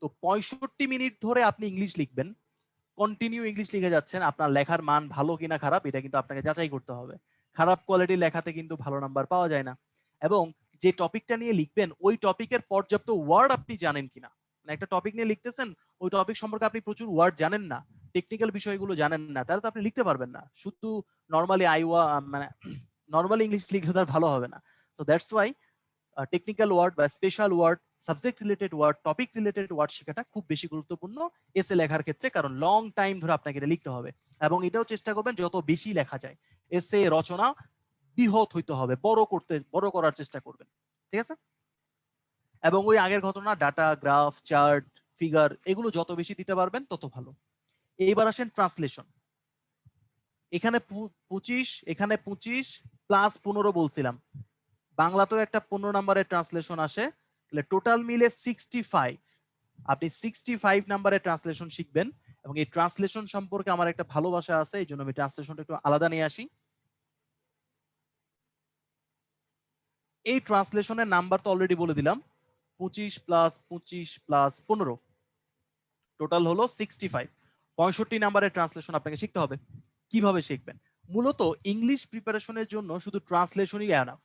তো 65 মিনিট ধরে আপনি ইংলিশ লিখবেন, কন্টিনিউ ইংলিশ লিখে যাচ্ছেন, আপনার লেখার মান ভালো কিনা খারাপ এটা কিন্তু আপনাকে যাচাই করতে হবে। খারাপ কোয়ালিটির লেখাতে কিন্তু ভালো নাম্বার পাওয়া যায় না। এবং যে টপিকটা নিয়ে লিখবেন ওই টপিকের পর্যাপ্ত ওয়ার্ড আপনি জানেন কিনা। মানে একটা টপিক নিয়ে লিখতেছেন, ওই টপিক সম্পর্কে আপনি প্রচুর ওয়ার্ড জানেন না, টেকনিক্যাল বিষয়গুলো জানেন না, তাহলে তো আপনি লিখতে পারবেন না। শুধু নর্মালি মানে নর্মালি ইংলিশ লিখলে তার ভালো হবে না। So that's why technical word বা special word, subject related word, topic related word শেখাটা খুব বেশি গুরুত্বপূর্ণ এসে লেখার ক্ষেত্রে, কারণ লং টাইম ধরে আপনাকে এটা লিখতে হবে। এবং এটাও চেষ্টা করবেন যত বেশি লেখা যায়, এসে রচনা বৃহৎ হইতে হবে, বড় করার চেষ্টা করবেন, ঠিক আছে? এবং ওই আগের ঘটনা, ডাটা, গ্রাফ, চার্ট, ফিগার, এগুলো যত বেশি দিতে পারবেন তত ভালো। এইবার আসেন ট্রান্সলেশন। এখানে 25, এখানে 25 প্লাস 15 বলছিলাম, বাংলাতেও একটা 15 নাম্বারের ট্রান্সলেশন আসে, তাহলে টোটাল মিলে 65। আপনি 65 নাম্বারের ট্রান্সলেশন শিখবেন। এবং এই ট্রান্সলেশন সম্পর্কে আমার একটা ভালোবাসা আছে, এই জন্য আমি ট্রান্সলেশনটা একটু আলাদা নিয়ে আসি। এই ট্রান্সলেশনের নাম্বার তো অলরেডি বলে দিলাম, 25 প্লাস 25 প্লাস 15 টোটাল হলো 65। 65 নাম্বারের ট্রান্সলেশন আপনাকে শিখতে হবে। কিভাবে শিখবেন? মূলত ইংলিশ প্রিপারেশনের জন্য শুধু ট্রান্সলেশনই এনাফ।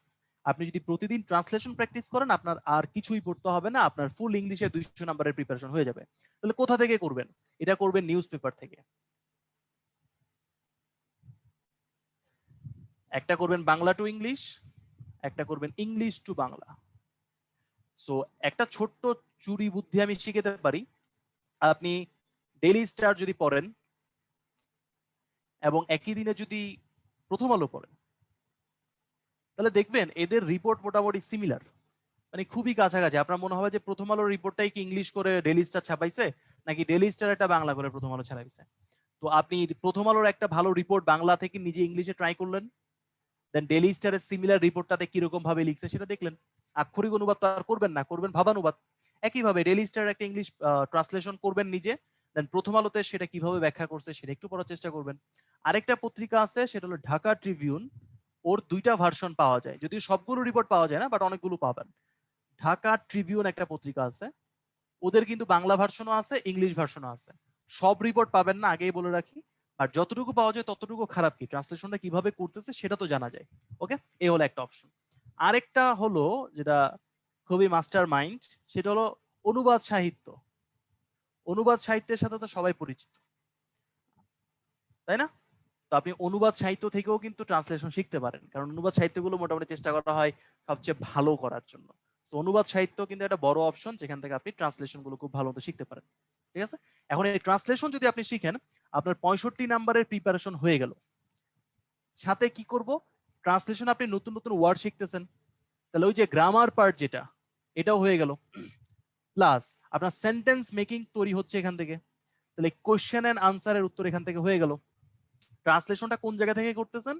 আপনি যদি প্রতিদিন ট্রান্সলেশন প্র্যাকটিস করেন, আপনার আর কিছুই পড়তে হবে না, আপনার ফুল ইংলিশে 200 নাম্বারের প্রিপারেশন হয়ে যাবে। তাহলে কোথা থেকে করবেন? এটা করবেন নিউজ পেপার থেকে। একটা করবেন বাংলা টু ইংলিশ, একটা করবেন ইংলিশ টু বাংলা। সো একটা ছোট্ট চুরি বুদ্ধি আমি শিখাতে পারি। আপনি ডেইলি স্টার যদি পড়েন এবং একই দিনে যদি প্রথম আলো পড়েন, তাহলে দেখবেন এদের রিপোর্ট মোটামুটি সিমিলার, মানে খুবই কাছাকাছি। আপনার মনে হবে যে প্রথম আলোর রিপোর্টটাই কি ইংলিশ করে ডেইলি স্টার ছাপাইছে, নাকি ডেইলি স্টার একটা বাংলা করে প্রথম আলো ছাপাইছে। তো আপনি প্রথম আলোর একটা ভালো রিপোর্ট বাংলা থেকে নিজে ইংলিশে ট্রাই করলেন, দেন ডেইলি স্টারের সিমিলার রিপোর্টটাতে কিরকম ভাবে লিখছে সেটা দেখলেন। আক্ষরিক অনুবাদ তো আর করবেন না, করবেন ভাবানুবাদ। একইভাবে ডেইলি স্টার একটা ইংলিশ ট্রান্সলেশন করবেন নিজে, দেন প্রথম আলোতে সেটা কিভাবে ব্যাখ্যা করছে সেটা একটু পড়ার চেষ্টা করবেন। আরেকটা পত্রিকা আছে, সেটা হলো ঢাকা ট্রিবিউন। ওর দুইটা ভার্সন পাওয়া যায়, যদিও সবগুলো রিপোর্ট পাওয়া যায় না, বাট অনেকগুলো পাবেন। ঢাকা ট্রিবিউন একটা পত্রিকা আছে, ওদের কিন্তু বাংলা ভার্সনও আছে, ইংলিশ ভার্সনও আছে। সব রিপোর্ট পাবেন না, আগেই বলে রাখি। আর যতটুকু পাওয়া যায় ততটুকু খারাপ কি, ট্রান্সলেশনটা কিভাবে করতেছে সেটা তো জানা যায়। ওকে, এই হলো একটা অপশন। আরেকটা হলো যেটা খুবই মাস্টার মাইন্ড, সেটা হলো অনুবাদ সাহিত্য। অনুবাদ সাহিত্যের সাথে তো সবাই পরিচিত, তাই না? তো আপনি অনুবাদ সাহিত্য থেকেও কিন্তু ট্রান্সলেশন শিখতে পারেন, কারণ অনুবাদ সাহিত্যগুলো মোটামুটি চেষ্টা করা হয় সবচেয়ে ভালো করার জন্য। তো অনুবাদ সাহিত্য কিন্তু একটা বড় অপশন, যেখান থেকে আপনি ট্রান্সলেশন গুলো খুব ভালো মতো শিখতে পারেন। ঠিক আছে, এখন এই ট্রান্সলেশন যদি আপনি শিখেন, আপনার 65 নাম্বারের প্রিপারেশন হয়ে গেল। সাথে কি করব, ট্রান্সলেশন আপনি নতুন নতুন ওয়ার্ড শিখতেছেন, তাহলে ওই যে গ্রামার পার্ট যেটা, এটাও হয়ে গেল। প্লাস আপনার সেন্টেন্স মেকিং তৈরি হচ্ছে এখান থেকে, তাহলে কোশ্চেন এন্ড আনসারের উত্তর এখান থেকে হয়ে গেল। ট্রান্সলেশনটা কোন জায়গা থেকে করতেছেন?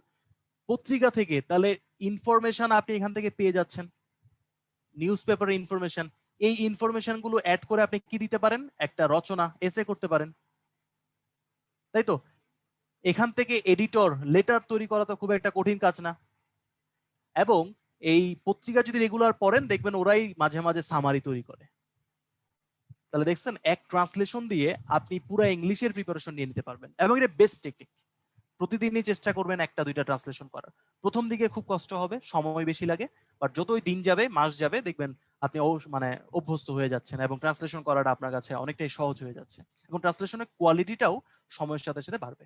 পত্রিকা থেকে, তাহলে ইনফরমেশন আপনি এখান থেকে পেয়ে যাচ্ছেন, নিউজ পেপারের ইনফরমেশন। এই ইনফরমেশন গুলো অ্যাড করে আপনি কি দিতে পারেন? একটা রচনা, এসে করতে পারেন, তাই তো? এখান থেকে এডিটর লেটার তৈরি করা তো খুব একটা কঠিন কাজ না। এবং এই পত্রিকা যদি রেগুলার পড়েন, দেখবেন ওরাই মাঝে মাঝে সামারি তৈরি করে। তাহলে দেখছেন, এক ট্রান্সলেশন দিয়ে আপনি পুরো ইংলিশের প্রিপারেশন নিয়ে নিতে পারবেন। এবং এটা বেস্ট টেকনিক। প্রতিদিনই চেষ্টা করবেন একটা দুইটা ট্রান্সলেশন করার। প্রথম দিকে খুব কষ্ট হবে, সময় বেশি লাগে, বাট যতই দিন যাবে, মাস যাবে, দেখবেন আপনি মানে অভ্যস্ত হয়ে যাচ্ছেন এবং ট্রান্সলেশন করাটা আপনার কাছে অনেকটাই সহজ হয়ে যাচ্ছে, এবং ট্রান্সলেশনের কোয়ালিটিটাও সময়ের সাথে সাথে বাড়বে।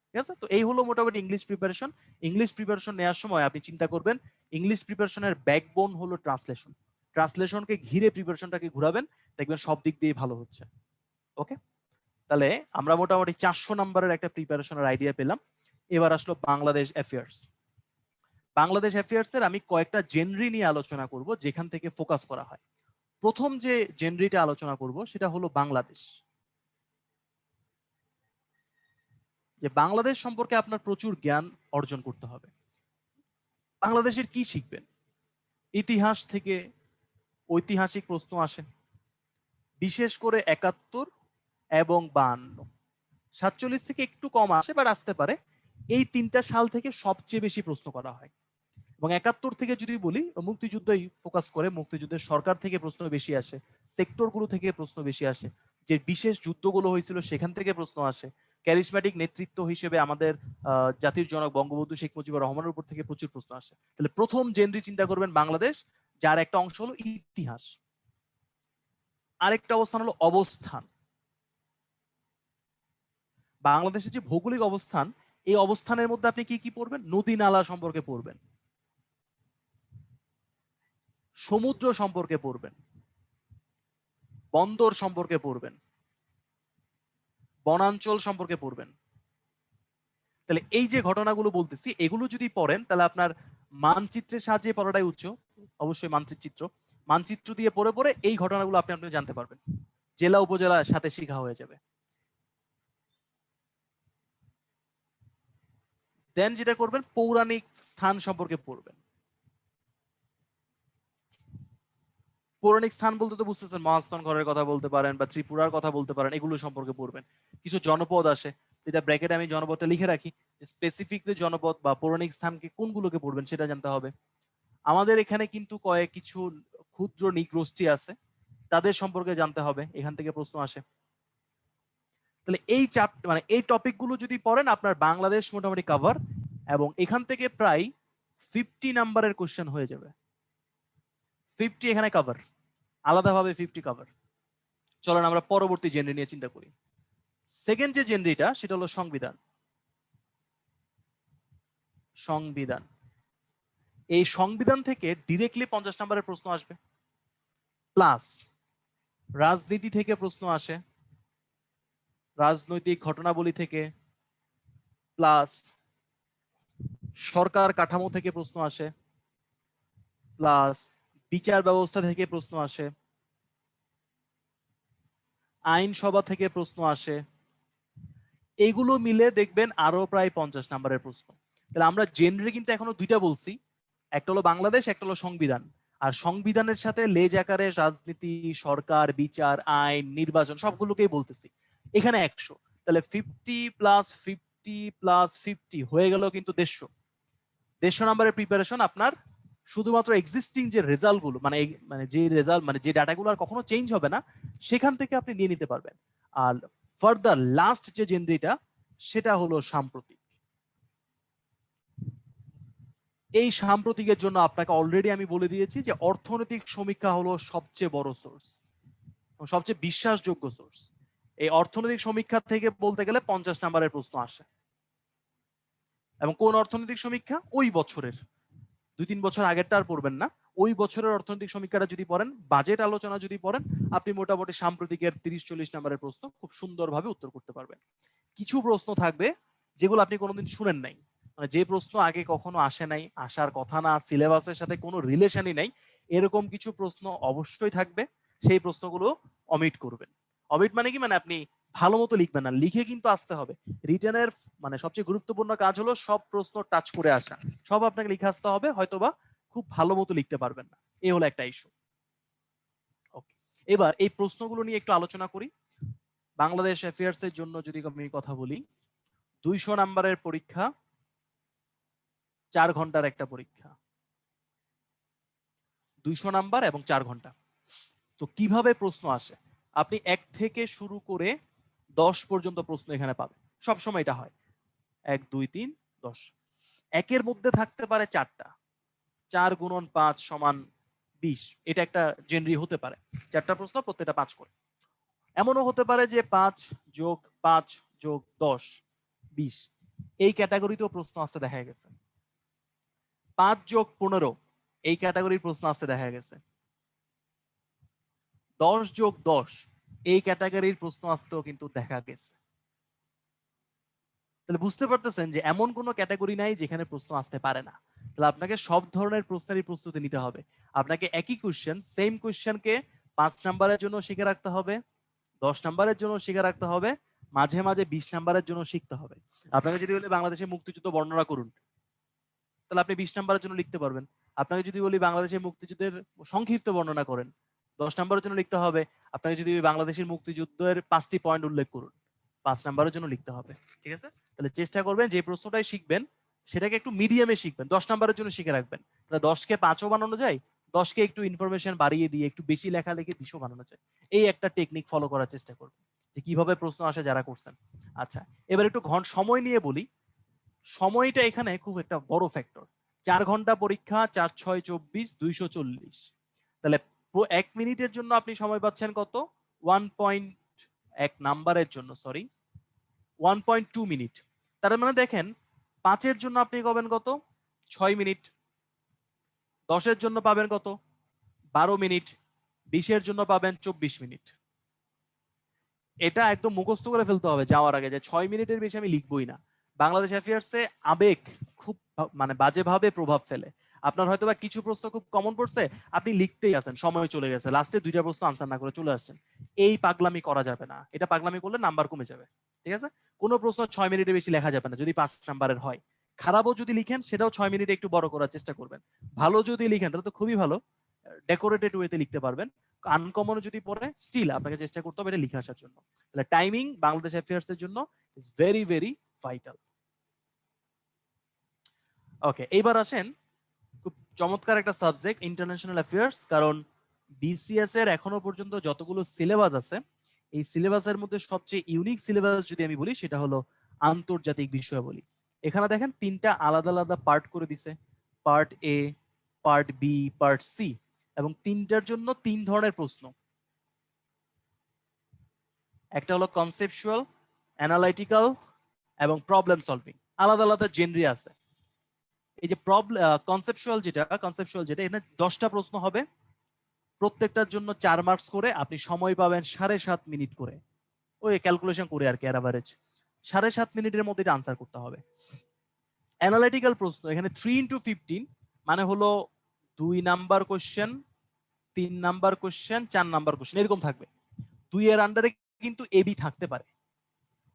ঠিক আছে, তো এই হলো মোটামুটি ইংলিশ প্রিপারেশন। ইংলিশ প্রিপারেশন নেওয়ার সময় আপনি চিন্তা করবেন, ইংলিশ প্রিপারেশনের ব্যাকবোন হলো ট্রান্সলেশন। ট্রান্সলেশনকে ঘিরে প্রিপারেশনটাকে ঘুরাবেন, দেখবেন সব দিক দিয়ে ভালো হচ্ছে। ওকে, তাহলে আমরা মোটামুটি 400 নাম্বারের একটা প্রিপারেশনের আইডিয়া পেলাম। এবার আসলো বাংলাদেশ অ্যাফেয়ার্স। বাংলাদেশ অ্যাফেয়ার্স এর আমি কয়েকটা জেনরি নিয়ে আলোচনা করব, যেখান থেকে ফোকাস করা হয়। প্রথম যে জেনরিটা আলোচনা করব সেটা হলো বাংলাদেশ। যে বাংলাদেশ সম্পর্কে আপনার প্রচুর জ্ঞান অর্জন করতে হবে। বাংলাদেশের কি শিখবেন? ইতিহাস থেকে ঐতিহাসিক প্রশ্ন আসে, বিশেষ করে ৭১ এবং ৫২। ৪৭ থেকে একটু কম আসে বাট আসতে পারে। এই ৩টা সাল থেকে সবচেয়ে বেশি প্রশ্ন করা হয়। এবং ৭১ থেকে যদি বলি, মুক্তিযুদ্ধই ফোকাস করে, মুক্তিযুদ্ধের সরকার থেকে প্রশ্ন বেশি আসে, সেক্টরগুলো থেকে প্রশ্ন বেশি আসে, যে বিশেষ যুদ্ধগুলো হয়েছিল সেখান থেকে প্রশ্ন আসে, ক্যারিসম্যাটিক নেতৃত্ব হিসেবে আমাদের জাতির জনক বঙ্গবন্ধু শেখ মুজিবুর রহমানের উপর থেকে প্রচুর প্রশ্ন আসে। তাহলে প্রথম জেনরি চিন্তা করবেন বাংলাদেশ, যার একটা অংশ হলো ইতিহাস, আরেকটা অবস্থান হলো অবস্থান। বাংলাদেশের যে ভৌগোলিক অবস্থান, এই অবস্থানের মধ্যে আপনি কি কি পড়বেন? নদী নালা সম্পর্কে পড়বেন, সমুদ্র সম্পর্কে পড়বেন, বন্দর সম্পর্কে পড়বেন, বনাঞ্চল সম্পর্কে পড়বেন। তাহলে এই যে ঘটনাগুলো বলতেছি, এগুলো যদি পড়েন তাহলে আপনার মানচিত্রের সাহায্যে পড়াটাই উচ্চ, অবশ্যই মানচিত্র দিয়ে পড়ে পড়ে এই ঘটনাগুলো আপনি জানতে পারবেন, জেলা উপজেলার সাথে শিখা হয়ে যাবে। দেন যেটা করবেন, পৌরাণিক স্থান সম্পর্কে পড়বেন। পৌরাণিক স্থান বলতে তো বুঝতেছেন, মহাস্থানগড়ের কথা বলতে পারেন বা ত্রিপুরার কথা বলতে পারেন, এগুলো সম্পর্কে পড়বেন। কিছু জনপদ আসে, যেটা ব্র্যাকেটে আমি জনপদটা লিখে রাখি, যে স্পেসিফিকলি জনপদ বা পৌরাণিক স্থানকে কোনগুলোকে পড়বেন সেটা জানতে হবে। আমাদের এখানে কিন্তু কিছু ক্ষুদ্র নৃগোষ্ঠী আছে, তাদের সম্পর্কে জানতে হবে, এখান থেকে প্রশ্ন আসে। তাহলে এই এই টপিক গুলো যদি পড়েন, আপনার বাংলাদেশ মোটামুটি কভার, এবং এখান থেকে প্রায় 50 নাম্বারের কোশ্চেন হয়ে যাবে। 50 এখানে কভার, আলাদাভাবে 50 কভার। চলেন আমরা পরবর্তী জেনরি নিয়ে চিন্তা করি। সেকেন্ড যে জেনরিটা, সেটা হলো সংবিধান। সংবিধান, এই সংবিধান থেকে ডিরেক্টলি 50 নাম্বারের প্রশ্ন আসবে, প্লাস রাজনীতি থেকে প্রশ্ন আসে, রাজনৈতিক ঘটনাবলী থেকে, প্লাস সরকার কাঠামো থেকে প্রশ্ন আসে, প্লাস বিচার ব্যবস্থা থেকে প্রশ্ন আসে, আইনসভা থেকে প্রশ্ন আসে। এগুলো মিলে দেখবেন আরো প্রায় 50 নাম্বারের প্রশ্ন। তাহলে আমরা জেনরি কিন্তু এখনো দুইটা বলছি, একটা হলো বাংলাদেশ, একটা হলো সংবিধান। আর সংবিধানের সাথে লেজ আকারে রাজনীতি, সরকার, বিচার, আইন, নির্বাচন সবগুলোকেই বলতেছি। এখানে 100, তাহলে 50+50+50 হয়ে গেল কিন্তু 150 নাম্বারের প্রিপারেশন আপনার শুধুমাত্র এক্সিস্টিং যে রেজাল্ট গুলো, যে ডাটাগুলো আর কখনো চেঞ্জ হবে না, সেখান থেকে আপনি নিয়ে নিতে পারবেন। আর ফার্দার লাস্ট যে জেনরিটা, সেটা হলো সাম্প্রতিক। এই সাম্প্রতিকের জন্য আপনাকে অলরেডি আমি বলে দিয়েছি যে অর্থনৈতিক সমীক্ষা হলো সবচেয়ে বড় সোর্স, সবচেয়ে বিশ্বাসযোগ্য সোর্স। এই অর্থনৈতিক সমীক্ষা থেকে বলতে গেলে 50 নাম্বারের প্রশ্ন আসে। এবং কোন অর্থনৈতিক সমীক্ষা? ওই বছরের, 2-3 বছর আগেরটা আর পড়বেন না, ওই বছরের অর্থনৈতিক সমীক্ষাটা যদি পড়েন, বাজেট আলোচনা যদি পড়েন, আপনি মোটামুটি সাম্প্রতিকের 30-40 নাম্বারের প্রশ্ন খুব সুন্দরভাবে উত্তর করতে পারবেন। কিছু প্রশ্ন থাকবে যেগুলো আপনি কোনোদিন শুনেন নাই, মানে যে প্রশ্ন আগে কখনো আসে নাই, আসার কথা না, সিলেবাসের সাথে কোনো রিলেশনই নাই, এরকম কিছু প্রশ্ন অবশ্যই থাকবে। সেই প্রশ্নগুলো অমিট করবেন। অমিট মানে কি? মানে আপনি ভালো মতো লিখবেন না, লিখে কিন্তু আসতে হবে। রিটেনের সবচেয়ে গুরুত্বপূর্ণ কাজ হলো সব প্রশ্ন টাচ করে আসা, সব আপনাকে লিখে আসতে হবে, হয়তোবা খুব ভালো মতো লিখতে পারবেন না, এই হলো একটা ইস্যু। ওকে, এবার এই প্রশ্নগুলো নিয়ে একটু আলোচনা করি। বাংলাদেশ অ্যাফেয়ার্স এর জন্য যদি আমি কথা বলি, 200 নাম্বারের পরীক্ষা, 4 ঘন্টার একটা পরীক্ষা, 200 নাম্বার এবং 4 ঘন্টা। তো কিভাবে প্রশ্ন আসে? আপনি 1 থেকে শুরু করে 10 পর্যন্ত প্রশ্ন এখানে পাবেন, সবসময় এটা হয়। 1, 2, 3, 10। একের মধ্যে থাকতে পারে 4টা, 4 গুণন 5 সমান 20, এটা একটা জেনরি হতে পারে। 4টা প্রশ্ন, প্রত্যেকটা 5 করে। এমনও হতে পারে যে 5 যোগ 5 যোগ 10 20, এই ক্যাটাগরিতেও প্রশ্ন আসতে দেখা গেছে। 5 যোগ 15, এই ক্যাটাগরির প্রশ্ন আসতে দেখা গেছে। 10 যোগ 10, এই ক্যাটাগরির প্রশ্ন আসতেও কিন্তু দেখা গেছে। তাহলে বুঝতে পারতেছেন যে এমন কোনো ক্যাটাগরি নাই যেখানে প্রশ্ন আসতে পারে না। তাহলে আপনাকে সব ধরনের প্রশ্নেরই প্রস্তুতি নিতে হবে। আপনাকে একই কোশ্চেন, সেম কোশ্চেনকে 5 নাম্বারের জন্য শিখে রাখতে হবে, 10 নাম্বারের জন্য শিখে রাখতে হবে, মাঝে মাঝে 20 নাম্বারের জন্য শিখতে হবে। আপনাকে যদি বলি বাংলাদেশের মুক্তিযুদ্ধ বর্ণনা করুন, তাহলে আপনি 20 নাম্বারের জন্য লিখতে পারবেন। আপনাকে যদি বলি বাংলাদেশের মুক্তিযুদ্ধের সংক্ষিপ্ত বর্ণনা করেন, 10 নাম্বারের জন্য লিখতে হবে। আপনাকে যদি বাংলাদেশের মুক্তিযুদ্ধের 5টি পয়েন্ট উল্লেখ করুন, 5 নাম্বারের জন্য লিখতে হবে। ঠিক আছে? তাহলে চেষ্টা করবেন যে প্রশ্নটাই শিখবেন সেটাকে একটু মিডিয়ামে শিখবেন, 10 নাম্বারের জন্য শিখে রাখবেন। তাহলে 10কে 5ও বানানো যায়, 10কে একটু ইনফরমেশন বাড়িয়ে দিয়ে একটু বেশি লেখালেখি 20ও বানানো যায়। এই একটা টেকনিক ফলো করার চেষ্টা করবেন যে কিভাবে প্রশ্ন আসে যারা করছেন। আচ্ছা, এবার একটু সময় নিয়ে বলি। সময়টা এখানে খুব একটা বড় ফ্যাক্টর। 4 ঘন্টা পরীক্ষা, 4 6 24 240। তাহলে 1 মিনিটের জন্য আপনি সময় পাচ্ছেন কত? 1.1 নাম্বারের জন্য 1.2 মিনিট। তার মানে দেখেন 5 এর জন্য আপনি পাবেন কত? 6 মিনিট। 10 এর জন্য পাবেন কত? 12 মিনিট। 20 এর জন্য পাবেন 24 মিনিট। এটা একদম মুখস্থ করে ফেলতে হবে যাওয়ার আগে যে 6 মিনিটের বেশি আমি লিখবই না। বাংলাদেশ অ্যাফেয়ার্সে আবেগ খুব মানে বাজেভাবে প্রভাব ফেলে। আপনার হয়তো বা কিছু প্রশ্ন খুব কমন পড়ছে, আপনি লিখতেই আছেন, সময় চলে গেছে, লাস্টে 2টা প্রশ্ন আনসার না করে চলে আসছেন। এই পাগলামি করা যাবে না। এটা পাগলামি করলে নাম্বার কমে যাবে। ঠিক আছে? কোনো প্রশ্ন 6 মিনিটের বেশি লেখা যাবে না যদি 5 নাম্বারের হয়। খারাপও যদি লিখেন সেটাও 6 মিনিটে একটু বড় করার চেষ্টা করবেন। ভালো যদি লিখেন তাহলে তো খুবই ভালো, ডেকোরেটেড ওয়েতে লিখতে পারবেন। আনকমন যদি পড়ে স্টিল আপনাকে চেষ্টা করতে হবে এটা লিখে আসার জন্য। তাহলে টাইমিং বাংলাদেশ অ্যাফেয়ার্স এর জন্য ইজ ভেরি ভেরি ভাইটাল। ওকে, এইবার আসেন খুব চমৎকার একটা সাবজেক্ট ইন্টারন্যাশনাল অ্যাফেয়ার্স। কারণ বিসিএস এর এখনো পর্যন্ত যতগুলো সিলেবাস আছে, এই সিলেবাসের মধ্যে সবচেয়ে ইউনিক সিলেবাস যদি আমি বলি সেটা হলো আন্তর্জাতিক বিষয়াবলী। এখানে দেখেন 3টা আলাদা আলাদা পার্ট করে দিছে, part A, part B, part C, এবং 3টার জন্য 3 ধরনের প্রশ্ন। একটা হলো কনসেপচুয়াল, অ্যানালাইটিক্যাল এবং প্রবলেম সলভিং। আলাদা আলাদা জেনরি আছে। এই যে কনসেপচুয়াল যেটা এখানে 10টা প্রশ্ন হবে, প্রত্যেকটার জন্য 4 মার্কস করে। আপনি সময় পাবেন 7.5 মিনিট করে, ওই ক্যালকুলেশন করে আর কি, অ্যাভারেজ 7.5 মিনিটের মধ্যে এটা আনসার করতে হবে। অ্যানালাইটিক্যাল প্রশ্ন এখানে 3x15, মানে হলো 2 number question, 3 number question, 4 number question, এরকম থাকবে। 2 এর আন্ডারে কিন্তু এবি থাকতে পারে,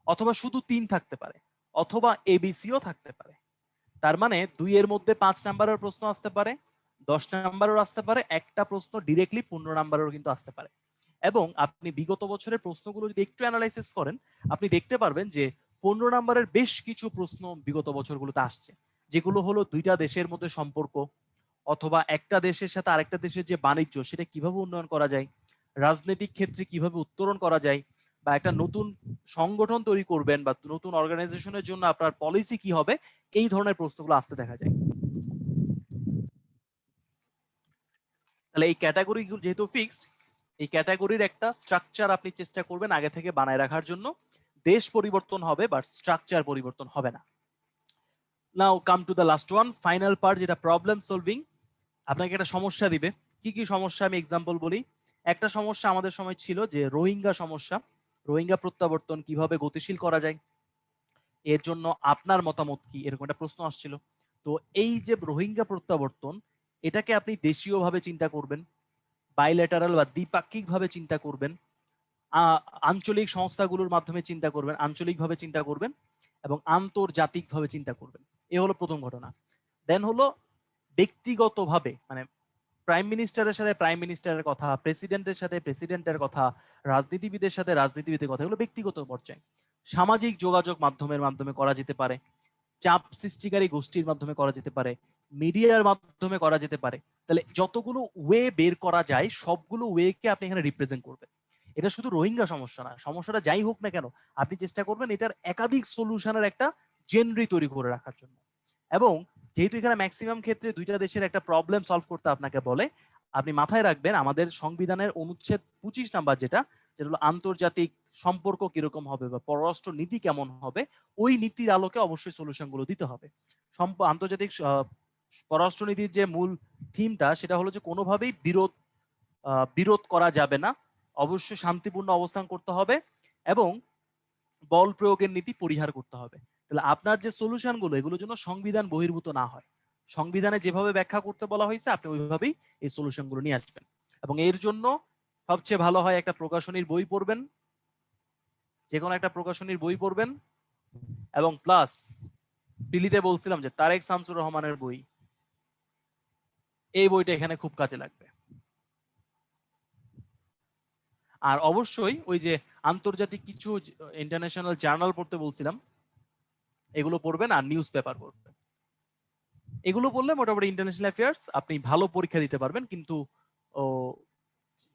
অথবা শুধু 3 থাকতে পারে, অথবা এবিসিও থাকতে পারে। তার মানে 2 এর মধ্যে 5 নাম্বারের প্রশ্ন আসতে পারে, 10 নাম্বারের আসতে পারে, একটা প্রশ্ন ডিরেক্টলি 15 নাম্বারেরও কিন্তু আসতে পারে। এবং আপনি বিগত বছরের প্রশ্নগুলো যদি একটু অ্যানালাইসিস করেন, আপনি দেখতে পারবেন যে 15 নাম্বারের বেশ কিছু প্রশ্ন বিগত বছরগুলোতে আসছে, যেগুলো হলো 2টা দেশের মধ্যে সম্পর্ক, অথবা একটা দেশের সাথে আরেকটা দেশের যে বাণিজ্য সেটা কিভাবে উন্নয়ন করা যায়, রাজনৈতিক ক্ষেত্রে কিভাবে উত্তরণ করা যায়, বা একটা নতুন সংগঠন তৈরি করবেন বা নতুন অর্গানাইজেশনের জন্য আপনার পলিসি কি হবে, এই ধরনের প্রশ্নগুলো আসতে দেখা যায়। তাহলে এই ক্যাটাগরি যেহেতু ফিক্সড, এই ক্যাটাগরির একটা স্ট্রাকচার আপনি চেষ্টা করবেন আগে থেকে বানায় রাখার জন্য। দেশ পরিবর্তন হবে বাট স্ট্রাকচার পরিবর্তন হবে না। Now come to the last one, final part, যেটা প্রবলেম সলভিং। আপনাকে একটা সমস্যা দিবে। কি কি সমস্যা আমি এক্সাম্পল বলি। একটা সমস্যা আমাদের সময় ছিল যে রোহিঙ্গা সমস্যা, রোহিঙ্গা প্রত্যাবর্তন কিভাবে গতিশীল করা যায়, এর জন্য আপনার মতামত কি, এরকম একটা প্রশ্ন আসছিল। তো এই যে রোহিঙ্গা প্রত্যাবর্তন, এটাকে আপনি দেশীয়ভাবে চিন্তা করবেন, বাইলেটারাল বা দ্বিপাক্ষিক ভাবে চিন্তা করবেন, আঞ্চলিক সংস্থাগুলোর মাধ্যমে চিন্তা করবেন, আঞ্চলিকভাবে চিন্তা করবেন, এবং আন্তর্জাতিকভাবে চিন্তা করবেন। এ হলো প্রথম ঘটনা। দেন হলো ব্যক্তিগতভাবে, মানে প্রাইম মিনিস্টারের সাথে প্রাইম মিনিস্টারের কথা, প্রেসিডেন্টের সাথে প্রেসিডেন্টের কথা, রাজনীতিবিদের সাথে রাজনীতিবিদের কথা, এগুলো ব্যক্তিগত পর্যায়ে। সামাজিক যোগাযোগ মাধ্যমে করা যেতে পারে, চাপ সৃষ্টিকারী গোষ্ঠীর মাধ্যমে করা যেতে পারে, মিডিয়ার মাধ্যমে করা যেতে পারে। তাহলে যতগুলো ওয়ে বের করা যায় সবগুলো ওয়েকে আপনি এখানে রিপ্রেজেন্ট করবেন। এটা শুধু রোহিঙ্গা সমস্যা না, সমস্যাটা যাই হোক না কেন আপনি চেষ্টা করবেন এটার একাধিক সলিউশনের একটা জেনরি তৈরি করে রাখার জন্য। এবং যেহেতু এখানে ম্যাক্সিমাম ক্ষেত্রে 2টা দেশের একটা প্রবলেম সলভ করতে আপনাকে বলে, আপনি মাথায় রাখবেন আমাদের সংবিধানের অনুচ্ছেদ 25 নাম্বার যেটা হলো আন্তর্জাতিক সম্পর্ক কিরকম হবে বা পররাষ্ট্র নীতি কেমন হবে, ওই নীতির আলোকে অবশ্যই সলিউশন গুলো দিতে হবে। আন্তর্জাতিক পররাষ্ট্রনীতির যে মূল থিমটা সেটা হলো যে কোনোভাবেই বিরোধ করা যাবে না, অবশ্যই শান্তিপূর্ণ অবস্থান করতে হবে, এবং বল প্রয়োগের নীতি পরিহার করতে হবে। তাহলে আপনার যে সলিউশন গুলো এগুলোর জন্য সংবিধান বহির্ভূত না হয়, সংবিধানে যেভাবে ব্যাখ্যা করতে বলা হয়েছে আপনি ওইভাবেই এই সলিউশন গুলো নিয়ে আসবেন। এবং এর জন্য সবচেয়ে ভালো হয় একটা প্রকাশনীর বই পড়বেন, যে কোনো একটা প্রকাশনীর বই পড়বেন, এবং প্লাস প্রিলিতে বলছিলাম যে তারেক শামসুর রহমানের বই, এই বইটা এখানে খুব কাজে লাগবে। আর অবশ্যই ওই যে আন্তর্জাতিক কিছু ইন্টারন্যাশনাল জার্নাল পড়তে বলছিলাম, এগুলো পড়বেন, আর নিউজ পেপার পড়বেন। এগুলো পড়লে মোটামুটি ইন্টারন্যাশনাল অ্যাফেয়ার্স আপনি ভালো পরীক্ষা দিতে পারবেন। কিন্তু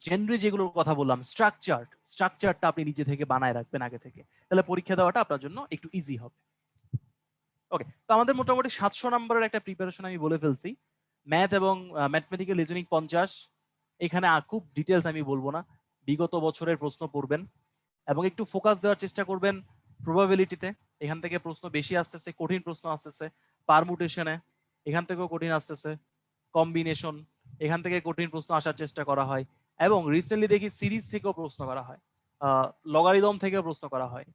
জেনারেলি যেগুলোর কথা বললাম, স্ট্রাকচারটা আপনি নিজে থেকে বানায় রাখবেন আগে থেকে, তাহলে পরীক্ষা দেওয়াটা আপনার জন্য একটু ইজি হবে। ওকে, তো আমাদের মোটামুটি 700 নম্বরের একটা প্রিপারেশন আমি বলে ফেলছি। ম্যাথ এবং ম্যাথমেটিক্যাল রিজনিং 50। এখানে খুব ডিটেলস আমি বলবো না, বিগত বছরের প্রশ্ন পড়বেন এবং একটু ফোকাস দেওয়ার চেষ্টা করবেন প্রবাবিলিটিতে। এখান থেকে প্রশ্ন বেশি আসতেছে, কঠিন প্রশ্ন আসতেছে। পারমুটেশনে এখান থেকেও কঠিন আসতেছে। কম্বিনেশন এখান থেকে কঠিন প্রশ্ন আসার চেষ্টা করা হয়, এবং রিসেন্টলি দেখি সিরিজ থেকেও প্রশ্ন করা হয়, লগারিদম থেকেও প্রশ্ন করা হয়,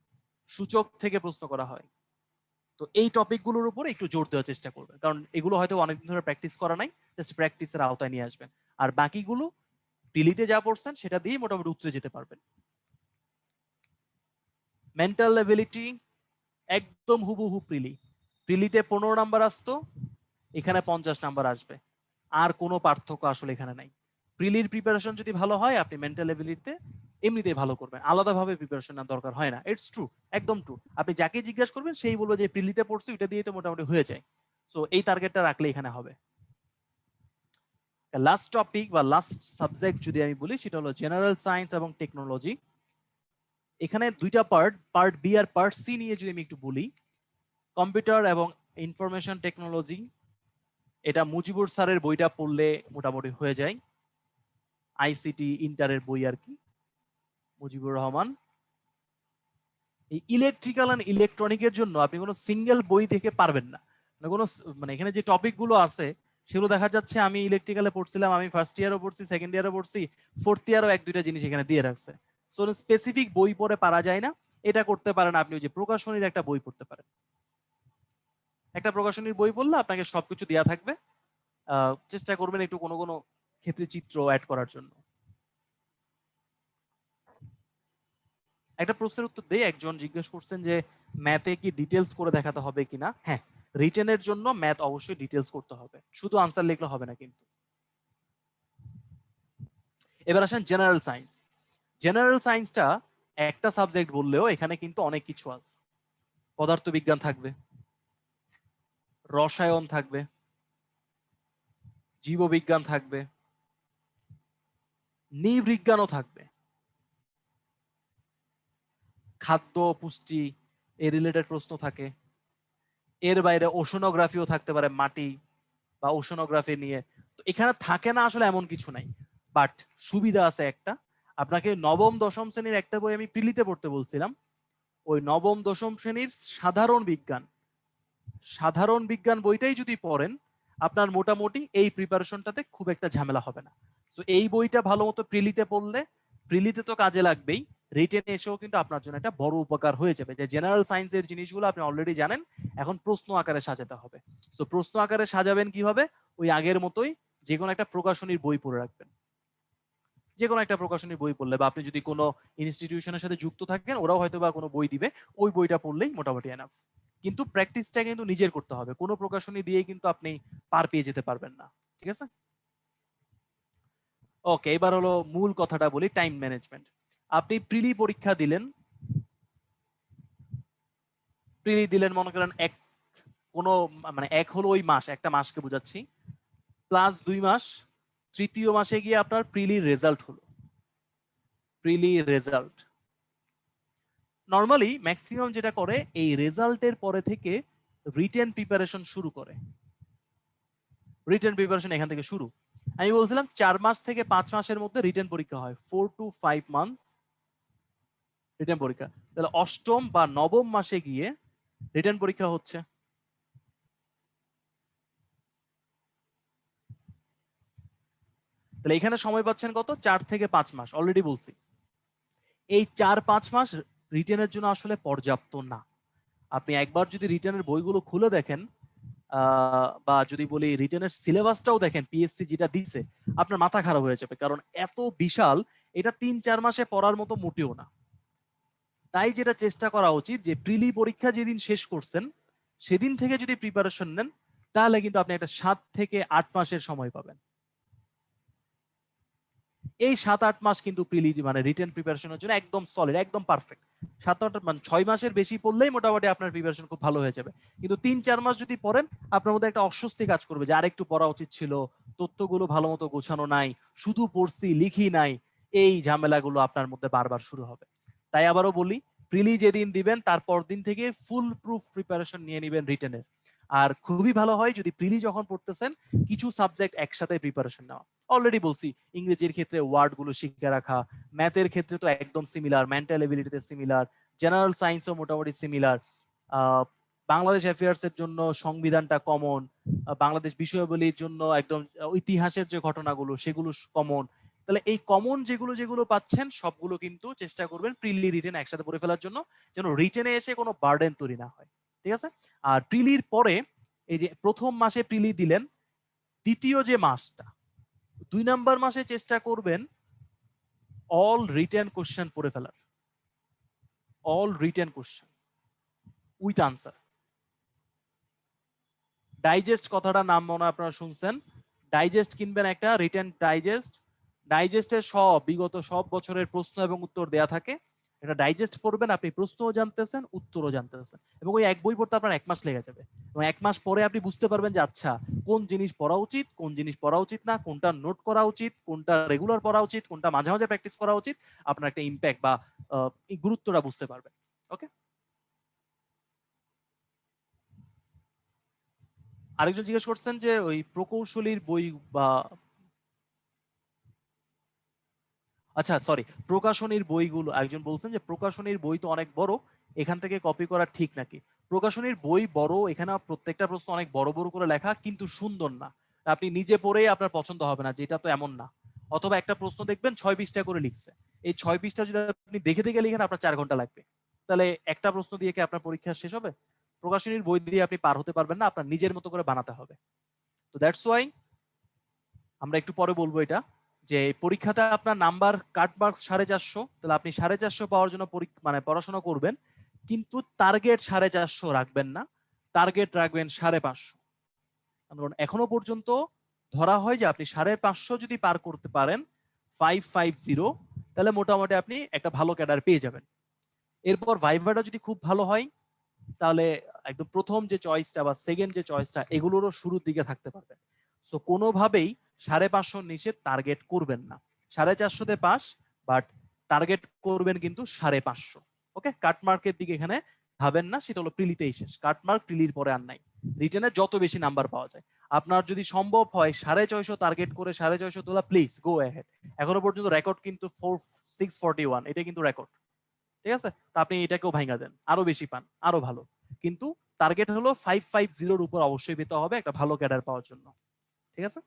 সূচক থেকে প্রশ্ন করা হয়। তো এই টপিকগুলোর উপর একটু জোর দেওয়ার চেষ্টা করবেন, কারণ এগুলো হয়তো অনেকদিন ধরে প্র্যাকটিস করা নাই, জাস্ট প্র্যাকটিসের আওতায় নিয়ে আসবেন। আর বাকিগুলো প্রিলিতে যা পড়ছেন সেটা দিয়ে মোটামুটি উত্তরে যেতে পারবেন। মেন্টাল এবিলিটি একদম হুবহু প্রিলিতে 15 নাম্বার আসতো, এখানে 50 নাম্বার আসবে। আর কোনো পার্থক্য আসলে এখানে নাই। প্রিলির প্রিপারেশন যদি ভালো হয়, আপনি মেন্টাল এবিলিটিতে এমনিতেই ভালো করবেন, আলাদাভাবে প্রিপারেশন নেওয়ার দরকার হয় না। ইটস ট্রু, একদম ট্রু। আপনি যাকে জিজ্ঞাসা করবেন সেই বলবে যে প্রিলিতে পড়ছি, ওইটা দিয়ে তো মোটামুটি হয়ে যায়। সো এই টার্গেটটা রাখলে এখানে হবে। লাস্ট টপিক বা লাস্ট সাবজেক্ট যদি আমি বলি, সেটা হলো জেনারেল সায়েন্স এবং টেকনোলজি। এখানে দুইটা পার্ট বি আর পার্ট সি নিয়ে যদি আমি একটু বলি, কম্পিউটার এবং ইনফরমেশন টেকনোলজি, এটা মুজিবুর স্যারের বইটা পড়লে মোটামুটি হয়ে যায়। আইসিটি ইন্টারের বই আর কি, মুজিবুর রহমান। এই ইলেকট্রিক্যাল এন্ড ইলেকট্রনিকের জন্য আপনি কোনো সিঙ্গেল বই থেকে পারবেন না। মানে এখানে যে টপিক গুলো আছে সেগুলো দেখা যাচ্ছে, আমি ইলেকট্রিক্যালে পড়ছিলাম, আমি ফার্স্ট ইয়ারও পড়ছি, সেকেন্ড ইয়ারও পড়ছি, ফোর্থ ইয়ারও এক দুইটা জিনিস এখানে দিয়ে রাখছে। সো স্পেসিফিক বই পড়ে পারা যায় না। এটা করতে পারেন আপনি ওই যে প্রকাশনীর একটা বই পড়তে পারেন। একটা প্রকাশনীর বই পড়লে আপনাকে সবকিছু দেওয়া থাকবে, চেষ্টা করবেন একটু কোনো কোনো ক্ষেত্রে চিত্র অ্যাড করার জন্য। একটা প্রশ্নের উত্তর দেই। একজন জিজ্ঞেস করছেন যে ম্যাথে কি ডিটেলস করে দেখাতে হবে কিনা। হ্যাঁ, রিটেনের জন্য ম্যাথ অবশ্যই ডিটেলস করতে হবে, শুধু আনসার লিখলে হবে না কিন্তু। এবার আসেন জেনারেল সায়েন্স। জেনারেল সায়েন্সটা একটা সাবজেক্ট বললেও এখানে কিন্তু অনেক কিছু আছে। পদার্থবিজ্ঞান থাকবে, রসায়ন থাকবে, জীববিজ্ঞান থাকবে, নৃবিজ্ঞানও থাকবে, খাদ্য পুষ্টি এর রিলেটেড প্রশ্ন থাকে। এর বাইরে ওশনোগ্রাফিও থাকতে পারে, মাটি বা ওশনোগ্রাফি নিয়ে। তো এখানে থাকে না আসলে এমন কিছু নাই, বাট সুবিধা আছে একটা। আপনাকে নবম দশম শ্রেণীর একটা বই আমি প্রিলিতে পড়তে বলছিলাম, ওই নবম দশম শ্রেণীর সাধারণ বিজ্ঞান বইটাই যদি পড়েন, আপনার মোটামুটি এই প্রিপারেশনটাতে খুব একটা ঝামেলা হবে না। তো এই বইটা ভালো মতো প্রিলিতে পড়লে, প্রিলিতে তো কাজে লাগবেই, রিটেনে এসেও কিন্তু আপনার জন্য একটা বড় উপকার হয়ে যাবে। যে জেনারেল সায়েন্সের জিনিসগুলো আপনি অলরেডি জানেন, এখন প্রশ্ন আকারে সাজাতে হবে। তো প্রশ্ন আকারে সাজাবেন কিভাবে? ওই আগের মতোই যে কোনো একটা প্রকাশনীর বই পড়ে রাখবেন। যে কোনো একটা প্রকাশনীর বই পড়লে, বা আপনি যদি কোনো ইনস্টিটিউশনের সাথে যুক্ত থাকেন, ওরাও হয়তো বা কোনো বই দিবে, ওই বইটা পড়লেই মোটামুটি এনাফ। কিন্তু প্র্যাকটিসটা কিন্তু নিজের করতে হবে, কোনো প্রকাশনী দিয়েই কিন্তু আপনি পার পেয়ে যেতে পারবেন না। ঠিক আছে? ওকে, এবার হলো মূল কথাটা বলি, টাইম ম্যানেজমেন্ট। আপনি প্রিলি পরীক্ষা দিলেন, মনে করেন এক হলো ওই মাস, একটা মাসকে বোঝাচ্ছি, প্লাস 2 মাস, তৃতীয় মাসে গিয়ে আপনার প্রিলি রেজাল্ট হলো। নর্মালি ম্যাক্সিমাম যেটা করে, এই রেজাল্টের পরে থেকে রিটেন প্রিপারেশন শুরু করে। রিটেন প্রিপারেশন এখান থেকে শুরু। আমি বলছিলাম 4 মাস থেকে 5 মাসের মধ্যে রিটেন পরীক্ষা হয়, 4 to 5 months রিটেন পরীক্ষা। তাহলে অষ্টম বা নবম মাসে গিয়ে রিটেন পরীক্ষা হচ্ছে। তাহলে এখানে সময় পাচ্ছেন কত? 4 থেকে 5 মাস। অলরেডি বলছি, এই 4-5 মাস রিটেনের জন্য আসলে পর্যাপ্ত না। আপনি একবার যদি রিটেনের বইগুলো খুলে দেখেন, বা যদি বলি রিটেনের সিলেবাসটাও দেখেন, পিএসসি যেটা দিচ্ছে, আপনার মাথা খারাপ হয়ে যাবে, কারণ এত বিশাল, এটা 3-4 মাসে পড়ার মতো মোটেও না। তাই যেটা চেষ্টা করা উচিত যে প্রিলি পরীক্ষা যেদিন শেষ করছেন সেদিন থেকে যদি প্রিপারেশন নেন তাহলে কিন্তু আপনি একটা 7 থেকে 8 মাসের সময় পাবেন। এই 7-8 মাস কিন্তু প্রিলি মানে রিটেন প্রিপারেশনের জন্য একদম সলিড, একদম পারফেক্ট। 7-8 মানে 6 মাসের বেশি পড়লেই মোটামুটি আপনার প্রিপারেশন খুব ভালো হয়ে যাবে। কিন্তু 3-4 মাস যদি পড়েন আপনার মধ্যে একটা অস্বস্তি কাজ করবে যে আরেকটু পড়া উচিত ছিল, তথ্যগুলো ভালো মতো গোছানো নাই, শুধু পড়ছি লিখি নাই, এই ঝামেলাগুলো আপনার মধ্যে বারবার শুরু হবে। তাই আবারও বলি, প্রিলি যেদিন দিবেন তারপর দিন থেকে ফুল প্রুফ প্রিপারেশন নিয়ে নেবেন রিটেনের। আর খুবই ভালো হয় যদি প্রিলি যখন পড়তেছেন কিছু সাবজেক্ট একসাথে প্রিপারেশন নেওয়া। অলরেডি বলছি ইংরেজির ক্ষেত্রে ওয়ার্ড গুলো শিখে রাখা, ম্যাথের ক্ষেত্রে তো একদম সিমিলার, মেন্টাল এবিলিটিতে সিমিলার, জেনারেল সায়েন্সও মোটামুটি সিমিলার, বাংলাদেশ অ্যাফেয়ার্স এর জন্য সংবিধানটা কমন, বাংলাদেশ বিষয়াবলীর জন্য একদম ইতিহাসের যে ঘটনাগুলো সেগুলো কমন। তাহলে এই কমন যেগুলো যেগুলো পাচ্ছেন সবগুলো কিন্তু চেষ্টা করবেন প্রিলি রিটেন একসাথে পড়ে ফেলার জন্য, যেন রিটেনে এসে কোনো বার্ডেন তৈরি না হয়। ঠিক আছে? আর প্রিলির পরে এই যে প্রথম মাসে প্রিলি দিলেন, দ্বিতীয় যে মাসটা 2 নাম্বার মাসে চেষ্টা করবেন অল রিটেন কোশ্চেন পড়ে ফেলার। All written question with answer. Digest কথাটা নাম মনে আপনারা শুনছেন, ডাইজেস্ট কিনবেন একটা রিটেন ডাইজেস্ট। ডাইজেস্টের বিগত সব বছরের প্রশ্ন এবং উত্তর দেয়া থাকে, এটা ডাইজেস্ট পড়বেন, আপনি প্রশ্নও জানতেছেন উত্তরও জানতেছেন, এবং ওই এক বই পড়তে আপনার 1 মাস লেগে যাবে। এবং 1 মাস পরে আপনি বুঝতে পারবেন যে আচ্ছা কোন জিনিস পড়া উচিত, কোন জিনিস পড়া উচিত না, কোনটা নোট করা উচিত, কোনটা রেগুলার পড়া উচিত, কোনটা মাঝে মাঝে প্র্যাকটিস করা উচিত। আপনার একটা ইম্প্যাক্ট বা এই গুরুত্বটা বুঝতে পারবেন। ওকে, আরেকজন জিজ্ঞেস করছেন যে ওই প্রকৌশলীর বই বা আচ্ছা সরি প্রকাশনীর বইগুলো, একজন বলছেন যে প্রকাশনীর বই তো অনেক বড়, এখান থেকে কপি করা ঠিক নাকি? প্রকাশনীর বই বড়, এখানে প্রত্যেকটা প্রশ্ন অনেক বড় বড় করে লেখা, কিন্তু সুন্দর না। আপনি নিজে পড়েই আপনার পছন্দ হবে না, যেটা তো এমন না। অথবা একটা প্রশ্ন দেখবেন 6 পৃষ্ঠা করে লিখছে, এই 6 পৃষ্ঠা যদি আপনি দেখে দেখে লিখেন আপনার 4 ঘন্টা লাগবে। তাহলে একটা প্রশ্ন দিয়ে কি আপনার পরীক্ষা শেষ হবে? প্রকাশনীর বই দিয়ে আপনি পার হতে পারবেন না, আপনার নিজের মতো করে বানাতে হবে। তো দ্যাটস ওয়াই আমরা একটু পরে বলবো এটা, যে পরীক্ষাতে আপনার নাম্বার কাট মার্কস 450, তাহলে আপনি 450 পাওয়ার জন্য মানে পড়াশোনা করবেন, কিন্তু টার্গেট 450 রাখবেন না, টার্গেট রাখবেন 550। কারণ এখনো পর্যন্ত ধরা হয় যে আপনি 550 যদি পার করতে পারেন 550, তাহলে মোটামুটি আপনি একটা ভালো ক্যাডার পেয়ে যাবেন। এরপর ভাইভাটা যদি খুব ভালো হয় তাহলে একদম প্রথম যে চয়েসটা বা সেকেন্ড যে চয়েসটা এগুলোরও শুরুর দিকে থাকতে পারবেন। সো কোনোভাবেই 550 নিচে টার্গেট করবেন না, 450 পাস, বাট টার্গেট করবেন কিন্তু 550। ওকে, কাটমার্কের দিকে এখানে ভাবেন না, সেটা হলো প্রিলিতেই শেষ। কাটমার্ক প্রিলির পরে আর নাই, রিটেনে যত বেশি নাম্বার পাওয়া যায়। আপনার যদি সম্ভব হয় 650 টার্গেট করে 650 তোলা, প্লিজ গো অ্যাহেড। এখনো পর্যন্ত রেকর্ড কিন্তু 641, এটা কিন্তু রেকর্ড। ঠিক আছে, তা আপনি এটাকেও ভাঙা দেন, আরো বেশি পান আরো ভালো, কিন্তু টার্গেট হলো 550 উপর অবশ্যই পেতে হবে একটা ভালো ক্যাডার পাওয়ার জন্য। ঠিক আছে,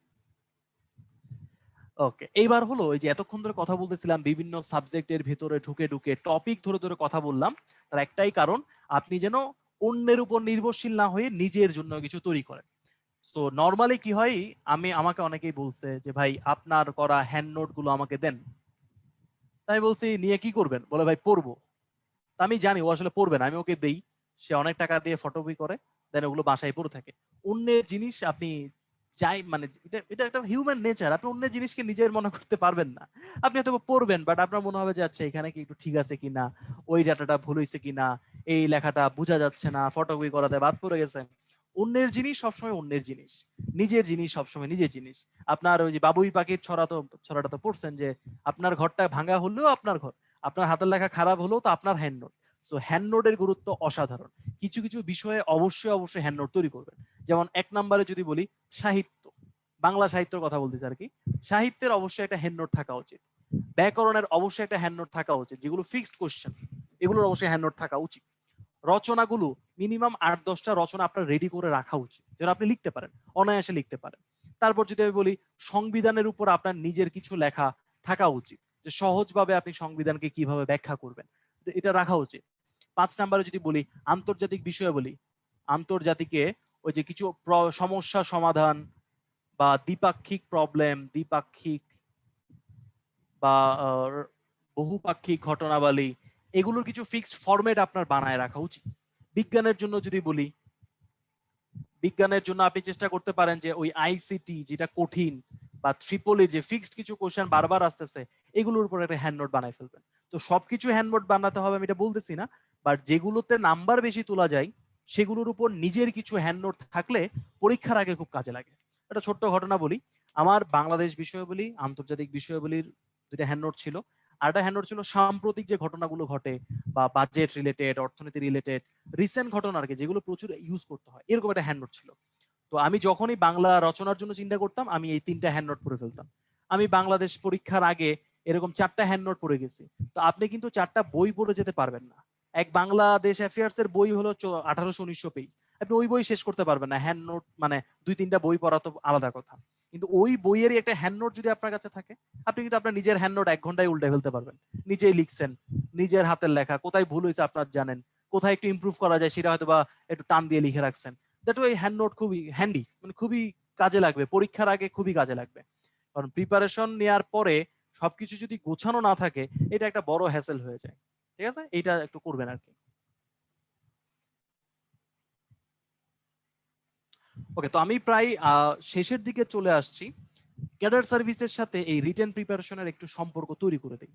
ওকে। এইবার হলো ওই যে এতক্ষণ ধরে কথা বলতেছিলাম বিভিন্ন সাবজেক্টের ভিতরে ঢুকে ঢুকে টপিক ধরে ধরে কথা বললাম, তার একটাই কারণ আপনি যেন অন্যের উপর নির্ভরশীল না হয়ে নিজের জন্য কিছু তৈরি করেন। সো নর্মালি কি হয়, আমাকে অনেকেই বলছে যে ভাই আপনার করা হ্যান্ড নোট গুলো আমাকে দেন। তাই বলছি নিয়ে কি করবেন, বলে ভাই পড়বো। আমি জানি ও আসলে পড়বে না, আমি ওকে দেই, সে অনেক টাকা দিয়ে ফটোকপি করে, দেন ওগুলো বাসায় পড়ে থাকে। অন্যের জিনিস আপনি চাই মানে এটা এটা একটা হিউম্যান নেচার, আপনি অন্যের জিনিসকে নিজের মনে করতে পারবেন না। আপনি হয়তো পড়বেন, বাট আপনার মনে হবে যে আচ্ছা এখানে কি একটু ঠিক আছে কিনা, ওই ডাটাটা ভুল হয়েছে কিনা, এই লেখাটা বোঝা যাচ্ছে না, ফটোকপি করাতে বাদ পড়ে গেছে। অন্যের জিনিস সবসময় অন্যের জিনিস, নিজের জিনিস সবসময় নিজের জিনিস। আপনার ওই যে বাবুই পাখির ছড়াটা তো পড়ছেন যে আপনার ঘরটা ভাঙা হলেও আপনার ঘর, আপনার হাতের লেখা খারাপ হলেও তো আপনার হ্যান্ড নোট। সো হ্যান্ড নোটের গুরুত্ব অসাধারণ। কিছু কিছু বিষয়ে অবশ্যই অবশ্যই হ্যান্ড নোট তৈরি করবেন। যেমন 1 নম্বরে যদি বলি সাহিত্য, বাংলা সাহিত্যের কথা বলতেছি আর কি, সাহিত্যের অবশ্যই একটা হ্যান্ড নোট থাকা উচিত। ব্যাকরণের অবশ্যই একটা হ্যান্ড নোট থাকা উচিত, যেগুলো ফিক্সড কোশ্চেন এগুলোর অবশ্যই হ্যান্ড নোট থাকা উচিত। রচনাগুলো মিনিমাম 8-10টা রচনা আপনার রেডি করে রাখা উচিত, যেটা আপনি লিখতে পারেন, অনায়াসে লিখতে পারেন। তারপর যদি আমি বলি সংবিধানের উপর আপনার নিজের কিছু লেখা থাকা উচিত, যে সহজভাবে আপনি সংবিধানকে কিভাবে ব্যাখ্যা করবেন, এটা রাখা উচিত। 5 নম্বরে যদি বলি আন্তর্জাতিক বিষয় বলি, আন্তর্জাতিকে ওই যে কিছু সমস্যা সমাধান বা দ্বিপাক্ষিক প্রবলেম, দ্বিপাক্ষিক বা বহুপাক্ষিক ঘটনাবলী, এগুলোর কিছু ফিক্সড ফরম্যাট আপনার বানায় রাখা উচিত। বিজ্ঞানের জন্য যদি বলি, বিজ্ঞানের জন্য আপনি চেষ্টা করতে পারেন যে ওই আইসিটি যেটা কঠিন বা ট্রিপলি যে ফিক্সড কিছু কোশ্চেন বারবার আসতেছে এগুলোর উপর একটা হ্যান্ড নোট বানায় ফেলবেন। তো সবকিছু হ্যান্ড নোট বানাতে হবে আমি এটা বলতেছি না, বাট যেগুলোতে নাম্বার বেশি তোলা যায় সেগুলোর উপর নিজের কিছু হ্যান্ড নোট থাকলে পরীক্ষার আগে খুব কাজে লাগে। একটা ছোট্ট ঘটনা বলি, আমার বাংলাদেশ বিষয়াবলী, আন্তর্জাতিক বিষয়াবলীর দুইটা হ্যান্ড নোট ছিল। আর একটা হ্যান্ড নোট ছিল সাম্প্রতিক যে ঘটনাগুলো ঘটে বা বাজেট রিলেটেড, অর্থনীতি রিলেটেড, রিসেন্ট ঘটনা আর কি, যেগুলো প্রচুর ইউজ করতে হয়, এরকম একটা হ্যান্ড নোট ছিল। তো আমি যখনই বাংলা রচনার জন্য চিন্তা করতাম আমি এই 3টা হ্যান্ড নোট পড়ে ফেলতাম। আমি বাংলাদেশ পরীক্ষার আগে এরকম 4টা হ্যান্ড নোট পড়ে গেছি। তো আপনি কিন্তু 4টা বই পড়ে যেতে পারবেন না। এক বাংলাদেশ অ্যাফেয়ার্স এর বই হলো 1800-1900 পেজ, আপনি ওই বই শেষ করতে পারবেন না। হ্যান্ড নোট মানে 2-3টা বই পড়া তো আলাদা কথা, কিন্তু ওই বইয়েরই একটা হ্যান্ড নোট যদি আপনার কাছে থাকে, আপনি কিন্তু আপনার নিজের হ্যান্ড নোট 1 ঘন্টায় উল্টে ফেলতে পারবেন। নিজেই লিখছেন, নিজের হাতের লেখা, কোথায় ভুল হয়েছে আপনার জানেন, কোথায় একটু ইমপ্রুভ করা যায় সেটা হয়তো বা একটু টান দিয়ে লিখে রাখছেন। দ্যাট ওই হ্যান্ড নোট খুবই হ্যান্ডি, মানে খুবই কাজে লাগবে, পরীক্ষার আগে খুবই কাজে লাগবে। কারণ প্রিপারেশন নেওয়ার পরে সবকিছু যদি গোছানো না থাকে এটা একটা বড় হ্যাসেল হয়ে যায়। ঠিক আছে, এইটা একটু করবেন আর কি। ওকে, তো আমি প্রায় শেষের দিকে চলে আসছি। ক্যাডার সার্ভিসের সাথে এই রিটেন প্রিপারেশনের একটু সম্পর্ক তৈরি করে দিই,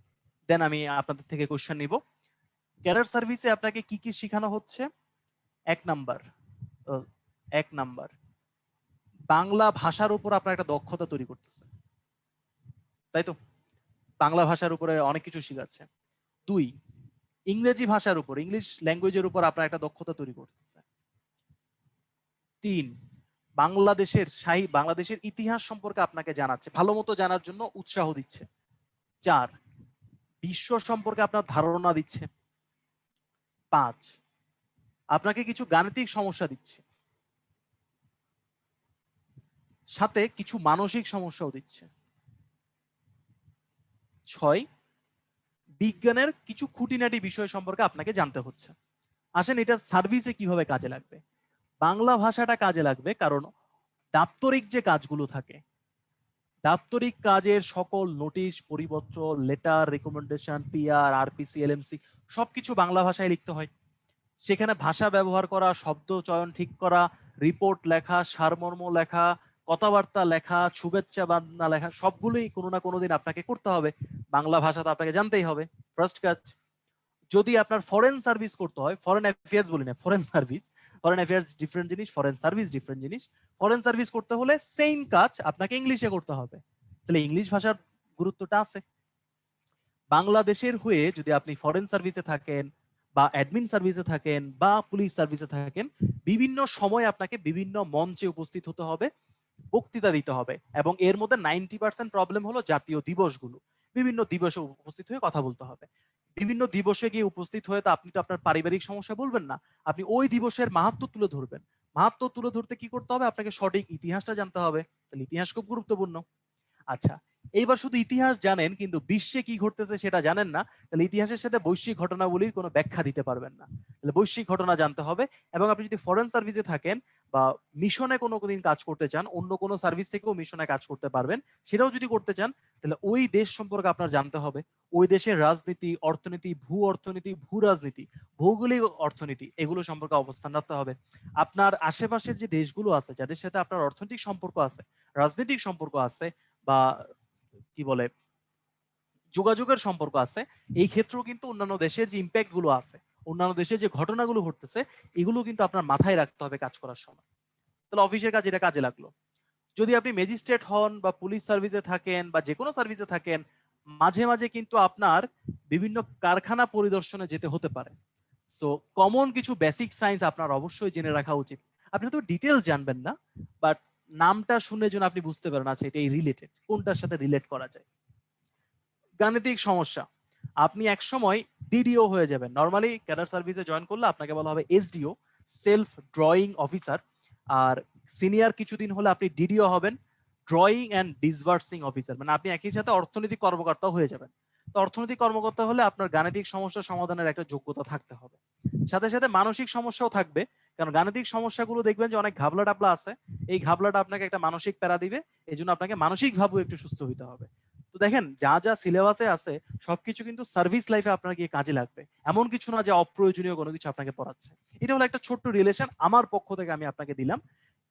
দেন আমি আপনাদের থেকে কোশ্চেন নিব। ক্যাডার সার্ভিসে আপনাকে কি কি শেখানো হচ্ছে? 1 নাম্বার বাংলা ভাষার উপর আপনার একটা দক্ষতা তৈরি করতেছে, তাই তো? বাংলা ভাষার উপরে অনেক কিছু শিখাচ্ছে। 2, ইংরেজি ভাষার উপর, ইংলিশ ল্যাঙ্গুয়েজের উপর আপনার একটা দক্ষতা তৈরি করতেছে। 3, বাংলাদেশের ইতিহাস সম্পর্কে আপনাকে জানাচ্ছে, ভালো মতো জানার জন্য উৎসাহ দিচ্ছে। 4, বিশ্ব সম্পর্কে আপনার ধারণা দিচ্ছে। 5, আপনাকে কিছু গাণিতিক সমস্যা দিচ্ছে, সাথে কিছু মানসিক সমস্যাও দিচ্ছে। 6, বিজ্ঞানের কিছু খুঁটিনাটি বিষয় সম্পর্কে আপনাকে জানতে হচ্ছে। আসেন এটা সার্ভিসে কিভাবে কাজে লাগবে। বাংলা ভাষাটা কাজে লাগবে কারণ দাপ্তরিক যে কাজগুলো থাকে, দাপ্তরিক কাজের সকল নোটিশ, পরিপত্র, letter, recommendation, PR, RPC, LMC সবকিছু বাংলা ভাষায় লিখতে হয়। সেখানে ভাষা ব্যবহার করা, শব্দ চয়ন ঠিক করা, রিপোর্ট লেখা, সারমর্ম লেখা, কথাবার্তা লেখা, শুভেচ্ছা বার্তা লেখা, সবগুলোই কোনো না কোনো দিন আপনাকে করতে হবে। বাংলা ভাষা তো আপনাকে জানতেই হবে, ফার্স্ট কাজ। যদি আপনার ফরেন সার্ভিস করতে হয়, ফরেন অ্যাফেয়ার্স বলি না, foreign service, foreign affairs different জিনিস, ফরেন সার্ভিস ডিফারেন্ট জিনিস। ফরেন সার্ভিস করতে হলে সেম কাজ আপনাকে ইংলিশে করতে হবে, তাহলে ইংলিশ ভাষার গুরুত্বটা আছে। বাংলাদেশের হয়ে যদি আপনি ফরেন সার্ভিসে থাকেন বা অ্যাডমিন সার্ভিসে থাকেন বা পুলিশ সার্ভিসে থাকেন, বিভিন্ন সময় আপনাকে বিভিন্ন মঞ্চে উপস্থিত হতে হবে, বক্তৃতা দিতে হবে, এবং এর মধ্যে 90% প্রবলেম হলো জাতীয় দিবসগুলো। বিভিন্ন দিবসে উপস্থিত হয়ে কথা বলতে হবে। বিভিন্ন দিবসে গিয়ে উপস্থিত হয়ে তো আপনি তো আপনার পারিবারিক সমস্যা বলবেন না, আপনি ওই দিবসের মাহাত্ম্য তুলে ধরবেন। মাহাত্ম্য তুলে ধরতে কি করতে হবে? আপনাকে সঠিক ইতিহাসটা জানতে হবে, তাহলে ইতিহাস খুব গুরুত্বপূর্ণ। আচ্ছা, এইবার শুধু ইতিহাস জানেন কিন্তু বিশ্বে কি ঘটতেছে সেটা জানেন না, তাহলে ইতিহাসের সাথে বৈশ্বিক ঘটনাবলীর কোনো ব্যাখ্যা দিতে পারবেন না। তাহলে বৈশ্বিক ঘটনা জানতে হবে। এবং আপনি যদি ফরেন সার্ভিসে থাকেন বা মিশনে কোনো দিন কাজ করতে চান, অন্য কোনো সার্ভিস থেকেও মিশনে কাজ করতে পারবেন, সেটাও যদি করতে চান, তাহলে ওই দেশ সম্পর্কে আপনার জানতে হবে। ওই দেশের রাজনীতি, অর্থনীতি, ভূ রাজনীতি, ভৌগোলিক অর্থনীতি, এগুলো সম্পর্কে অবস্থান রাখতে হবে। আপনার আশেপাশের যে দেশগুলো আছে যাদের সাথে আপনার অর্থনৈতিক সম্পর্ক আছে, রাজনৈতিক সম্পর্ক আছে বা কি বলে যোগাযোগের সম্পর্ক আছে, এই ক্ষেত্রেও কিন্তু অন্যান্য দেশের যে ইম্প্যাক্ট গুলো আছে, অন্যান্য দেশের যে ঘটনাগুলো ঘটতেছে, এগুলো কিন্তু আপনার মাথায় রাখতে হবে কাজ করার সময়। তাহলে অফিসের কাজ এটা কাজে লাগলো। যদি আপনি ম্যাজিস্ট্রেট হন বা পুলিশ সার্ভিসে থাকেন বা যে কোনো সার্ভিসে থাকেন, মাঝে মাঝে কিন্তু আপনার বিভিন্ন কারখানা পরিদর্শনে যেতে হতে পারে। সো কমন কিছু বেসিক সায়েন্স আপনার অবশ্যই জেনে রাখা উচিত। আপনি তো ডিটেলস জানবেন না, বাট নামটা শুনে যেন আপনি বুঝতে পারেন আচ্ছা এটা রিলেটেড, কোনটার সাথে রিলেট করা যায়। গাণিতিক সমস্যা, আপনি এক সময় ডিডিও হয়ে যাবেন। নরমালি ক্যাডার সার্ভিসে জয়েন করলে আপনাকে বলা হবে এসডিও, সেলফ ড্রয়িং অফিসার। আর সিনিয়র কিছুদিন হলে আপনি ডিডিও হবেন, ড্রয়িং অ্যান্ড ডিসবার্সিং অফিসার, মানে আপনি একই সাথে অর্থনৈতিক কর্মকর্তাও হয়ে যাবেন। তো অর্থনৈতিক কর্মকর্তা হলে আপনার গাণিতিক সমস্যা সমাধানের একটা যোগ্যতা থাকতে হবে, সাথে সাথে মানসিক সমস্যাও থাকবে। কারণ গাণিতিক সমস্যাগুলো দেখবেন যে অনেক ঘাবলা টাবলা আছে, এই ঘাবলাটা আপনাকে একটা মানসিক প্যারা দিবে, এই জন্য আপনাকে মানসিক ভাবেও একটু সুস্থ হইতে হবে। তো তো দেখেন যা যা সিলেবাসে আছে সবকিছু কিন্তু সার্ভিস লাইফে আপনার গিয়ে কাজে লাগবে, এমন কিছু না যে অপ্রয়োজনীয় কোনো কিছু আপনাকে পড়াচ্ছে। এটা হলো একটা ছোট্ট রিলেশন আমার পক্ষ থেকে আমি আপনাকে দিলাম।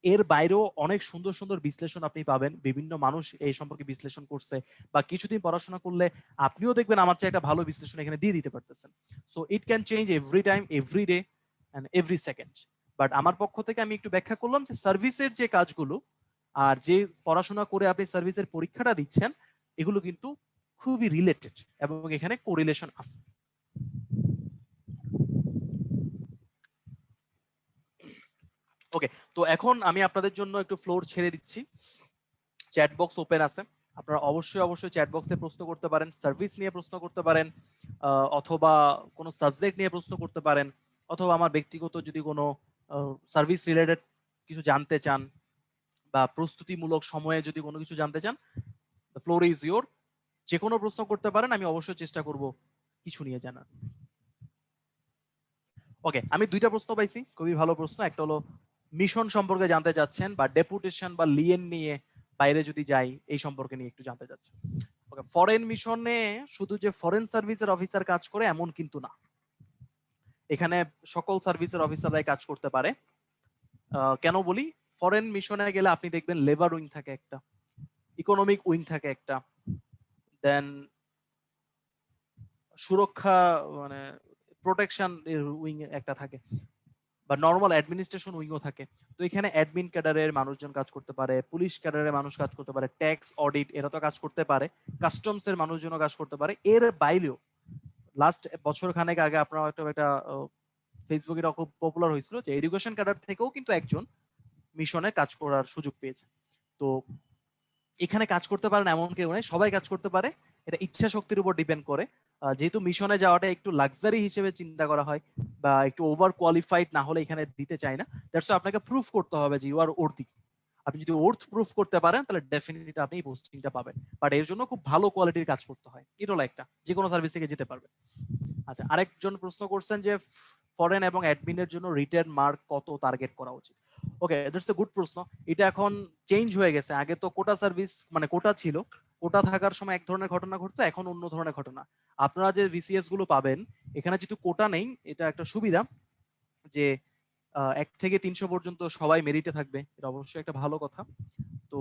এর বাইরেও অনেক সুন্দর সুন্দর বিশ্লেষণ আপনি পাবেন, বিভিন্ন মানুষ এই সম্পর্কে বিশ্লেষণ করছে, বা কিছুদিন পড়াশোনা করলে আপনিও দেখবেন আমার চেয়ে একটা ভালো বিশ্লেষণ এখানে দিয়ে দিতে পারতেছেন। So it can change every time, every day and every second. But আমার পক্ষ থেকে আমি একটু ব্যাখ্যা করলাম যে সার্ভিসের যে কাজগুলো আর যে পড়াশোনা করে আপনি সার্ভিসের পরীক্ষাটা দিচ্ছেন এগুলো কিন্তু খুবই রিলেটেড এবং এখানে কোরিলেশন আছে। ওকে, তো এখন আমি আপনাদের জন্য একটু ফ্লোর ছেড়ে দিচ্ছি। চ্যাট বক্স ওপেন আছে, আপনারা অবশ্যই চ্যাট বক্সে প্রশ্ন করতে পারেন, সার্ভিস নিয়ে প্রশ্ন করতে পারেন, অথবা কোনো সাবজেক্ট নিয়ে প্রশ্ন করতে পারেন, অথবা আমার ব্যক্তিগত যদি কোনো সার্ভিস রিলেটেড কিছু জানতে চান বা প্রস্তুতিমূলক সময়ে যদি কোনো কিছু জানতে চান, দ্য ফ্লোর ইজ ইয়োর। যে কোনো প্রশ্ন করতে পারেন, আমি অবশ্যই চেষ্টা করব কিছু নিয়ে জানার। ওকে, আমি দুইটা প্রশ্ন পাইছি, খুবই ভালো প্রশ্ন। একটা হলো মিশন সম্পর্কে জানতে চাচ্ছেন, বা ডেপুটেশন বা লিয়েন নিয়ে বাইরে যদি যাই এই সম্পর্কে নিয়ে একটু জানতে চাচ্ছেন। ওকে, ফরেন মিশনে শুধু যে ফরেন সার্ভিসের অফিসার কাজ করে এমন কিন্তু না, এখানে সকল সার্ভিসের অফিসাররাই কাজ করতে পারে। কেন বলি, ফরেন মিশনে গেলে আপনি দেখবেন লেবার উইং থাকে একটা, ইকোনমিক উইং থাকে একটা, দেন সুরক্ষা মানে প্রোটেকশন উইং একটা থাকে, বা নর্মাল অ্যাডমিনিস্ট্রেশন উইংও থাকে। তো এখানে অ্যাডমিন ক্যাডারের মানুষজন কাজ করতে পারে, পুলিশ ক্যাডারের মানুষ কাজ করতে পারে, ট্যাক্স অডিট এরা তো কাজ করতে পারে, কাস্টমস এর মানুষজনও কাজ করতে পারে। এর বাইরেও লাস্ট বছর খানেক আগে আপনারা হয়তো একটা ফেসবুকে খুব পপুলার হয়েছিল যে এডুকেশন ক্যাডার থেকেও কিন্তু একজন মিশনে কাজ করার সুযোগ পেয়েছে। তো এখানে কাজ করতে পারেন এমন কেউ নেই, সবাই কাজ করতে পারে, এটা ইচ্ছা শক্তির উপর ডিপেন্ড করে। যেহেতু মিশনে যাওয়াটা একটু লাক্সারি হিসেবে চিন্তা করা হয়, বা একটু ওভার কোয়ালিফাইড না হলে এখানে দিতে চায় না, দ্যাটস আপনাকে প্রুফ করতে হবে যে ইউ আর ওর্থি। আপনি যদি ওর্থ প্রুফ করতে পারেন তাহলে ডেফিনেটলি আপনি এই পোস্টিংটা পাবেন, বাট এর জন্য খুব ভালো কোয়ালিটির কাজ করতে হয়। এটা হলো একটা, যে কোনো সার্ভিস থেকে যেতে পারবে। আচ্ছা, আরেকজন প্রশ্ন করছেন যে ফরেন এবং অ্যাডমিনের জন্য রিটার্ন মার্ক কত টার্গেট করা উচিত। ওকে, দ্যাটস এ গুড প্রশ্ন। এটা এখন চেঞ্জ হয়ে গেছে, আগে তো কোটা সার্ভিস মানে কোটা ছিল, কোটা থাকার সময় এক ধরনের ঘটনা ঘটতো, এখন অন্য ধরনের ঘটনা। আপনারা যে ভিসিএস গুলো পাবেন এখানে যেহেতু কোটা নেই, এটা একটা সুবিধা যে 1 থেকে 300 পর্যন্ত সবাই মেরিটে থাকবে, এটা অবশ্যই একটা ভালো কথা। তো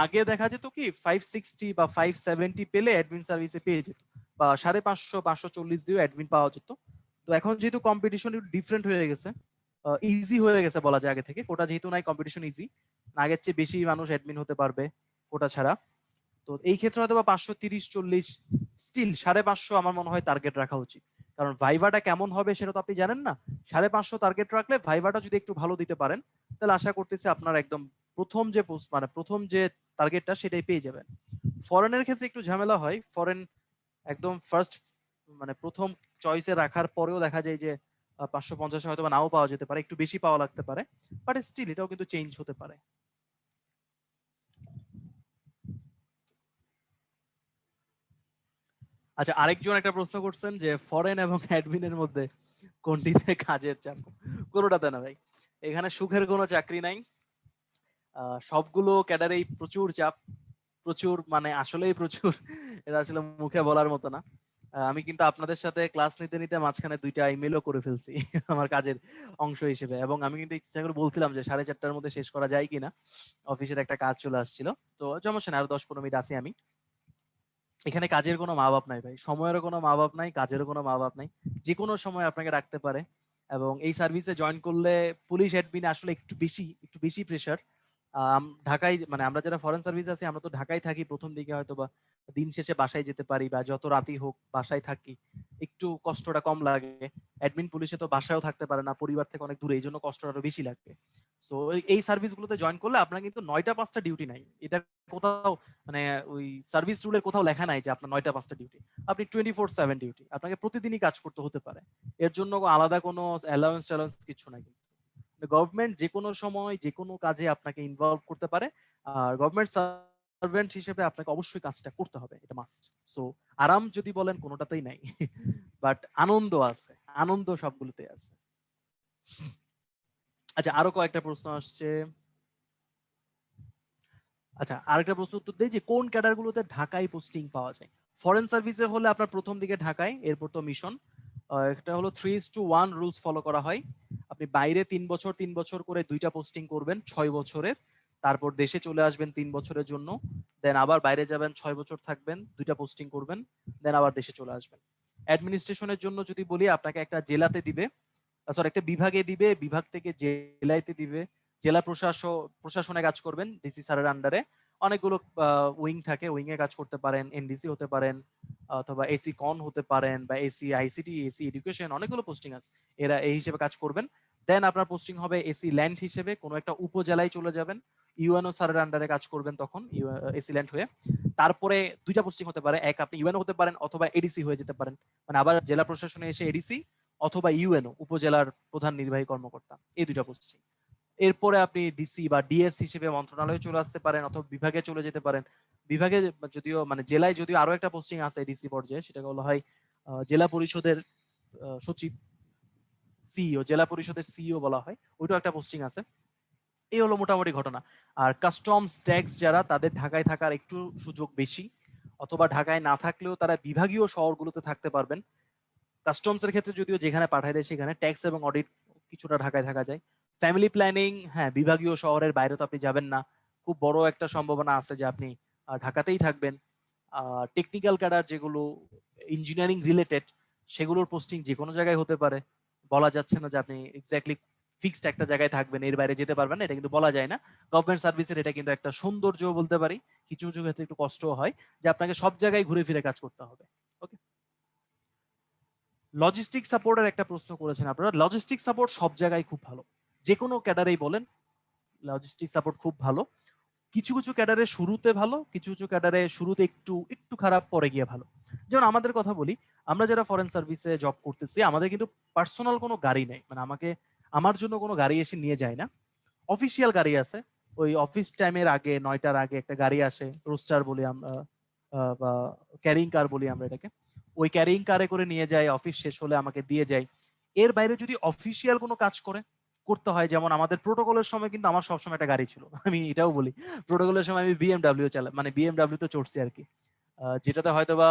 আগে দেখা যেত কি 560 বা 570 পেলে অ্যাডমিন সার্ভিসে পেয়ে যেত, বা 550 540 দিয়ে অ্যাডমিন পাওয়া যেত। তো এখন যেহেতু কম্পিটিশন ডিফারেন্ট হয়ে গেছে, ইজি হয়ে গেছে বলা যায় আগে থেকে, কোটা যেহেতু নাই কম্পিটিশন ইজি, আগের চেয়ে বেশি মানুষ অ্যাডমিন হতে পারবে কোটা ছাড়া। তো এই ক্ষেত্রে হয়তো বা 530-40 স্টিল 550 আমার মনে হয় টার্গেট রাখা উচিত, কারণ ভাইভাটা কেমন হবে সেটা তো আপনি জানেন না। 550 টার্গেট রাখলে ভাইভাটা যদি একটু ভালো দিতে পারেন তাহলে আশা করতেছি আপনার একদম প্রথম যে পোস্ট মানে প্রথম যে টার্গেটটা সেটাই পেয়ে যাবেন। ফরেনের ক্ষেত্রে একটু ঝামেলা হয়, ফরেন একদম ফার্স্ট মানে প্রথম চয়েসে রাখার পরেও দেখা যায় যে 550 হয়তো বা নাও পাওয়া যেতে পারে, একটু বেশি পাওয়া লাগতে পারে, বাট স্টিল এটাও কিন্তু চেঞ্জ হতে পারে। আচ্ছা, আরেকজন একটা প্রশ্ন করছেন যে ফরেন এবং অ্যাডমিনের মধ্যে কোনটিতে কাজের চাপ। কোনোটাতে না ভাই, এখানে সুখের কোনো চাকরি নাই, সবগুলো ক্যাডারেই প্রচুর চাপ, প্রচুর মানে আসলেই প্রচুর, এটা আসলে মুখে বলার মতো না। আমি কিন্তু আপনাদের সাথে ক্লাস নিতে নিতে মাঝখানে 2টা ইমেলও করে ফেলছি আমার কাজের অংশ হিসেবে, এবং আমি কিন্তু ইচ্ছা করে বলছিলাম যে 4:30টার মধ্যে শেষ করা যায় কিনা, অফিসের একটা কাজ চলে আসছিল। তো সমস্যা না, আরো 10-15 মিনিট আছি আমি। এখানে কাজের কোনো মা বাপ নাই ভাই, সময়েরও কোনো মা বাপ নাই, কাজেরও কোনো মা বাপ নাই, যে কোনো সময় আপনাকে রাখতে পারে। এবং এই সার্ভিসে জয়েন করলে পুলিশ অ্যাডমিন আসলে একটু বেশি প্রেশার। ঢাকায় মানে আমরা যারা ফরেন সার্ভিস আছি আমরা তো ঢাকায় থাকি, প্রথম দিকে হয়তো বা দিন শেষে বাসায় যেতে পারি, বা যত রাতই হোক বাসায় থাকি, একটু কষ্টটা কম লাগে। অ্যাডমিন পুলিশে তো বাসায়ও থাকতে পারে না, পরিবার থেকে অনেক দূরে, এই জন্য কষ্টটা আরো বেশি লাগে। সো এই সার্ভিসগুলোতে জয়েন করলে আপনার কিন্তু 9টা-5টা ডিউটি নাই, এটা কোথাও মানে ওই সার্ভিস রুলের কোথাও লেখা নাই যে আপনার 9টা-5টা ডিউটি, আপনি 24/7 ডিউটি, আপনাকে প্রতিদিনই কাজ করতে হতে পারে। এর জন্য আলাদা কোনো অ্যালাউন্স কিছু নাই। গভর্নমেন্ট যে কোনো সময় যে কোনো কাজে আপনাকে ইনভলভ করতে পারে, আর গভর্নমেন্ট সার্ভেন্ট হিসেবে আপনাকে অবশ্যই কাজটা করতে হবে, এটা মাস্ট। সো আরাম যদি বলেন কোনোটাতেই নাই, বাট আনন্দ আছে, আনন্দ সবগুলোতে আছে। আচ্ছা, আরো কয়েকটা প্রশ্ন আসছে। আচ্ছা, আরেকটা প্রশ্ন উত্তর দেই যে কোন ক্যাডারগুলোতে ঢাকায় পোস্টিং পাওয়া যায়। ফরেন সার্ভিসে হলে আপনার প্রথম দিকে ঢাকায়, এরপর তো মিশন। একটা হলো 3:1 রুলস ফলো করা হয়। আপনি বাইরে 3 বছর করে 2টা পোস্টিং করবেন 6 বছরের, তারপর দেশে চলে আসবেন 3 বছরের জন্য, দেন আবার বাইরে যাবেন 6 বছর থাকবেন, 2টা পোস্টিং করবেন, দেন আবার দেশে চলে আসবেন। অ্যাডমিনিস্ট্রেশনের জন্য যদি বলি, আপনাকে একটা জেলাতে দিবে, সরি একটা বিভাগে দিবে, বিভাগ থেকে জেলাতে দিবে, জেলা প্রশাসনে কাজ করবেন ডিসি স্যারের আন্ডারে। অনেকগুলো উইং থাকে, উইং এ কাজ করতে পারেন, এনডিসি হতে পারেন, অথবা এসি কন হতে পারেন, বা এসি আইসিটি, এসি এডুকেশন, অনেকগুলো পোস্টিং আছে, এরা এই হিসেবে কাজ করবেন। দেন আপনার পোস্টিং হবে এসি ল্যান্ড হিসেবে, কোনো একটা উপজেলায় চলে যাবেন, ইউএনও স্যারের আন্ডারে কাজ করবেন তখন এসি ল্যান্ড হয়ে। তারপরে 2টা পোস্টিং হতে পারে, এক আপনি ইউএনও হতে পারেন অথবা এডিসি হয়ে যেতে পারেন, মানে আবার জেলা প্রশাসনে এসে এডিসি অথবা ইউএনও উপজেলার প্রধান নির্বাহী কর্মকর্তা, এই 2টা পোস্টিং। এরপরে আপনি ডিসি বা ডিএস হিসেবে মন্ত্রণালয়ে চলে আসতে পারেন অথবা বিভাগে চলে যেতে পারেন। বিভাগে যদিও মানে জেলায় যদিও আরো একটা পোস্টিং আছে ডিসি পর্যায়ে, সেটা বলা হয় জেলা পরিষদের সচিব, সিইও, জেলা পরিষদের সিইও বলা হয়, ওইটাও একটা পোস্টিং আছে। এই হলো মোটামুটি ঘটনা। আর কাস্টমস ট্যাক্স যারা, তাদের ঢাকায় থাকার একটু সুযোগ বেশি, অথবা ঢাকায় না থাকলেও তারা বিভাগীয় শহরগুলোতে থাকতে পারবেন। কাস্টমস এর ক্ষেত্রে যদিও যেখানে পাঠায় দেয় সেখানে, ট্যাক্স এবং অডিট কিছুটা ঢাকায় থাকা যায়। ফ্যামিলি প্ল্যানিং, হ্যাঁ বিভাগীয় শহরের বাইরে তো আপনি যাবেন না, খুব বড় একটা সম্ভাবনা আছে যে আপনি ঢাকাতেই থাকবেন। টেকনিক্যাল ক্যাডার যেগুলো ইঞ্জিনিয়ারিং রিলেটেড, সেগুলোর পোস্টিং যে কোনো জায়গায় হতে পারে, বলা যাচ্ছে না যে আপনি এক্স্যাক্টলি ফিক্সড একটা জায়গায় থাকবেন, এর বাইরে যেতে পারবেন না, এটা কিন্তু বলা যায় না। গভর্নমেন্ট সার্ভিসের এটা কিন্তু একটা সৌন্দর্য বলতে পারি, কিছু কিছু ক্ষেত্রে একটু কষ্টও হয় যে আপনাকে সব জায়গায় ঘুরে ফিরে কাজ করতে হবে। ওকে, লজিস্টিক সাপোর্টের একটা প্রশ্ন করেছেন আপনারা। লজিস্টিক সাপোর্ট সব জায়গায় খুব ভালো, যে কোনো ক্যাডারেই বলেন লজিস্টিক সাপোর্ট খুব ভালো। কিছু কিছু ক্যাডারে শুরুতে ভালো, কিছু কিছু ক্যাডারে শুরুতে একটু একটু খারাপ, পরে গিয়ে ভালো। যেমন আমাদের কথা বলি, আমরা যারা ফরেন সার্ভিসে জব করতেছি, আমাদের কিন্তু পার্সোনাল কোনো গাড়ি নেই, মানে আমার জন্য কোনো গাড়ি এসে নিয়ে যায় না। অফিসিয়াল গাড়ি আছে, ওই অফিস টাইমের আগে 9টার আগে একটা গাড়ি আসে, রোস্টার বলি আমরা, বা ক্যারিং কার বলি আমরা এটাকে। ওই ক্যারিং কারে করে নিয়ে যায়, অফিস শেষ হলে আমাকে দিয়ে যায়। এর বাইরে যদি অফিসিয়াল কোনো কাজ করতে হয়, যেমন আমাদের প্রোটোকলের সময় কিন্তু আমার সবসময় একটা গাড়ি ছিল, আমি এটাও বলি, প্রোটোকলের সময় আমি বিএমডাব্লিউ চালাই, মানে বিএমডাব্লিউ তো চড়ছি আর কি, যেটাতে হয়তো বা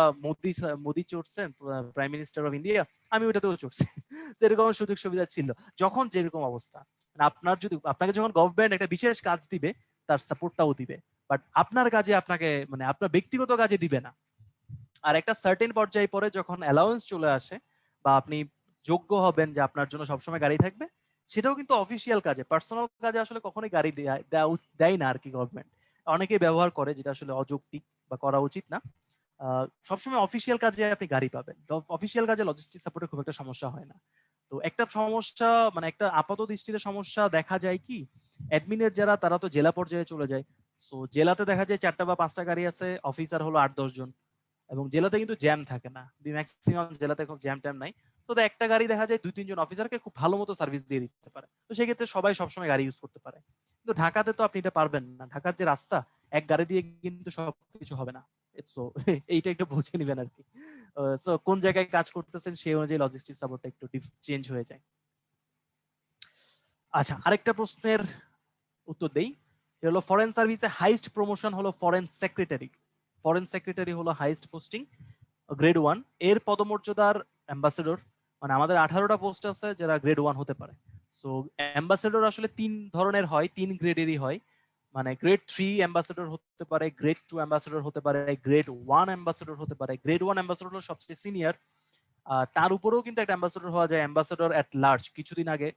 মোদি চড়ছেন, প্রাইম মিনিস্টার অফ ইন্ডিয়া, আমি ওইটাতেও চড়ছি। এরকম সুযোগ সুবিধা ছিল যখন যেরকম অবস্থা। মানে আপনাকে যখন গভর্নমেন্ট একটা বিশেষ কাজ দিবে, তার সাপোর্টটাও দিবে, বাট আপনার কাজে আপনাকে, মানে আপনার ব্যক্তিগত কাজে দিবে না। আর একটা সার্টেন পর্যায়ে পরে যখন অ্যালাউন্স চলে আসে, বা আপনি যোগ্য হবেন যে আপনার জন্য সবসময় গাড়ি থাকবে, সেটাও কিন্তু অফিসিয়াল কাজে, পার্সোনাল কাজে আসলে কখনোই গাড়ি দেয় না আর কি গভর্নমেন্ট। অনেকেই ব্যবহার করে, যেটা আসলে অযৌক্তিক বা করা উচিত না। সবসময় অফিসিয়াল কাজে আপনি গাড়ি পাবেন, অফিসিয়াল কাজে লজিস্টিক সাপোর্টে খুব একটা সমস্যা হয় না। তো একটা সমস্যা, মানে একটা আপাত দৃষ্টিতে সমস্যা দেখা যায় কি, অ্যাডমিনের যারা, তারা তো জেলা পর্যায়ে চলে যায়। সো জেলাতে দেখা যায় 4টা বা 5টা গাড়ি আছে, অফিসার হলো 8-10 জন, এবং জেলাতে কিন্তু জ্যাম থাকে না, ম্যাক্সিমাম জেলাতে খুব জ্যাম ট্যাম নাই। তো একটা গাড়ি দেখা যায় 2-3 জন অফিসারকে খুব ভালো মতো সার্ভিস দিয়ে দিতে পারে, তো সেক্ষেত্রে সবাই সবসময় গাড়ি ইউজ করতে পারে। কিন্তু ঢাকাতে তো আপনি এটা পারবেন না, ঢাকার যে রাস্তা, এক গাড়ি দিয়ে কিন্তু সবকিছু হবে না। সো এইটা একটু বুঝে নিবেন আর কি। সো কোন জায়গায় কাজ করতেছেন সেই অনুযায়ী লজিস্টিক সাপোর্টটা একটু চেঞ্জ হয়ে যায়। আচ্ছা, আরেকটা প্রশ্নের উত্তর দেই, এটা হলো ফরেন সার্ভিসে হাইস্ট প্রমোশন হলো ফরেন সেক্রেটারি। ফরেন সেক্রেটারি হলো হাইস্ট পোস্টিং, গ্রেড 1। এর পদমর্যাদার অ্যাম্বাসেডর, মানে আমাদের 18টা পোস্ট আছে যারা গ্রেড 1 হতে পারে। সো অ্যাম্বাসেডর আসলে 3 ধরনের হয়, 3 গ্রেডেরই হয়, মানে গ্রেড 3 অ্যাম্বাসেডর হতে পারে, গ্রেড 2 অ্যাম্বাসেডর হতে পারে, গ্রেড 1 অ্যাম্বাসেডর হতে পারে। গ্রেড 1 অ্যাম্বাসেডর হলো সবচেয়ে সিনিয়র, তার উপরেও কিন্তু একটা অ্যাম্বাসেডর হওয়া যায়, অ্যাম্বাসেডর এট লার্জ। কিছুদিন আগে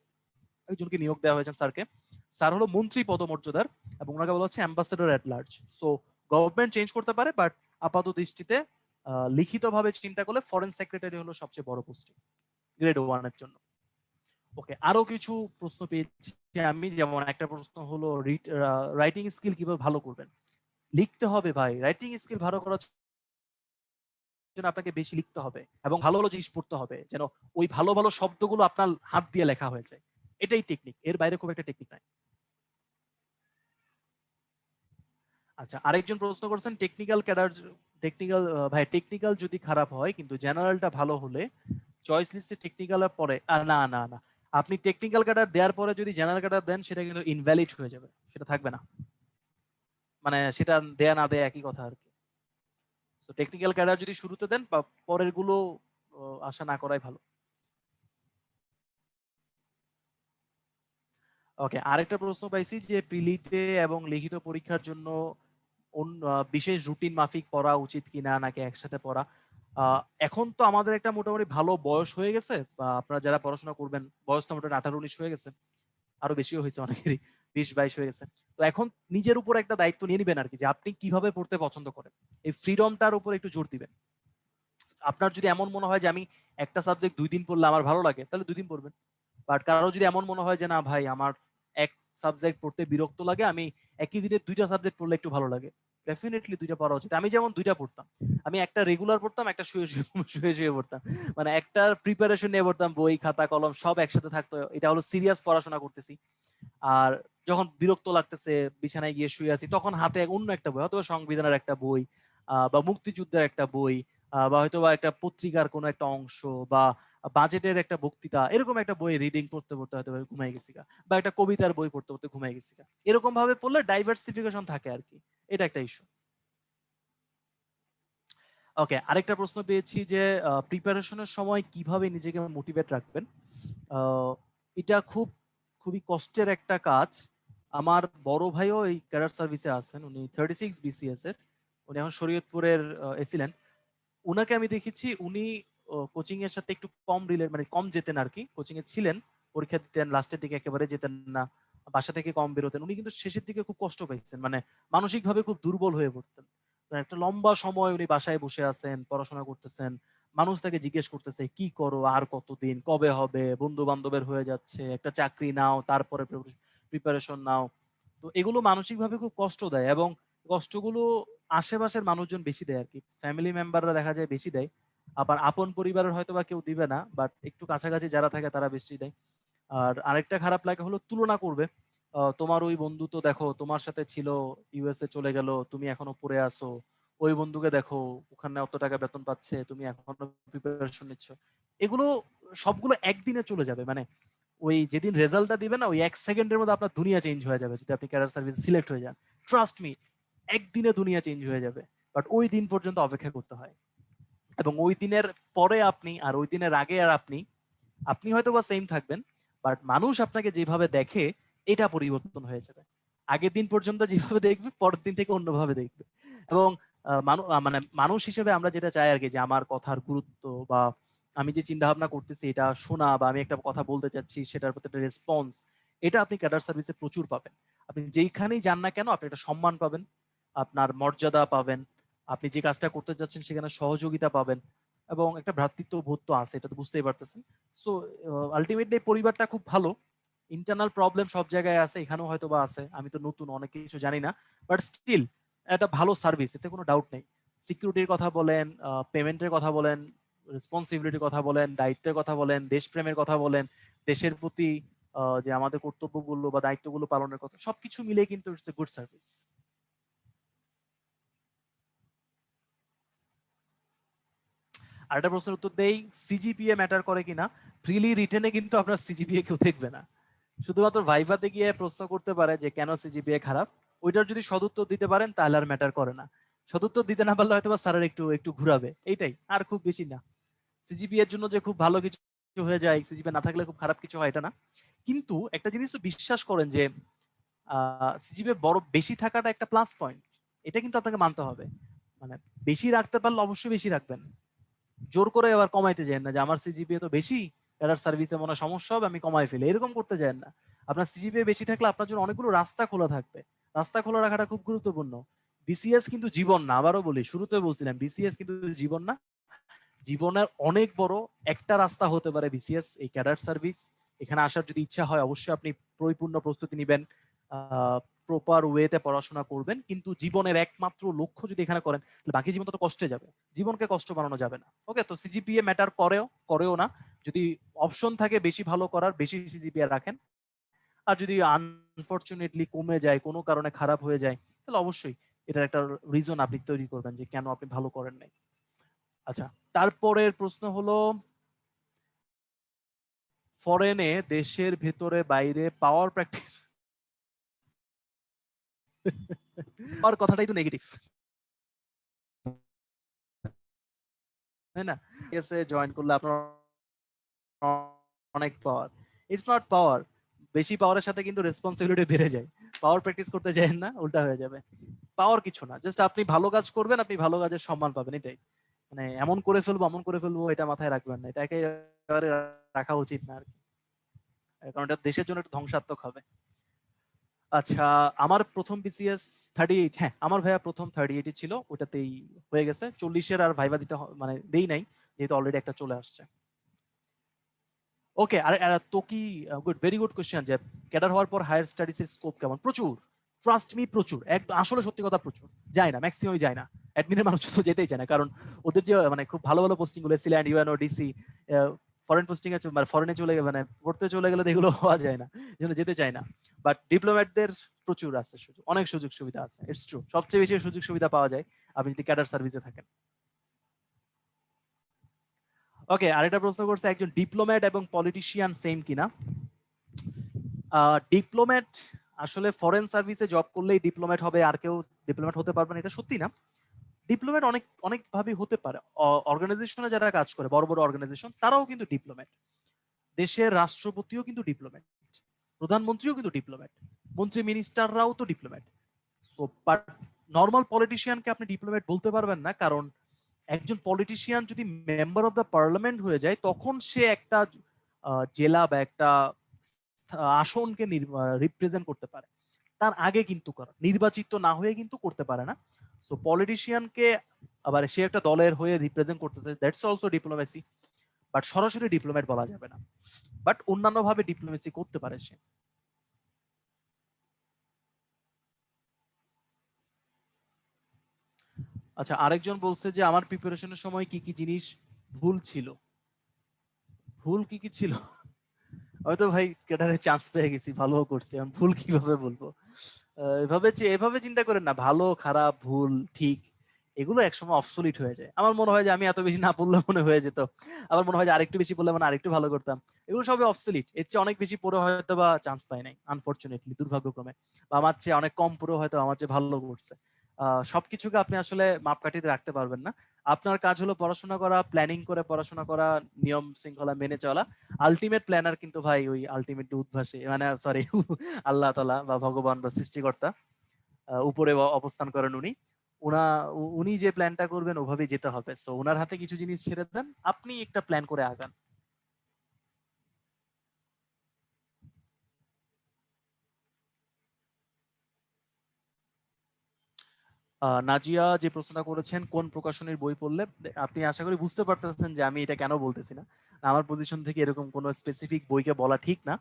একজনকে নিয়োগ দেওয়া হয়েছে স্যারকে, স্যার হলো মন্ত্রী পদমর্যাদার, এবং ওনাকে বলা হচ্ছে অ্যাম্বাসেডর এট লার্জ। সো গভর্নমেন্ট চেঞ্জ করতে পারে, বাট আপাত দৃষ্টিতে লিখিতভাবে চিন্তা করলে ফরেন সেক্রেটারি হলো সবচেয়ে বড় পোস্টিং গ্রেড 1 এর জন্য। ওকে, আরো কিছু প্রশ্ন পেয়েছি আমি, যেমন একটা প্রশ্ন হলো রাইটিং স্কিল কিভাবে ভালো করবেন। লিখতে হবে ভাই, রাইটিং স্কিল ভালো করার জন্য আপনাকে বেশি লিখতে হবে এবং ভালো ভালো জিনিস পড়তে হবে, যেন ওই ভালো ভালো শব্দগুলো আপনার হাত দিয়ে লেখা হয়ে যায়। এটাই টেকনিক, এর বাইরে খুব একটা টেকনিক নাই। আচ্ছা, আরেকজন প্রশ্ন করেছেন টেকনিক্যাল ক্যাডার, ভাই টেকনিক্যাল যদি খারাপ হয় কিন্তু জেনারেলটা ভালো হলে চয়েস লিস্টে টেকনিক্যালের পরে, না না না, আপনি টেকনিক্যাল ক্যাডার দেওয়ার পরে যদি জেনারেল ক্যাডার দেন, সেটা কিন্তু ইনভ্যালিড হয়ে যাবে, সেটা থাকবে না। মানে সেটা দেয়া না দেয়া একই কথা আর কি। তো টেকনিক্যাল ক্যাডার যদি শুরুতে দেন বা পরের গুলো আশা না করাই ভালো। ওকে, আরেকটা প্রশ্ন পাইছি যে প্রিলিতে এবং লিখিত পরীক্ষার জন্য বিশেষ রুটিন মাফিক পড়া উচিত কিনা নাকি একসাথে পড়া। এখন তো আমাদের একটা মোটামুটি ভালো বয়স হয়ে গেছে, বা আপনারা যারা পড়াশোনা করবেন বয়স তো মোটামুটি 18-19 হয়ে গেছে, আরো বেশিও হয়েছে অনেকেরই, 20-22 হয়ে গেছে। তো এখন নিজের উপর একটা দায়িত্ব নিয়ে নিবেন আর কি, যে আপনি কিভাবে পড়তে পছন্দ করেন, এই ফ্রিডমটার উপর একটু জোর দিবেন। আপনার যদি এমন মনে হয় যে আমি একটা সাবজেক্ট 2 দিন পড়লে আমার ভালো লাগে, তাহলে 2 দিন পড়বেন। বাট কারো যদি এমন মনে হয় যে না ভাই আমার এক সাবজেক্ট পড়তে বিরক্ত লাগে, আমি একই দিনে 2টা সাবজেক্ট পড়লে একটু ভালো লাগে, ডেফিনেটলি 2টা পড়া উচিত। আমি যেমন 2টা পড়তাম, আমি একটা রেগুলার পড়তাম, একটা শুয়ে শুয়ে শুয়ে পড়তাম, মানে একটা প্রিপারেশন নিয়ে পড়তাম, বই খাতা কলম সব একসাথে থাকতো, এটা হলো সিরিয়াস পড়াশোনা করতেছি। আর যখন বিরক্ত লাগতেছে বিছানায় গিয়ে শুয়ে আছি, তখন হাতে অন্য একটা বই, হয়তো সংবিধানের একটা বই বা মুক্তিযুদ্ধের একটা বই, বা হয়তো বা একটা পত্রিকার কোনো একটা অংশ, বা বাজেটের একটা বক্তৃতা, এরকম একটা বই রিডিং করতে পড়তে হয়তো ঘুমাই গেছি, বা একটা কবিতার বই পড়তে পড়তে ঘুমাই গেছি। এরকম ভাবে পড়লে ডাইভার্সিফিকেশন থাকে আর কি, এটা একটা ইস্যু। ওকে, আরেকটা প্রশ্ন পেয়েছি যে প্রিপারেশনের সময় কিভাবে নিজেকে মোটিভেট রাখবেন। এটা খুবই কষ্টের একটা কাজ। আমার বড় ভাইও এই ক্যাডার সার্ভিসে আছেন, উনি 36 বিসিএস এর, উনি এখন শরীয়তপুরের এসিলেন। উনাকে আমি দেখেছি, উনি কোচিং এর সাথে একটু কম মানে কম যেতেন আর কি, কোচিং এ ছিলেন, পরীক্ষা দিতেন, লাস্টের দিকে একেবারে যেতেন না, বাসা থেকে কম বেরোতেন। উনি কিন্তু শেষের দিকে খুব কষ্ট পাইছেন, মানে মানসিক ভাবে খুব দুর্বল হয়ে পড়তেন। একটা লম্বা সময় উনি বাসায় বসে আছেন, পড়াশোনা করতেছেন, মানুষ তাকে জিজ্ঞেস করতেছে কি করো, আর কতদিন, কবে হবে, বন্ধু বান্ধবের হয়ে যাচ্ছে, একটা চাকরি নাও, তারপরে প্রিপারেশন নাও। তো এগুলো মানসিক ভাবে খুব কষ্ট দেয়, এবং কষ্টগুলো আশেপাশের মানুষজন বেশি দেয় আর কি, ফ্যামিলি মেম্বাররা দেখা যায় বেশি দেয়, আবার আপন পরিবারের হয়তো বা কেউ দিবে না, বাট একটু কাছাকাছি যারা থাকে তারা বেশি দেয়। আর আরেকটা খারাপ লাগে হলো তুলনা করবে, তোমার ওই বন্ধু তো দেখো তোমার সাথে ছিল, ইউএসএ চলে গেল, তুমি এখনো পড়ে আসো, ওই বন্ধুকে দেখো ওখানে অত টাকা বেতন পাচ্ছে, তুমি এখনো প্রিপারেশন নিচ্ছ। এগুলো সবগুলো একদিনে চলে যাবে, মানে ওই যেদিন রেজাল্টটা দিবে না, ওই 1 সেকেন্ডের মধ্যে আপনার দুনিয়া চেঞ্জ হয়ে যাবে যদি আপনি ক্যাডার সার্ভিস সিলেক্ট হয়ে যান। ট্রাস্ট মি, একদিনে দুনিয়া চেঞ্জ হয়ে যাবে, বাট ওই দিন পর্যন্ত অপেক্ষা করতে হয়। এবং ওই দিনের পরে আপনি আর ওই দিনের আগে আর আপনি আপনি হয়তো বা সেম থাকবেন, বাট মানুষ আপনাকে যেভাবে দেখে এটা পরিবর্তন হয়ে যাবে। আগের দিন পর্যন্ত যেভাবে দেখবে, পরের দিন থেকে অন্যভাবে দেখবে। এবং মানে মানুষ হিসেবে আমরা যেটা চাই আর কি, যে আমার কথার গুরুত্ব, বা আমি যে চিন্তা ভাবনা করতেছি এটা শোনা, বা আমি একটা কথা বলতে চাচ্ছি সেটার প্রতি একটা রেসপন্স, এটা আপনি ক্যাডার সার্ভিসে প্রচুর পাবেন। আপনি যেইখানেই যান না কেন আপনি একটা সম্মান পাবেন, আপনার মর্যাদা পাবেন, আপনি যে কাজটা করতে যাচ্ছেন সেখানে সহযোগিতা পাবেন, এবং একটা ভ্রাতৃত্ব বোধ তো আছে, এটা তো বুঝতেই পারতেছেন। সো আলটিমেটলি পরিবারটা খুব ভালো। ইন্টারনাল প্রবলেম সব জায়গায় আছে, এখানেও হয়তো বা আছে, আমি তো নতুন, অনেক কিছু জানি না, বাট স্টিল একটা ভালো সার্ভিস, এতে কোনো ডাউট নেই। সিকিউরিটির কথা বলেন, পেমেন্টের কথা বলেন, রেসপন্সিবিলিটির কথা বলেন, দায়িত্বের কথা বলেন, দেশপ্রেমের কথা বলেন, দেশের প্রতি যে আমাদের কর্তব্যগুলো বা দায়িত্বগুলো পালনের কথা, সবকিছু মিলে কিন্তু ইটস এ গুড সার্ভিস। আরেকটা প্রশ্নের উত্তর দেই, সিজিপিএ ম্যাটার করে কিনা। প্রিলি রিটেনে কিন্তু আপনার সিজিপিএ কেউ দেখবে না, শুধুমাত্র ভাইভাতে গিয়ে প্রশ্ন করতে পারে যে কেন সিজিপিএ খারাপ। ওইটার যদি সদুত্তর দিতে পারেন তাহলে আর ম্যাটার করে না, সদুত্তর দিতে না পারলে হয়তো স্যারের একটু একটু ঘুরাবে, এইটাই, আর খুব বেশি না। সিজিপিএ এর জন্য যে খুব ভালো কিছু হয়ে যায়, সিজিপিএ না থাকলে খুব খারাপ কিছু হয়, এটা না। কিন্তু একটা জিনিস তো বিশ্বাস করেন যে সিজিপিএ বড় বেশি থাকাটা একটা প্লাস পয়েন্ট, এটা কিন্তু আপনাকে মানতে হবে। মানে বেশি রাখতে পারলে অবশ্যই বেশি রাখবেন, জোর করে আবার কমাইতে যান না যে আমার সিজিপিএ তো বেশি, ক্যাডার সার্ভিসে মনে হয় সমস্যা হবে আমি কমাই ফেলি, এরকম করতে যান না। আপনার সিজিপিএ বেশি থাকলে আপনার জন্য অনেকগুলো রাস্তা খোলা থাকবে, রাস্তা খোলা রাখাটা খুব গুরুত্বপূর্ণ। বিসিএস কিন্তু জীবন না, আবারও বলি, শুরুতে বলছিলাম বিসিএস কিন্তু জীবন না, জীবনের অনেক বড় একটা রাস্তা হতে পারে বিসিএস, এই ক্যাডার সার্ভিস। এখানে আসার যদি ইচ্ছা হয় অবশ্যই আপনি পরিপূর্ণ প্রস্তুতি নেবেন, প্রপার ওয়েতে পড়াশোনা করবেন, কিন্তু জীবনের একমাত্র লক্ষ্য যদি এখানে করেন তাহলে বাকি জীবন তো কষ্টে যাবে, জীবনকে কষ্ট বানানো যাবে না। ওকে, তো সিজিপিএ ম্যাটার করেও না, যদি অপশন থাকে বেশি ভালো করার, বেশি সিজিপিএ রাখেন। আর যদি আনফরচুনেটলি কমে যায়, কোনো কারণে খারাপ হয়ে যায়, তাহলে অবশ্যই এটার একটা রিজন আপনি তৈরি করবেন যে কেন আপনি ভালো করেন নাই। আচ্ছা, তারপরের প্রশ্ন হলো, ফরেনে, দেশের ভেতরে বাইরে পাওয়ার প্র্যাকটিস আর কথাটাই তো নেগেটিভ, তাই না? এসে জয়েন করলে আপনার অনেক পাওয়ার, ইটস নট পাওয়ার, বেশি পাওয়ারের সাথে কিন্তু রেসপন্সিবিলিটি বেড়ে যায়। পাওয়ার প্র্যাকটিস করতে যাবেন না, উল্টা হয়ে যাবে। পাওয়ার কিছু না, জাস্ট আপনি ভালো কাজ করবেন, আপনি ভালো কাজের সম্মান পাবেন, এটাই। মানে এমন করে ফেলবো অমন করে ফেলবো এটা মাথায় রাখবেন না, এটা একেবারে রাখা উচিত না আর কি, কারণ এটা দেশের জন্য একটু ধ্বংসাত্মক হবে। আচ্ছা, আমার প্রথম বিসিএস 38, হ্যাঁ আমার ভাইয়া প্রথম 38 ছিল, ওটাতেই হয়ে গেছে। 40-এর আর ভাইবা দিতে মানে দেই নাই, যেহেতু অলরেডি একটা চলে আসছে। ওকে, আর তো কি, গুড, ভেরি গুড কোশ্চেন, যে ক্যাডার হওয়ার পর হায়ার স্টাডিজ এর স্কোপ কেমন? প্রচুর, ট্রাস্ট মি, প্রচুর, একদম আসলে সত্যি কথা প্রচুর। যায় না, ম্যাক্সিমামই যায় না, অ্যাডমিনের মানুষ তো যেতেই চায় না, কারণ ওদের যে মানে খুব ভালো ভালো পোস্টিং গুলো সিল্যান্ড, ইউএনও, ডিসি, ফরেন পোস্টিং এ মানে ফরেনে চলে মানে পড়তে চলে গেলে এগুলো হওয়া যায় না, যেন যেতে চায় না। বাট ডিপ্লোম্যাটদের প্রচুর আছে সুযোগ, অনেক সুযোগ সুবিধা আছে, ইটস ট্রু, সবচেয়ে বেশি সুযোগ সুবিধা পাওয়া যায় আপনি যদি ক্যাডার সার্ভিসে থাকেন। ওকে, আরেকটা প্রশ্ন করছে, একজন ডিপ্লোম্যাট এবং পলিটিশিয়ান সেম কিনা? ডিপ্লোম্যাট আসলে ফরেন সার্ভিসে জব করলেই ডিপ্লোম্যাট হবে, আর কেউ ডিপ্লোম্যাট হতে পারবে না, এটা সত্যি না। ডিপ্লোম্যাট অনেক অনেক ভাবে হতে পারে। অর্গানাইজেশনে যারা কাজ করে, বড় বড় অর্গানাইজেশন, তারাও কিন্তু ডিপ্লোম্যাট। দেশের রাষ্ট্রপতিও কিন্তু ডিপ্লোম্যাট, প্রধানমন্ত্রীও কিন্তু ডিপ্লোম্যাট, মন্ত্রী মিনিস্টাররাও তো ডিপ্লোম্যাট। সো বাট নর্মাল পলিটিশিয়ানকে আপনি ডিপ্লোম্যাট বলতে পারবেন না, কারণ একজন পলিটিশিয়ান যদি মেম্বার অফ দ্য পার্লামেন্ট হয়ে যায়, তখন সে একটা জেলা বা একটা আসনকে রিপ্রেজেন্ট করতে পারে। তার আগে কিন্তু নির্বাচিত না হয়ে কিন্তু করতে পারে না। সো পলিটিশিয়ানকে আবার সে একটা দলের হয়ে রিপ্রেজেন্ট করতেছে, দ্যাটস অলসো ডিপ্লোমেসি, বাট সরাসরি ডিপ্লোম্যাট বলা যাবে না, বাট অন্যান্য ভাবে ডিপ্লোমেসি করতে পারে সে। আচ্ছা, আরেকজন বলছে যে আমার প্রিপারেশনের সময় কি কি জিনিস ভুল ছিল। ভুল কি কি ছিল? হয়তো ভাই ক্যাডারে চান্স পেয়ে গেছি, ভালো করছি, এখন ভুল কিভাবে বলবো? এভাবে চিন্তা করেন না, ভালো খারাপ ভুল ঠিক এগুলো একসময় অবসলিট হয়ে যায়। আমার মনে হয় যে আমি এত বেশি না পড়লে মনে হয়ে যেত, আবার মনে হয় যে আরেকটু বেশি পড়লে মানে আরেকটু ভালো করতাম। এগুলো সবই অবসলিট, এর চেয়ে অনেক বেশি পড়ে হয়তো বা চান্স পাই নাই আনফরচুনেটলি, দুর্ভাগ্যক্রমে, বা আমার চেয়ে অনেক কম পড়ে হয়তো আমার চেয়ে ভালো করছে। সবকিছুকে আপনি আসলে মাপকাঠিতে রাখতে পারবেন না। আপনার কাজ হলো পড়াশোনা করা, প্ল্যানিং করে পড়াশোনা করা, নিয়ম শৃঙ্খলা মেনে চলা। আলটিমেট প্ল্যানার কিন্তু ভাই ওই আলটিমেট উদ্ভাসে, মানে সরি, আল্লাহ তাআলা বা ভগবান বা সৃষ্টিকর্তা, উপরে অবস্থান করেন উনি। উনি যে প্ল্যানটা করবেন ওভাবেই যেতে হবে। সো ওনার হাতে কিছু জিনিস ছেড়ে দেন, আপনি একটা প্ল্যান করে আগান। নাজিয়া যে প্রশ্নটা করেছেন কোন প্রকাশনীর বই পড়লে, আপনি আশা করি বুঝতে পারতেছেন যে আমি এটা কেন বলতেছি না। আমার পজিশন থেকে এরকম কোনো স্পেসিফিক বইকে বলা ঠিক না।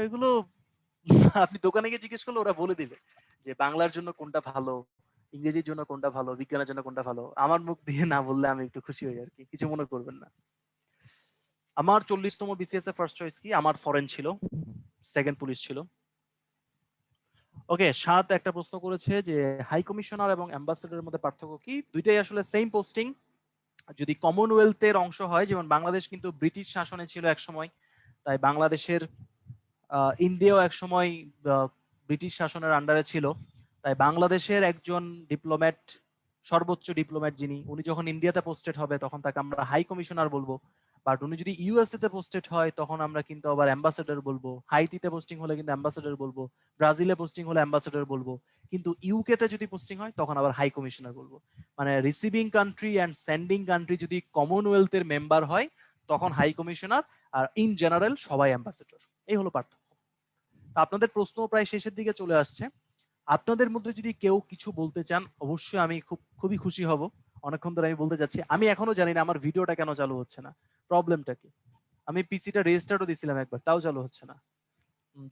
এগুলো আপনি দোকানে গিয়ে জিজ্ঞেস করলে ওরা বলে দিবে যে বাংলার জন্য কোনটা ভালো, ইংরেজির জন্য কোনটা ভালো, বিজ্ঞানের জন্য কোনটা ভালো। আমার মুখ দিয়ে না বললে আমি একটু খুশি হই আর কি, কিছু মনে করবেন না। আমার 40তম বিসিএস এর ফার্স্ট চয়েস কি? আমার ফরেন ছিল, সেকেন্ড পুলিশ ছিল। ওকে, সাত একটা প্রশ্ন করেছে যে হাই কমিশনার এবং অ্যাম্বাসেডরের মধ্যে পার্থক্য কি? দুইটাই আসলে সেম পোস্টিং। যদি কমনওয়েলথের অংশ হয়, যেমন বাংলাদেশ কিন্তু ব্রিটিশ শাসনে ছিল এক সময়, তাই বাংলাদেশের, ইন্ডিয়াও এক সময় ব্রিটিশ শাসনের আন্ডারে ছিল, তাই বাংলাদেশের একজন ডিপ্লোম্যাট, সর্বোচ্চ ডিপ্লোম্যাট যিনি, উনি যখন ইন্ডিয়াতে পোস্টেড হবে তখন তাকে আমরা হাই কমিশনার বলবো। বাট উনি যদি ইউএসএ তে পোস্টেড হয় তখন আমরা কিন্তু আবার অ্যাম্বাসেডর বলবো। হাইতিতে পোস্টিং হলে কিন্তু অ্যাম্বাসেডর বলবো, ব্রাজিলে পোস্টিং হলে অ্যাম্বাসেডর বলবো, কিন্তু ইউকে তে যদি পোস্টিং হয় তখন আবার হাই কমিশনার বলবো। মানে receiving country and sending country যদি কমনওয়েলথের মেম্বার হয় তখন হাই কমিশনার, আর ইন জেনারেল সবাই অ্যাম্বাসেডর। এই হলো পার্থক্য। আপনাদের প্রশ্ন প্রায় শেষের দিকে চলে আসছে। আপনাদের মধ্যে যদি কেউ কিছু বলতে চান অবশ্যই আমি খুবই খুশি হব। অনেকক্ষণ ধরে আমি বলতে যাচ্ছি, আমি এখনো জানি না আমার ভিডিওটা কেন চালু হচ্ছে না, প্রবলেমটা কি? আমি পিসিটা রেজিস্টার্টও দিছিলাম একবার, তাও চালু হচ্ছে না।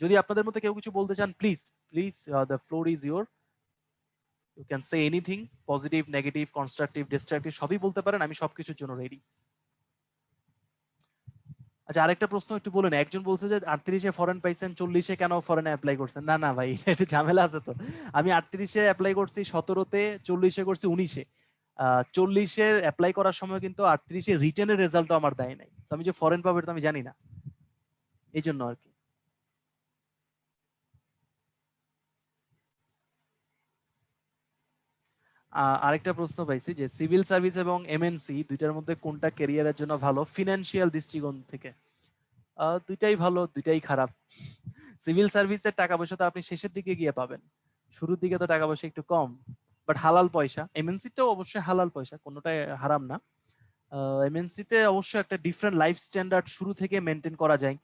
যদি আপনাদের মধ্যে কেউ কিছু বলতে চান, please please, the floor is your, you can say anything, positive, negative, constructive, destructive, সবই বলতে পারেন, আমি সবকিছুর জন্য রেডি। আচ্ছা, আরেকটা প্রশ্ন একটু বলেন, একজন বলছে যে 38-এ ফরেন পাইছেন, 40-এ কেন ফরেনে অ্যাপ্লাই করছেন? না না ভাই, এটা একটু ঝামেলা আছে তো। আমি 38-এ অ্যাপ্লাই করছি 17-তে, 40-এ করছি 19-এ। 40-এ অ্যাপ্লাই করার সময় কিন্তু 38-এ রিটেনের রেজাল্টও আমার দেয় নাই। আমি যে ফরেন পাবো এটা আমি জানি না, এই জন্য আর কি। আরেকটা প্রশ্ন পাইছি যে সিভিল সার্ভিস এবং এমএনসি দুইটার মধ্যে কোনটা ক্যারিয়ারের জন্য ভালো ফিনান্সিয়াল দৃষ্টিকোণ থেকে? দুইটাই ভালো, দুইটাই খারাপ। সিভিল সার্ভিসের টাকা পয়সা তো আপনি শেষের দিকে গিয়ে পাবেন, শুরুর দিকে তো টাকা পয়সা একটু কম, বাট হালাল পয়সা। এমএনসিটাও অবশ্যই হালাল পয়সা, কোনোটাই হারাম না। এমএনসিতে অবশ্যই একটা ডিফারেন্ট লাইফ স্ট্যান্ডার্ড শুরু থেকে মেনটেন করা যায়,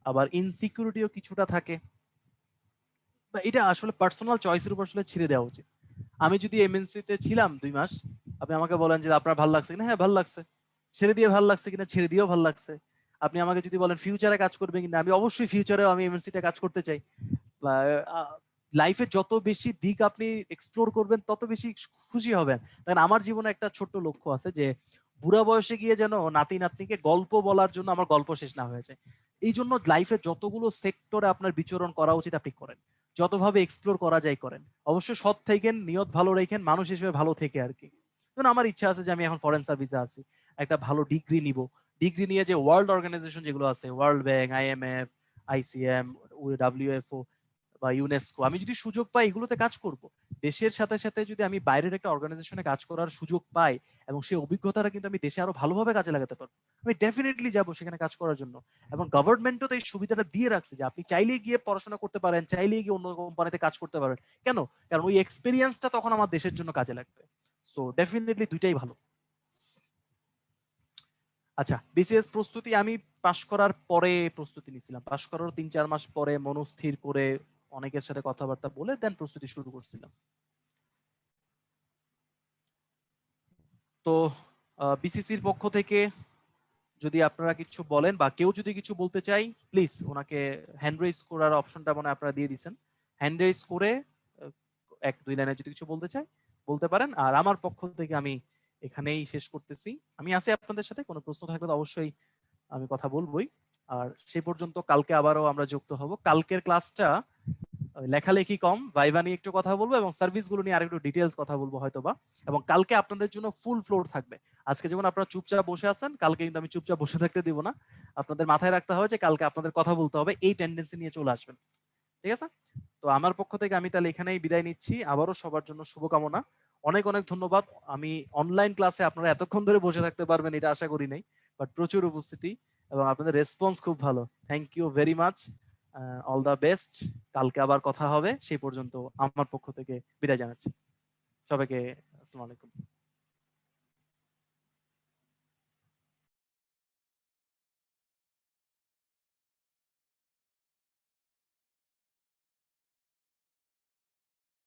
আবার ইনসিকিউরিটিও কিছুটা থাকে। এটা আসলে পার্সোনাল চয়েসের উপর আসলে ছেড়ে দেওয়া উচিত। আমি যদি এমএনসি তে ছিলাম 2 মাস, আপনি আমাকে বলেন যে আপনার ভালো লাগছে কিনা, হ্যাঁ ভালো লাগছে। ছেড়ে দিয়ে ভালো লাগছে কিনা, ছেড়ে দিয়েও ভালো লাগছে। আপনি আমাকে যদি বলেন ফিউচারে কাজ করবে কিনা, আমি অবশ্যই ফিউচারেও আমি এমএনসি তে কাজ করতে চাই। লাইফে যত বেশি দিক আপনি এক্সপ্লোর করবেন তত বেশি খুশি হবেন। কারণ আমার জীবনে একটা ছোট্ট লক্ষ্য আছে যে বুড়া বয়সে গিয়ে যেন নাতি নাতনিকে গল্প বলার জন্য আমার গল্প শেষ না হয়ে যায়। এই জন্য লাইফে যতগুলো সেক্টরে আপনার বিচরণ করা উচিত আপনি করেন, যতভাবে এক্সপ্লোর করা যায় করেন। অবশ্যই সৎ থাকেন, নিয়ত ভালো রাখেন, মানুষ হিসেবে ভালো থেকে আর কি। যেমন আমার ইচ্ছা আছে যে আমি এখন ফরেন সার্ভিসে আছি, একটা ভালো ডিগ্রি নিব। ডিগ্রি নিয়ে যে ওয়ার্ল্ড অর্গানাইজেশন যেগুলো আছে, ওয়ার্ল্ড ব্যাংক, আইএমএফ, আইসিএম, ডাব্লিউএফও বা ইউনেস্কো, আমি যদি সুযোগ পাই এগুলোতে কাজ করব। দেশের সাথে সাথে যদি আমি বাইরের একটা অর্গানাইজেশনে কাজ করার সুযোগ পাই এবং সেই অভিজ্ঞতাটা কিন্তু আমি দেশে আরো ভালোভাবে কাজে লাগাতে পারবো, আমি ডেফিনেটলি যাব সেখানে কাজ করার জন্য। এবং গভর্নমেন্টও তো এই সুবিধাটা দিয়ে রাখছে যে আপনি চাইলেই গিয়ে পড়াশোনা করতে পারেন, চাইলেই গিয়ে অন্য কোম্পানিতে কাজ করতে পারেন। কেন? কারণ ওই এক্সপিরিয়েন্সটা তখন আমার দেশের জন্য কাজে লাগবে। সো ডেফিনেটলি দুইটাই ভালো। আচ্ছা, বিসিএস প্রস্তুতি আমি পাশ করার পরে প্রস্তুতি নিছিলাম। পাশ করার 3-4 মাস পরে মনস্থির করে অনেকের সাথে কথাবার্তা বলে দেন প্রস্তুতি শুরু করছিলাম। তো বিসিসির পক্ষ থেকে যদি আপনারা কিছু বলেন বা কেউ যদি কিছু বলতে চাই, প্লিজ ওনাকে হ্যান্ড রেজ করার অপশনটা মনে হয় আপনারা দিয়ে দিচ্ছেন। হ্যান্ড রেজ করে 1-2 লাইনে যদি কিছু বলতে চাই বলতে পারেন। আর আমার পক্ষ থেকে আমি এখানেই শেষ করতেছি। আমি আছি আপনাদের সাথে, কোনো প্রশ্ন থাকলে তো অবশ্যই আমি কথা বলবোই। আর সেই পর্যন্ত কালকে আবারও আমরা যুক্ত হব। কালকের ক্লাসটা লেখালেখি কম, ভাইভা নিয়ে একটু কথা বলবো এবং সার্ভিস গুলো নিয়ে আরেকটু ডিটেলস কথা বলবো হয়তোবা। এবং কালকে আপনাদের জন্য ফুল ফ্লোর থাকবে। আজকে যেমন আপনারা চুপচাপ বসে আছেন, কালকে কিন্তু আমি চুপচাপ বসে থাকতে দিব না। আপনাদের মাথায় রাখতে হবে যে কালকে আপনাদের কথা বলতে হবে, এই টেন্ডেন্সি নিয়ে চলে আসবেন। ঠিক আছে? তো আমার পক্ষ থেকে আমি তাহলে এখানেই বিদায় নিচ্ছি। আবারও সবার জন্য শুভকামনা। অনেক অনেক ধন্যবাদ। আমি অনলাইন ক্লাসে আপনারা এতক্ষণ ধরে বসে থাকতে পারবেন এটা আশা করি নাই, বাট প্রচুর উপস্থিতি এবং আপনাদের রেসপন্স খুব ভালো। Thank you very much. All the best. কালকে আবার কথা হবে, সেই পর্যন্ত আমার পক্ষ থেকে বিদায় জানাচ্ছি সবাইকে। আসসালামু আলাইকুম।